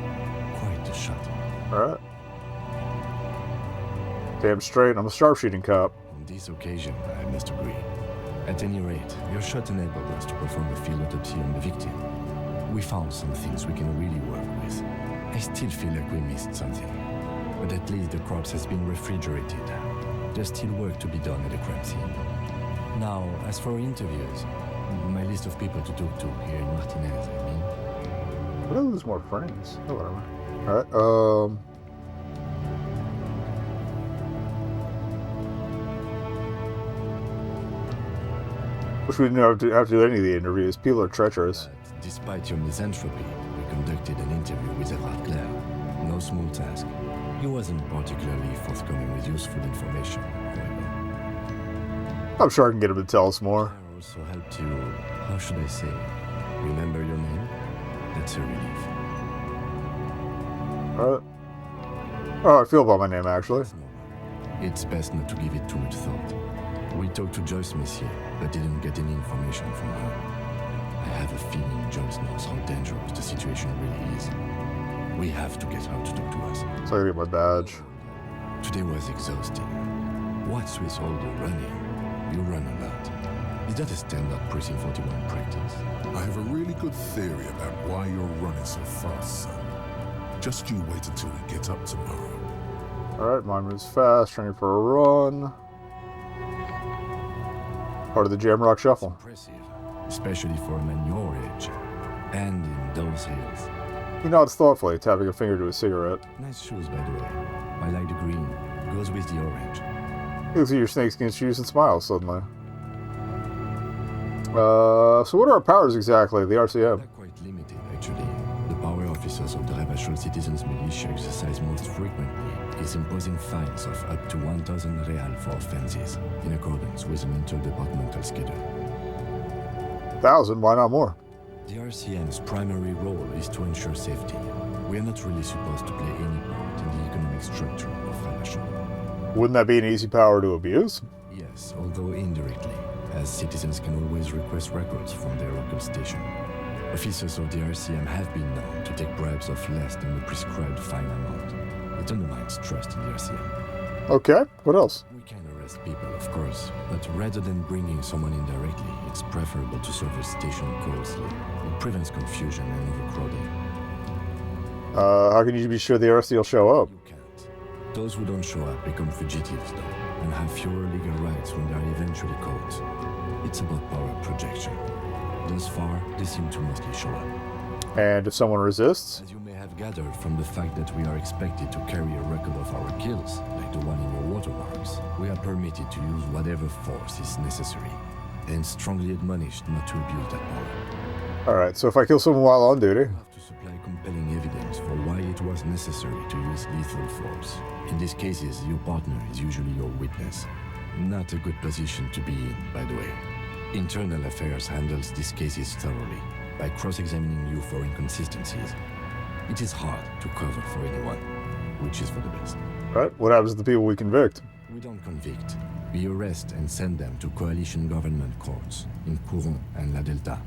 quite a shot. Alright. Damn straight, I'm a sharpshooting cop. On this occasion, I must agree. At any rate, your shot enabled us to perform a field autopsy on the victim. We found some things we can really work with. I still feel like we missed something. But at least the corpse has been refrigerated. There's still work to be done at the crime scene. Now, as for interviews, my list of people to talk to here in Martinez, I mean. What if there's more friends? Oh, whatever. Alright, Which we didn't have to do any of the interviews. People are treacherous. But despite your misanthropy, we conducted an interview with Gerard Claire. No small task. He wasn't particularly forthcoming with useful information, however. I'm sure I can get him to tell us more. I also helped you, how should I say, remember your name? That's a relief. Alright. Oh, I feel about my name, actually. It's best not to give it too much thought. We talked to Joyce Messier, but didn't get any information from her. I have a feeling Joyce knows how dangerous the situation really is. We have to get her to talk to us. So I can get my badge. Today was exhausting. What's with all the running? You run a lot. Is that a standard Precinct 41 practice? I have a really good theory about why you're running so fast, son. Just you wait until we get up tomorrow. Alright, mine moves fast, training for a run. Part of the Jamrock Shuffle. Impressive, especially for a man your age. And in those hills. He nods thoughtfully, tapping a finger to his cigarette. Nice shoes, by the way. I like the green. Goes with the orange. He looks at your snakeskin shoes and smiles suddenly. So what are our powers exactly, the RCM? They're quite limited, actually. The power officers of the Rebachol Citizens Militia exercise most frequently is imposing fines of up to 1,000 real for offenses, in accordance with an interdepartmental schedule. 1,000? Why not more? The RCM's primary role is to ensure safety. We are not really supposed to play any part in the economic structure of Rebachol. Wouldn't that be an easy power to abuse? Yes, although indirectly, as citizens can always request records from their local station. Officers of the RCM have been known to take bribes of less than the prescribed fine amount. It undermines trust in the RCM. Okay, what else? We can arrest people, of course, but rather than bringing someone in directly, it's preferable to serve a station closely. It prevents confusion and overcrowding. How can you be sure the RC will show up? You can't. Those who don't show up become fugitives, though, and have fewer legal rights when they are eventually caught. It's about power projection. Thus far, they seem to mostly show up. And if someone resists? As you may have gathered from the fact that we are expected to carry a record of our kills, like the one in your watermarks, we are permitted to use whatever force is necessary, and strongly admonished not to abuse that power. Alright, so if I kill someone while on duty? You have to supply compelling evidence for why it was necessary to use lethal force. In these cases, your partner is usually your witness. Not a good position to be in, by the way. Internal Affairs handles these cases thoroughly, by cross-examining you for inconsistencies. It is hard to cover for anyone, which is for the best. Right, what happens to the people we convict? We don't convict. We arrest and send them to coalition government courts in Couron and La Delta.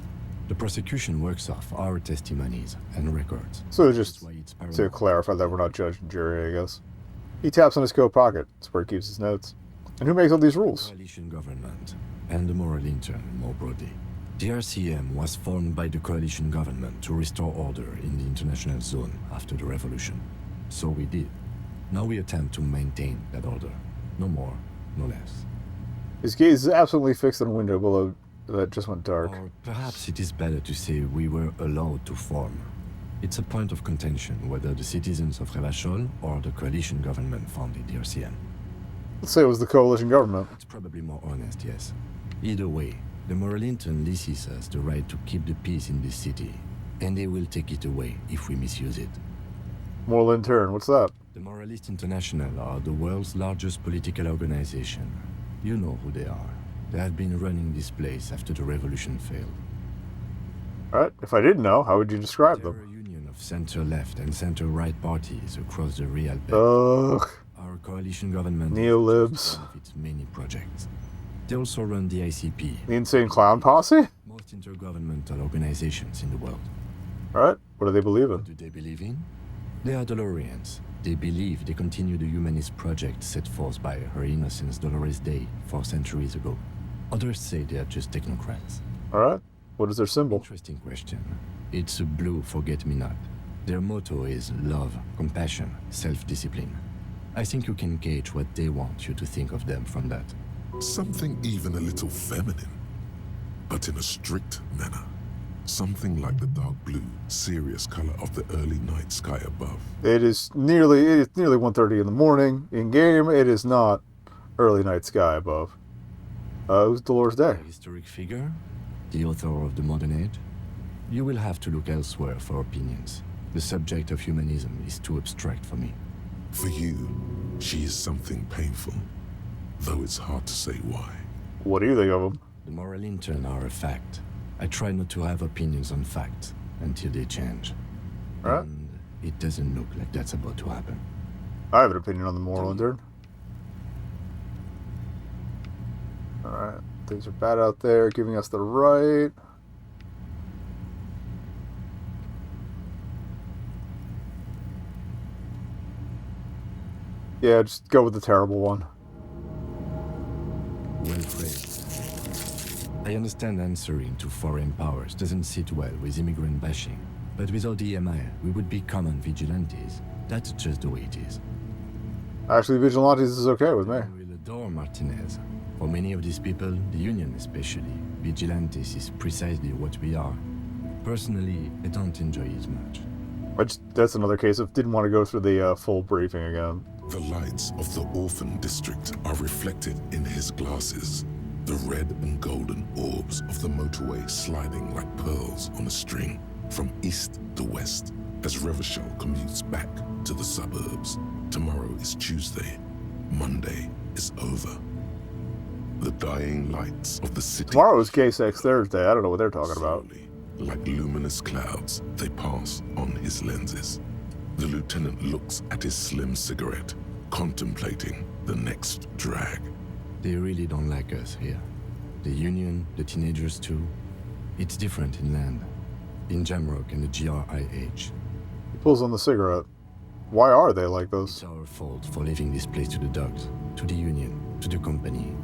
The prosecution works off our testimonies and records. So just to clarify that we're not judge and jury, I guess. He taps on his coat pocket. That's where he keeps his notes. And who makes all these rules? Coalition government, and the moral intern more broadly. The RCM was formed by the coalition government to restore order in the international zone after the revolution. So we did. Now we attempt to maintain that order. No more, no less. His gaze is absolutely fixed on a window below That just went dark. Or perhaps it is better to say we were allowed to form. It's a point of contention whether the citizens of Revachol or the coalition government founded the RCM. Let's say it was the coalition government. It's probably more honest, yes. Either way, the Moralintern leases us the right to keep the peace in this city, and they will take it away if we misuse it. Moralintern, what's that? The Moralist International are the world's largest political organization. You know who they are. They have been running this place after the revolution failed. Alright, if I didn't know, how would you describe them? A union of center-left and center-right parties across the Real Belt. Ugh. Our coalition government Neolibs. of its many projects. They also run the ICP. The Insane Clown Posse? Most intergovernmental organizations in the world. Alright, what do they believe in? What do they believe in? They are Dolorians. They believe they continue the humanist project set forth by Her Innocence Dolores Day 4 centuries ago. Others say they are just technocrats. Alright, what is their symbol? Interesting question. It's a blue forget-me-not. Their motto is love, compassion, self-discipline. I think you can gauge what they want you to think of them from that. Something even a little feminine, but in a strict manner. Something like the dark blue, serious color of the early night sky above. It is nearly 1:30 in the morning. In game, it is not early night sky above. It was Dolores Day. A historic figure? The author of the modern age? You will have to look elsewhere for opinions. The subject of humanism is too abstract for me. For you, she is something painful, though it's hard to say why. What do you think of them? The Moralintern are a fact. I try not to have opinions on facts until they change. Alright. And it doesn't look like that's about to happen. I have an opinion on the Moralintern. Alright, things are bad out there, giving us the right. Yeah, just go with the terrible one. Well phrased. I understand answering to foreign powers doesn't sit well with immigrant bashing, but without EMI, we would be common vigilantes. That's just the way it is. Actually, Vigilantes is okay with me. We'll adore Martinez. For many of these people, the Union especially, Vigilantes is precisely what we are. Personally, I don't enjoy it much. That's another case of didn't want to go through the full briefing again. The lights of the orphan district are reflected in his glasses. The red and golden orbs of the motorway sliding like pearls on a string from east to west as Revachol commutes back to the suburbs. Tomorrow is Tuesday. Monday is over. The dying lights of the city. Tomorrow is K6 Thursday. I don't know what they're talking about. Like luminous clouds, they pass on his lenses. The lieutenant looks at his slim cigarette, contemplating the next drag. They really don't like us here. The Union, the teenagers too. It's different inland. In Jamrock and the GRIH. He pulls on the cigarette. Why are they like this? It's our fault for leaving this place to the dogs, to the Union, to the company,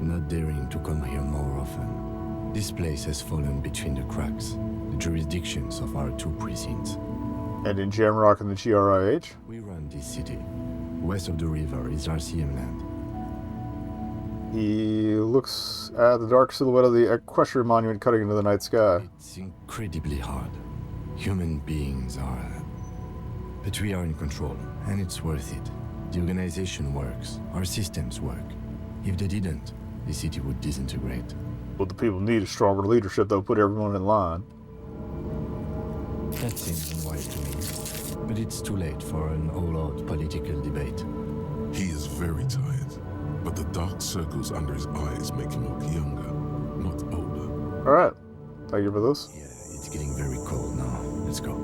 not daring to come here more often. This place has fallen between the cracks, the jurisdictions of our two precincts. And in Jamrock and the GRIH? We run this city. West of the river is RCM land. He looks at the dark silhouette of the equestrian monument cutting into the night sky. It's incredibly hard. Human beings are... But we are in control, and it's worth it. The organization works. Our systems work. If they didn't, the city would disintegrate. What the people need is stronger leadership that will put everyone in line. That seems unwise to me. But it's too late for an all-out political debate. He is very tired, but the dark circles under his eyes make him look younger, not older. Alright. Thank you for this. Yeah, it's getting very cold now. Let's go.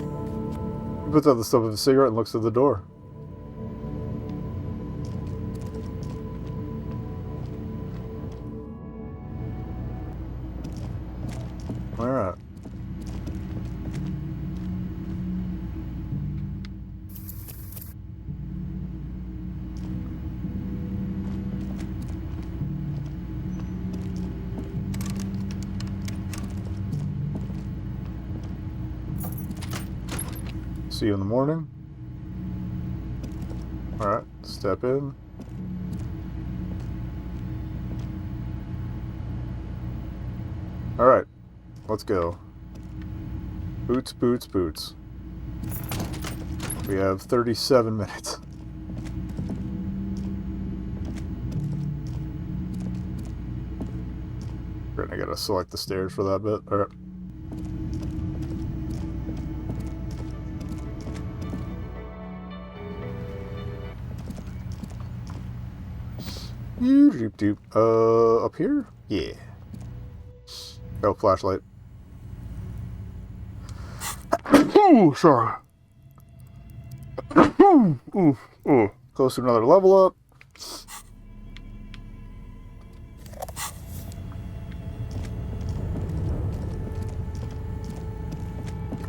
He puts out the stub of his cigarette and looks at the door. Alright. See you in the morning. Alright, step in. Alright, let's go. Boots, boots, boots. We have 37 minutes. We're gonna gotta select the stairs for that bit. Alright. Up here? Yeah. Oh, flashlight. Ooh, sorry. Ooh. Close to another level up.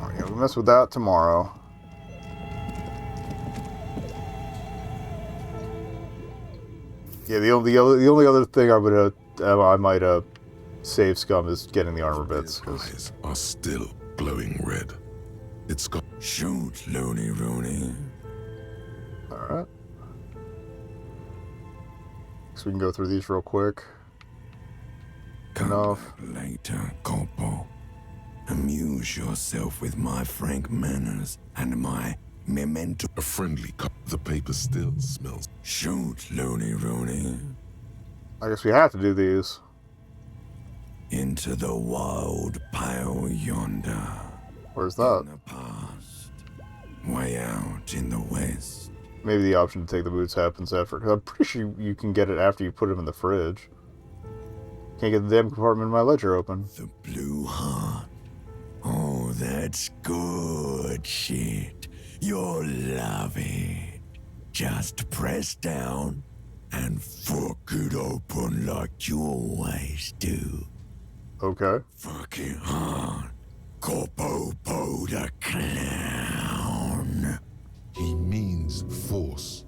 Oh, yeah, we'll mess with that tomorrow. Yeah, the only other thing I might save scum is getting the armor bits. His eyes are still glowing red. It's got shoot, Looney Rooney. Alright. So we can go through these real quick. Come back later, Corpo. Amuse yourself with my frank manners and my memento. A friendly cup. The paper still smells. Shoot, Looney Rooney. I guess we have to do these. Into the wild pale yonder. Where's that? In the past. Way out in the west. Maybe the option to take the boots happens after, because I'm pretty sure you can get it after you put them in the fridge. Can't get the damn compartment in my ledger open. The blue heart. Oh, that's good shit. You'll love it. Just press down and fuck it open like you always do. Okay. Fuck it hard. Corpo the clown. He means force.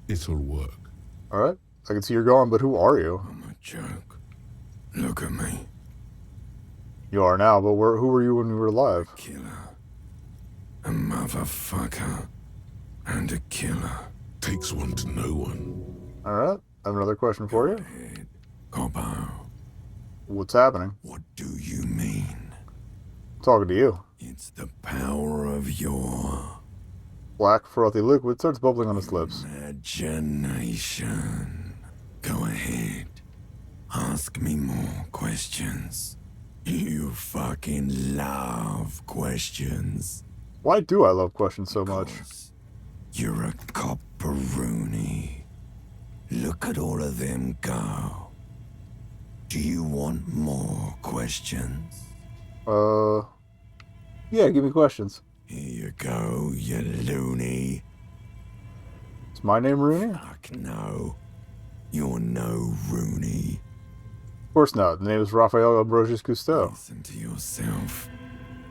It'll work. Alright. I can see you're gone, but who are you? I'm a joke. Look at me. You are now, but who were you when you were alive? A killer. A motherfucker. And a killer. Takes one to know one. Alright. I have another question for you. Corpo. What's happening? What do you mean? Talking to you. It's the power of your... Black, frothy liquid starts bubbling on his lips. Imagination. Go ahead. Ask me more questions. You fucking love questions. Why do I love questions so much? You're a copperoonie. Look at all of them go. Do you want more questions? Yeah, give me questions. Here you go, you loony. Is my name Rooney? Fuck no. You're no Rooney. Of course not. The name is Raphael Ambrosius Cousteau. Listen to yourself.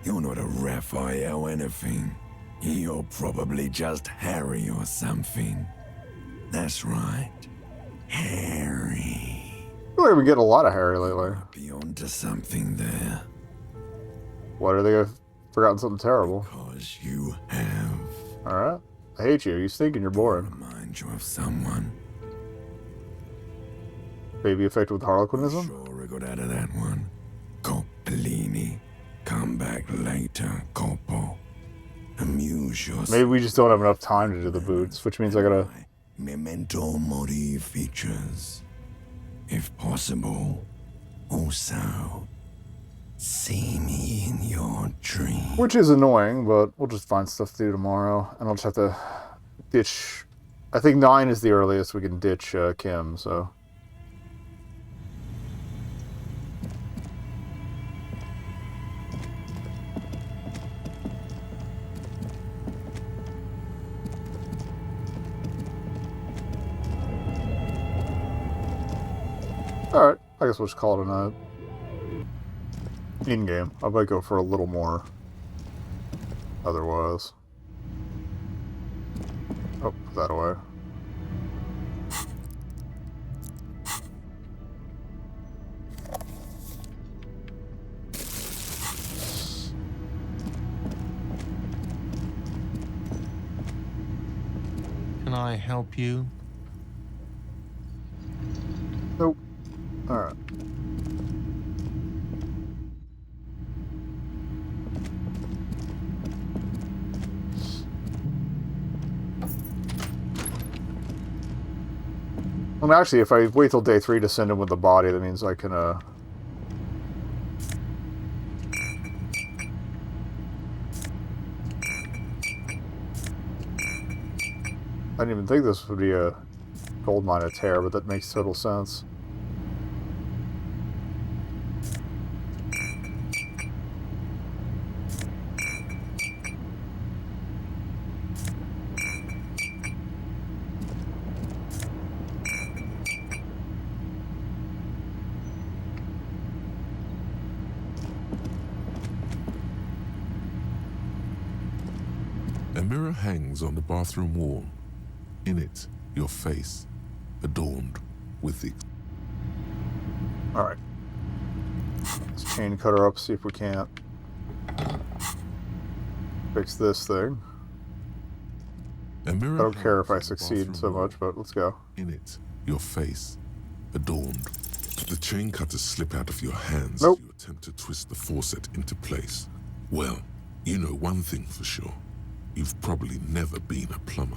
You're not a Raphael anything. You're probably just Harry or something. That's right. Harry. We've been getting a lot of Harry lately. Be onto something there. Why do they have forgotten something terrible? Because you have. Alright. I hate you. You stink and you're boring. Remind you of someone. Baby affected with harlequinism? Sure I got out of that one. Coppellini. Come back later, Corpo. Amuse yourself. Maybe we just don't have enough time to do the boots, which means I gotta... Memento mori features. If possible, also, see me in your dream. Which is annoying, but we'll just find stuff to do tomorrow. And I'll just have to ditch... I think 9 is the earliest we can ditch Kim, so... Alright, I guess we'll just call it a night. In-game. I might go for a little more. Otherwise. Oh, put that away. Can I help you? Nope. Alright. Well, actually, if I wait till day 3 to send him with the body, that means I can, I didn't even think this would be a gold mine at Terra, but that makes total sense. A mirror hangs on the bathroom wall. In it, your face, adorned with the... Alright. Let's chain cutter up, see if we can't fix this thing. A mirror I don't care hangs if I on the succeed bathroom so wall. much, but let's go. In it, your face, adorned. The chain cutters slip out of your hands Nope. as you attempt to twist the faucet into place. Well, you know one thing for sure. You've probably never been a plumber.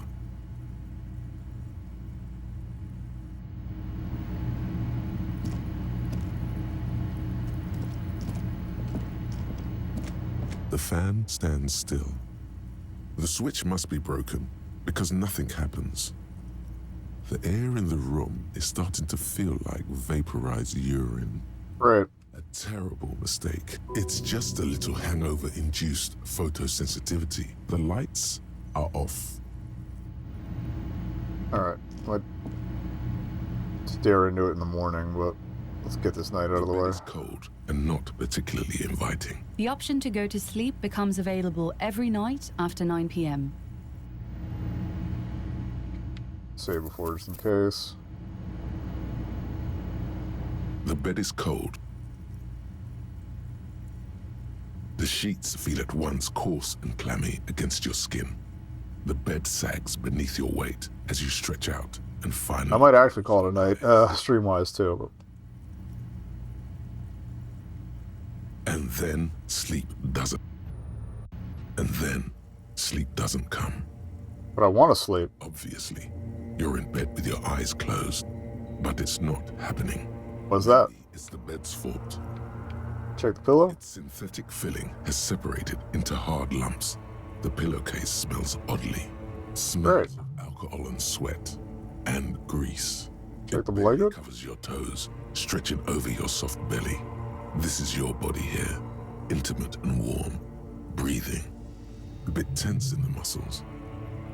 The fan stands still. The switch must be broken because nothing happens. The air in the room is starting to feel like vaporized urine. Right. A terrible mistake. It's just a little hangover-induced photosensitivity. The lights are off. Alright. I'd stare into it in the morning, but let's get this night out of the way. It's cold and not particularly inviting. The option to go to sleep becomes available every night after 9 p.m. Save before just in case. The bed is cold. The sheets feel at once coarse and clammy against your skin. The bed sags beneath your weight as you stretch out and finally... I might actually call it a night, stream-wise too. But... And then sleep doesn't. And then sleep doesn't come. But I want to sleep. Obviously, you're in bed with your eyes closed, but it's not happening. What's that? It's the bed's fault. Check the pillow. Its synthetic filling has separated into hard lumps. The pillowcase smells oddly. Smells of alcohol and sweat and grease. Check the blanket. Covers your toes, stretching over your soft belly. This is your body here, intimate and warm, breathing, a bit tense in the muscles.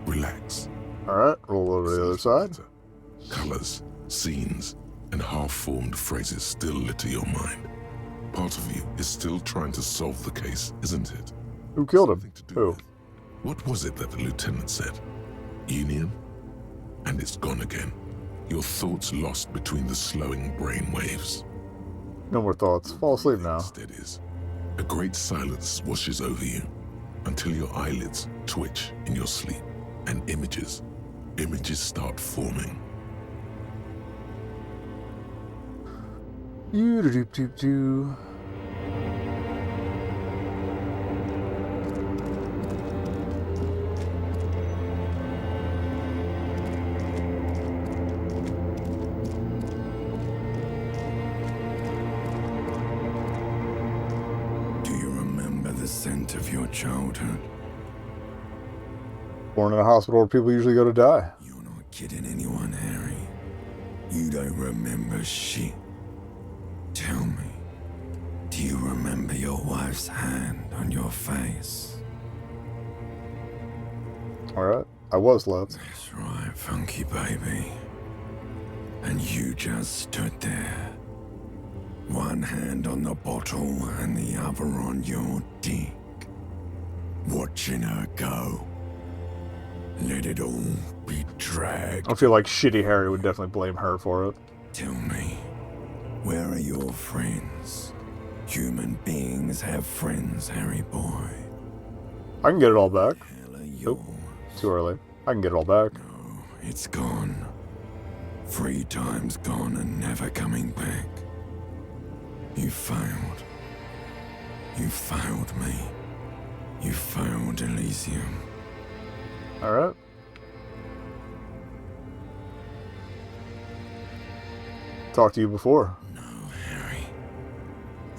Relax. Alright, roll over to the other side. Colors, scenes, and half-formed phrases still litter your mind. Part of you is still trying to solve the case, isn't it? Who killed him? Who? What was it that the lieutenant said? Union? And it's gone again. Your thoughts lost between the slowing brain waves. No more thoughts. Fall asleep now. Instead is a great silence washes over you until your eyelids twitch in your sleep and images start forming. You-do-do-do-do. Do you remember the scent of your childhood? Born in a hospital where people usually go to die. You're not kidding anyone, Harry. You don't remember shit. Tell me, do you remember your wife's hand on your face? Alright, I was left. That's right, funky baby. And you just stood there. One hand on the bottle and the other on your dick. Watching her go. Let it all be dragged. I feel like shitty Harry would definitely blame her for it. Tell me, where are your friends? Human beings have friends, Harry boy. I can get it all back. Nope, too early. I can get it all back. No, it's gone. 3 times gone and never coming back. You failed. You failed me. You failed Elysium. Alright. talked to you before.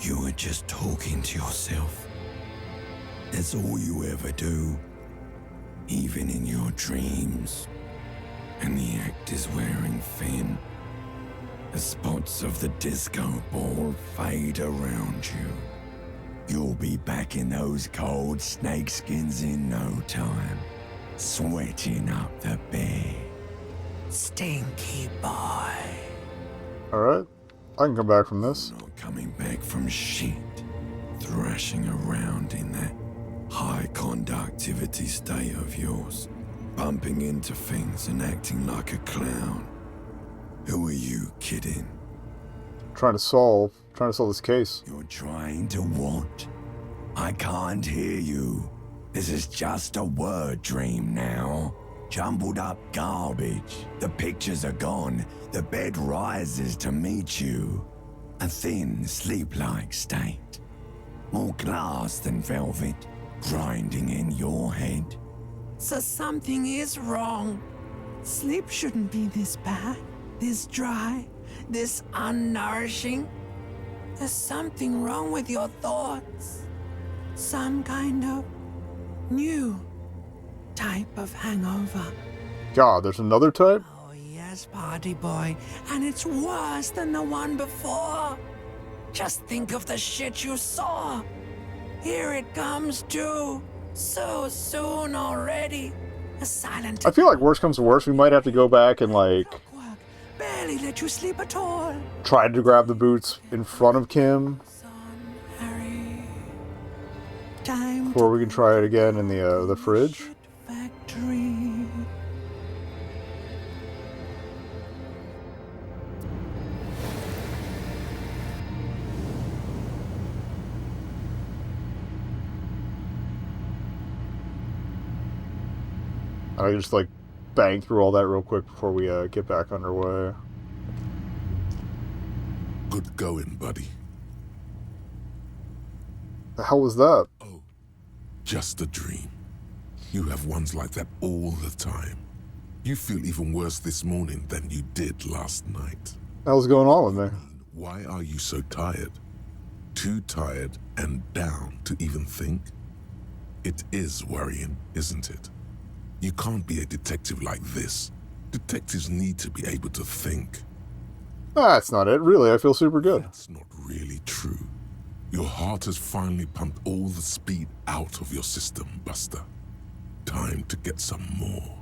You were just talking to yourself. That's all you ever do, even in your dreams. And the act is wearing thin. The spots of the disco ball fade around you. You'll be back in those cold snakeskins in no time, sweating up the bed. Stinky boy. Alright, I can come back from this. Not coming back from shit, thrashing around in that high conductivity state of yours, bumping into things and acting like a clown. Who are you kidding? Trying to solve this case. You're trying to what? I can't hear you. This is just a word dream now. Jumbled up garbage. The pictures are gone. The bed rises to meet you. A thin, sleep-like state. More glass than velvet, grinding in your head. So something is wrong. Sleep shouldn't be this bad, this dry, this unnourishing. There's something wrong with your thoughts. Some kind of new type of hangover. God, there's another type? Oh yes, party boy, and it's worse than the one before. Just think of the shit you saw. Here it comes too. So soon already. A silent... I feel like worst comes to worst, we might have to go back and, like... barely let you sleep at all. Try to grab the boots in front of Kim. Time before we can try it again in the fridge. factory. I just like bang through all that real quick before we get back underway. Good going, buddy. The hell was that? Just a dream. You have ones like that all the time. You feel even worse this morning than you did last night. What was going on with me? Why are you so tired? Too tired and down to even think? It is worrying, isn't it? You can't be a detective like this. Detectives need to be able to think. That's not it. Really, I feel super good. That's not really true. Your heart has finally pumped all the speed out of your system, Buster. Time to get some more.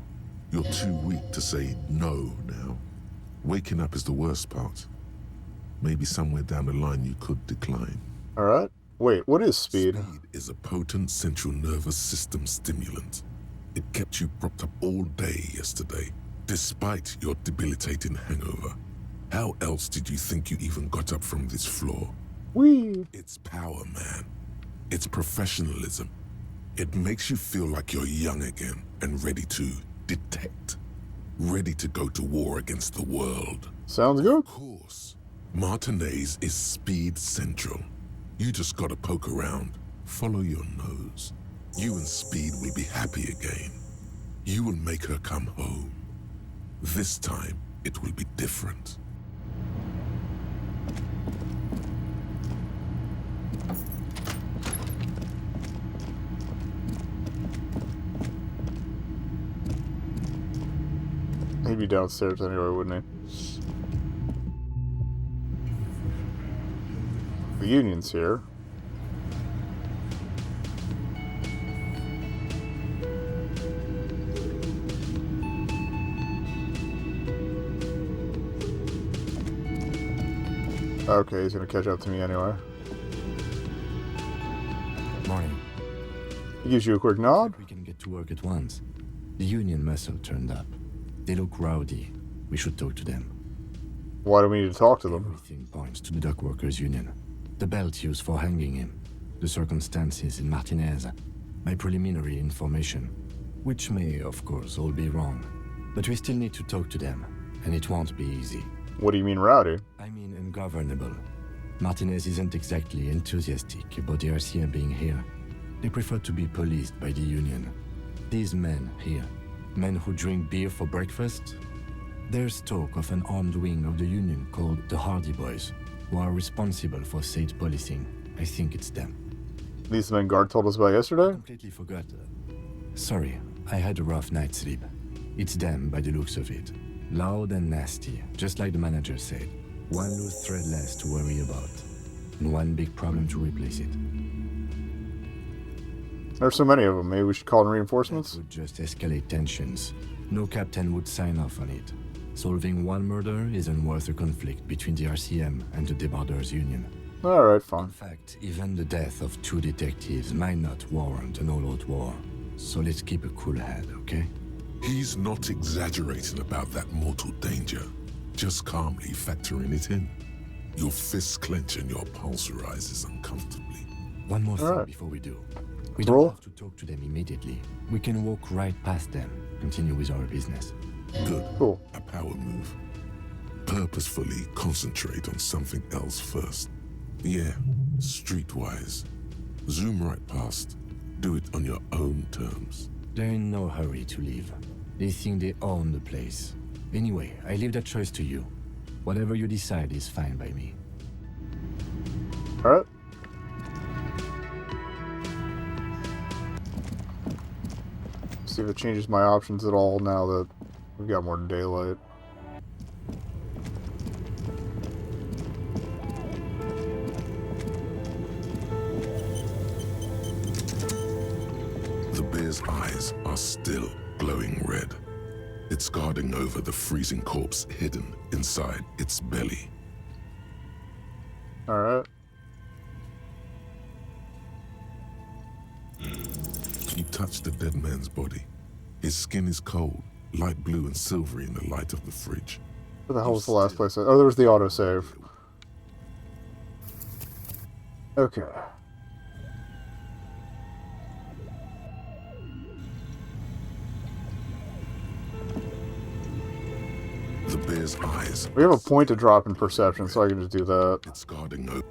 You're too weak to say no now. Waking up is the worst part. Maybe somewhere down the line you could decline. Alright. Wait, what is speed? Speed is a potent central nervous system stimulant. It kept you propped up all day yesterday, despite your debilitating hangover. How else did you think you even got up from this floor? Whee! It's power, man. It's professionalism. It makes you feel like you're young again and ready to detect. Ready to go to war against the world. Sounds good. Of course. Martinez is speed central. You just gotta poke around. Follow your nose. You and Speed will be happy again. You will make her come home. This time, it will be different. He'd be downstairs anyway, wouldn't he? The Union's here. Okay, he's gonna catch up to me anyway. Morning. He gives you a quick nod. We can get to work at once. The Union muscle turned up. They look rowdy. We should talk to them. Why do we need to talk to them? Everything points to the dock workers' union. The belt used for hanging him. The circumstances in Martinez. My preliminary information. Which may, of course, all be wrong. But we still need to talk to them. And it won't be easy. What do you mean rowdy? I mean ungovernable. Martinez isn't exactly enthusiastic about the RCM being here. They prefer to be policed by the Union. These men here, men who drink beer for breakfast, There's talk of an armed wing of the Union called the Hardy Boys, who are responsible for state policing. I think it's them. These men guard told us about yesterday? Completely forgot. Sorry, I had a rough night's sleep. It's them by the looks of it. Loud and nasty, just like the manager said. One loose thread less to worry about, and one big problem to replace it. There's so many of them. Maybe we should call in reinforcements? That would just escalate tensions. No captain would sign off on it. Solving one murder isn't worth a conflict between the RCM and the Debarders Union. Alright, fine. In fact, even the death of 2 detectives might not warrant an all-out war. So let's keep a cool head, okay? He's not exaggerating about that mortal danger, just calmly factoring it in. Your fists clench and your pulse rises uncomfortably. One more thing before we do. We don't have to talk to them immediately. We can walk right past them, continue with our business. Good. Cool. A power move. Purposefully concentrate on something else first. Yeah, streetwise. Zoom right past. Do it on your own terms. They're in no hurry to leave. They think they own the place. Anyway, I leave that choice to you. Whatever you decide is fine by me. Alright. See if it changes my options at all now that we've got more daylight. The bear's eyes are still glowing red. It's guarding over the freezing corpse hidden inside its belly. Alright. You touch the dead man's body. His skin is cold, light blue and silvery in the light of the fridge. Where the hell was the last place? Oh, there was the autosave. Okay. The bear's eyes. We have a point to drop in perception, so I can just do that. It's guarding over.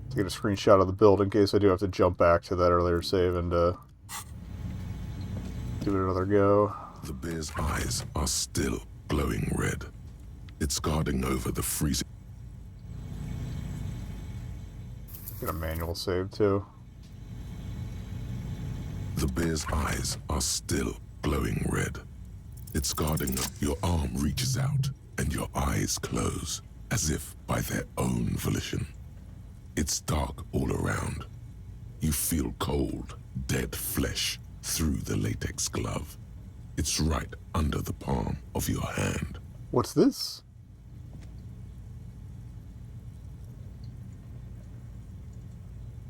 To get a screenshot of the build in case I do have to jump back to that earlier save and give it another go. The bear's eyes are still glowing red. It's guarding over the freezing. Get a manual save too. The bear's eyes are still glowing red. It's guarding. Your arm reaches out and your eyes close as if by their own volition. It's dark all around. You feel cold, dead flesh through the latex glove. It's right under the palm of your hand. What's this?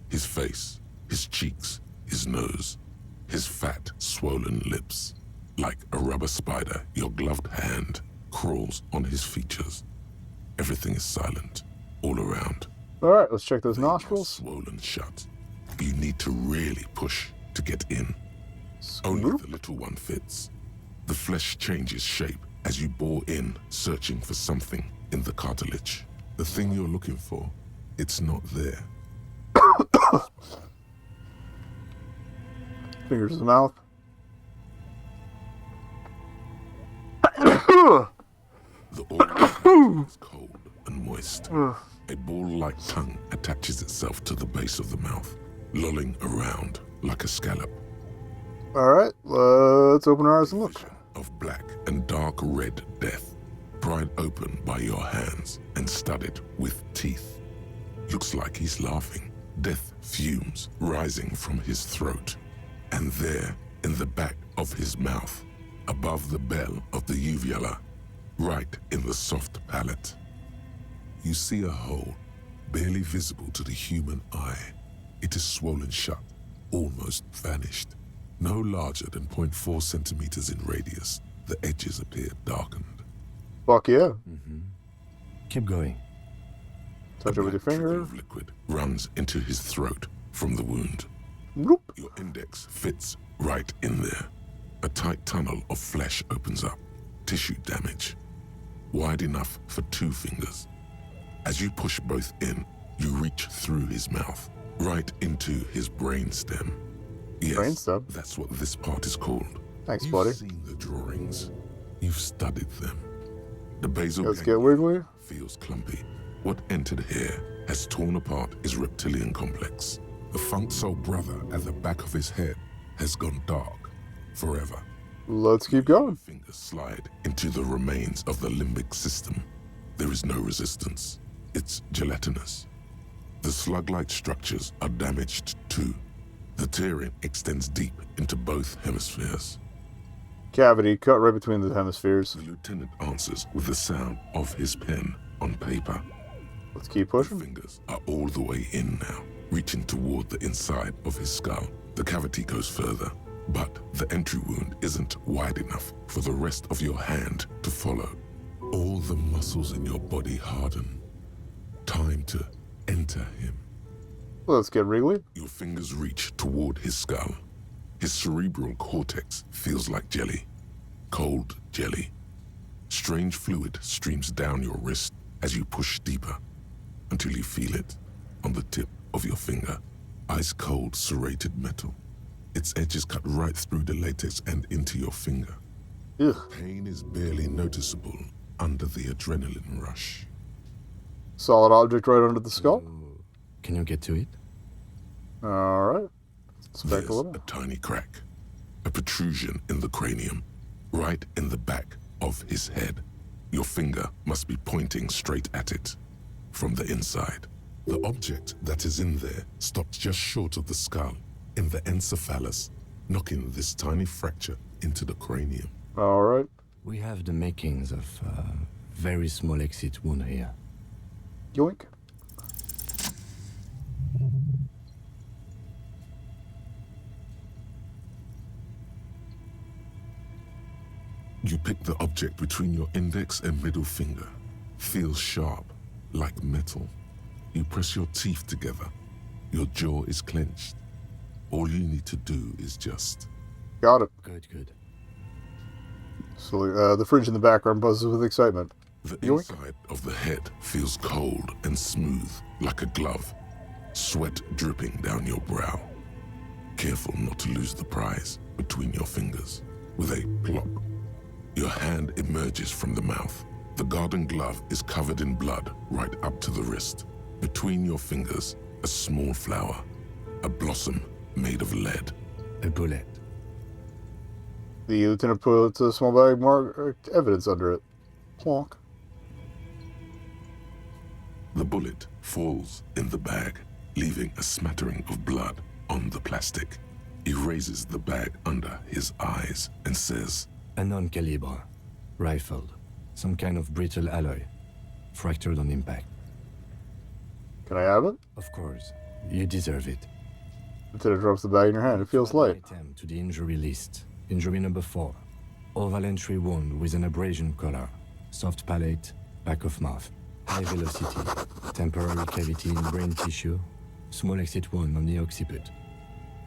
His face, his cheeks, his nose, his fat, swollen lips. Like a rubber spider, your gloved hand crawls on his features. Everything is silent, all around. Alright, let's check those nostrils. Swollen shut. You need to really push to get in. Only the little one fits. The flesh changes shape as you bore in, searching for something in the cartilage. The thing you're looking for, it's not there. Fingers in the mouth. The organ is cold and moist. A ball-like tongue attaches itself to the base of the mouth, lolling around like a scallop. Alright, let's open our eyes and look. Of black and dark red death, pried open by your hands and studded with teeth. Looks like he's laughing. Death fumes rising from his throat. And there, in the back of his mouth, above the bell of the uvula, right in the soft palate, you see a hole, barely visible to the human eye. It is swollen shut, almost vanished. No larger than 0.4 centimeters in radius, the edges appear darkened. Fuck yeah. Keep going. Touch it with your finger. Of liquid runs into his throat from the wound. Nope. Your index fits right in there. A tight tunnel of flesh opens up. Tissue damage. wide enough for 2 fingers. As you push both in, you reach through his mouth, right into his brainstem. Yes, Brainstem? that's what this part is called. Thanks, buddy. You've seen the drawings. You've studied them. The basal Let's get wiggly. feels clumpy. What entered here has torn apart his reptilian complex. The funk soul brother at the back of his head has gone dark forever. Let's keep going. Fingers slide into the remains of the limbic system. There is no resistance. It's gelatinous. The slug-like structures are damaged too. The tearing extends deep into both hemispheres. Cavity cut right between the hemispheres. The lieutenant answers with the sound of his pen on paper. Let's keep pushing. The fingers are all the way in now, reaching toward the inside of his skull. The cavity goes further, but the entry wound isn't wide enough for the rest of your hand to follow. All the muscles in your body harden. Time to enter him. Let's get wriggly. Your fingers reach toward his skull. His cerebral cortex feels like jelly. Cold jelly. Strange fluid streams down your wrist as you push deeper, until you feel it on the tip of your finger. Ice-cold serrated metal. Its edges cut right through the latex and into your finger. Ugh. Pain is barely noticeable under the adrenaline rush. Solid object right under the skull. Can you get to it? Alright. There's a tiny crack. A protrusion in the cranium, right in the back of his head. Your finger must be pointing straight at it, from the inside. The object that is in there stops just short of the skull, in the encephalus, knocking this tiny fracture into the cranium. Alright. We have the makings of a very small exit wound here. Yoink. You pick the object between your index and middle finger. Feels sharp, like metal. You press your teeth together. Your jaw is clenched. All you need to do is just... Got it. Good, good. So the fridge in the background buzzes with excitement. The Yoink. inside of the head feels cold and smooth, like a glove. Sweat dripping down your brow. Careful not to lose the prize between your fingers. With a plop, your hand emerges from the mouth. The garden glove is covered in blood right up to the wrist. Between your fingers, a small flower. A blossom made of lead. A bullet. The lieutenant puts a small bag marked evidence under it. Plonk. The bullet falls in the bag, leaving a smattering of blood on the plastic. He raises the bag under his eyes and says, A non-calibre. Rifled. Some kind of brittle alloy. Fractured on impact. Can I have it? Of course. You deserve it. Lieutenant drops the bag in your hand. It feels light. Item to the injury list. Injury number 4. Oval entry wound with an abrasion collar. Soft palate, back of mouth. High velocity. Temporary cavity in brain tissue. Small exit wound on the occiput.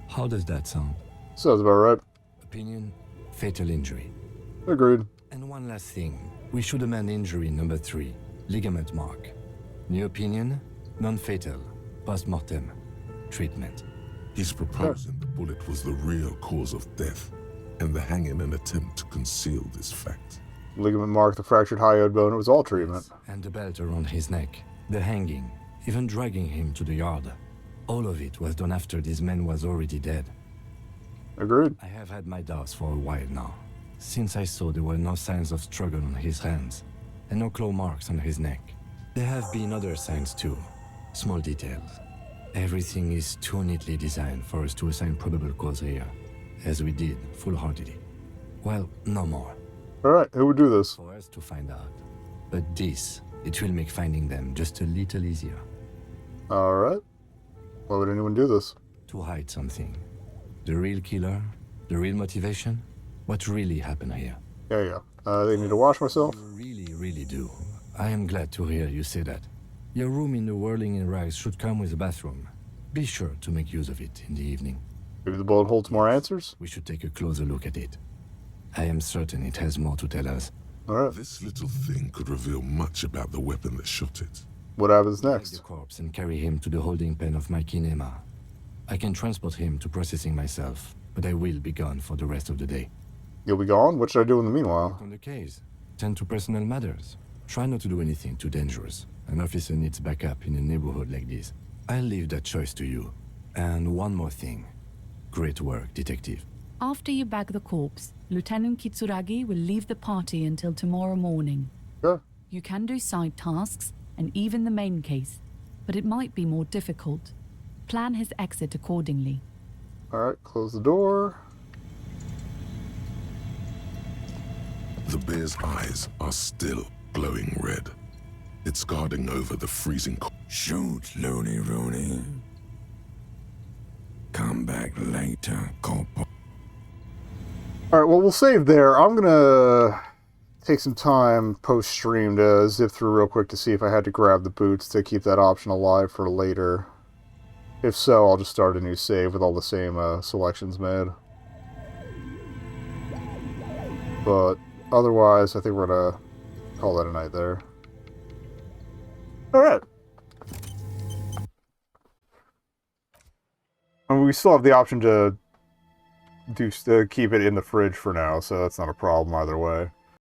How does that sound? Sounds about right. Opinion? Fatal injury. Agreed. And one last thing. We should amend injury number 3. Ligament mark. New opinion? Non-fatal. Post-mortem. Treatment. He's proposing the bullet was the real cause of death, and the hanging an attempt to conceal this fact. Ligament marked the fractured hyoid bone. It was all treatment. And the belt around his neck. The hanging. Even dragging him to the yard. All of it was done after this man was already dead. Agreed. I have had my doubts for a while now. Since I saw there were no signs of struggle on his hands, and no claw marks on his neck. There have been other signs too. Small details. Everything is too neatly designed for us to assign probable cause here, as we did, full-heartedly. Well, no more. Alright, who would do this? For us to find out. But this, it will make finding them just a little easier. Alright. Why would anyone do this? To hide something. The real killer? The real motivation? What really happened here? Yeah. They need to wash myself. You really do. I am glad to hear you say that. Your room in the Whirling in Rags should come with a bathroom. Be sure to make use of it in the evening. Maybe the bullet holds more answers? We should take a closer look at it. I am certain it has more to tell us Alright. This little thing could reveal much about the weapon that shot it. What happens Take next? the corpse and carry him to the holding pen of my kinema. I can transport him to processing myself, but I will be gone for the rest of the day. You'll be gone? What should I do in the meanwhile? On the case, tend to personal matters. Try not to do anything too dangerous. An officer needs backup in a neighborhood like this. I'll leave that choice to you. And one more thing. Great work, detective. After you bag the corpse, Lieutenant Kitsuragi will leave the party until tomorrow morning. Sure. You can do side tasks, and even the main case, but it might be more difficult. Plan his exit accordingly. Alright, close the door. The bear's eyes are still glowing red. It's guarding over the freezing cold. Shoot, Looney Rooney. Come back later, Corporal. Alright, well, we'll save there. I'm gonna take some time post-stream to zip through real quick to see if I had to grab the boots to keep that option alive for later. If so, I'll just start a new save with all the same selections made. But otherwise, I think we're gonna call that a night there. Alright. And we still have the option to keep it in the fridge for now, so that's not a problem either way.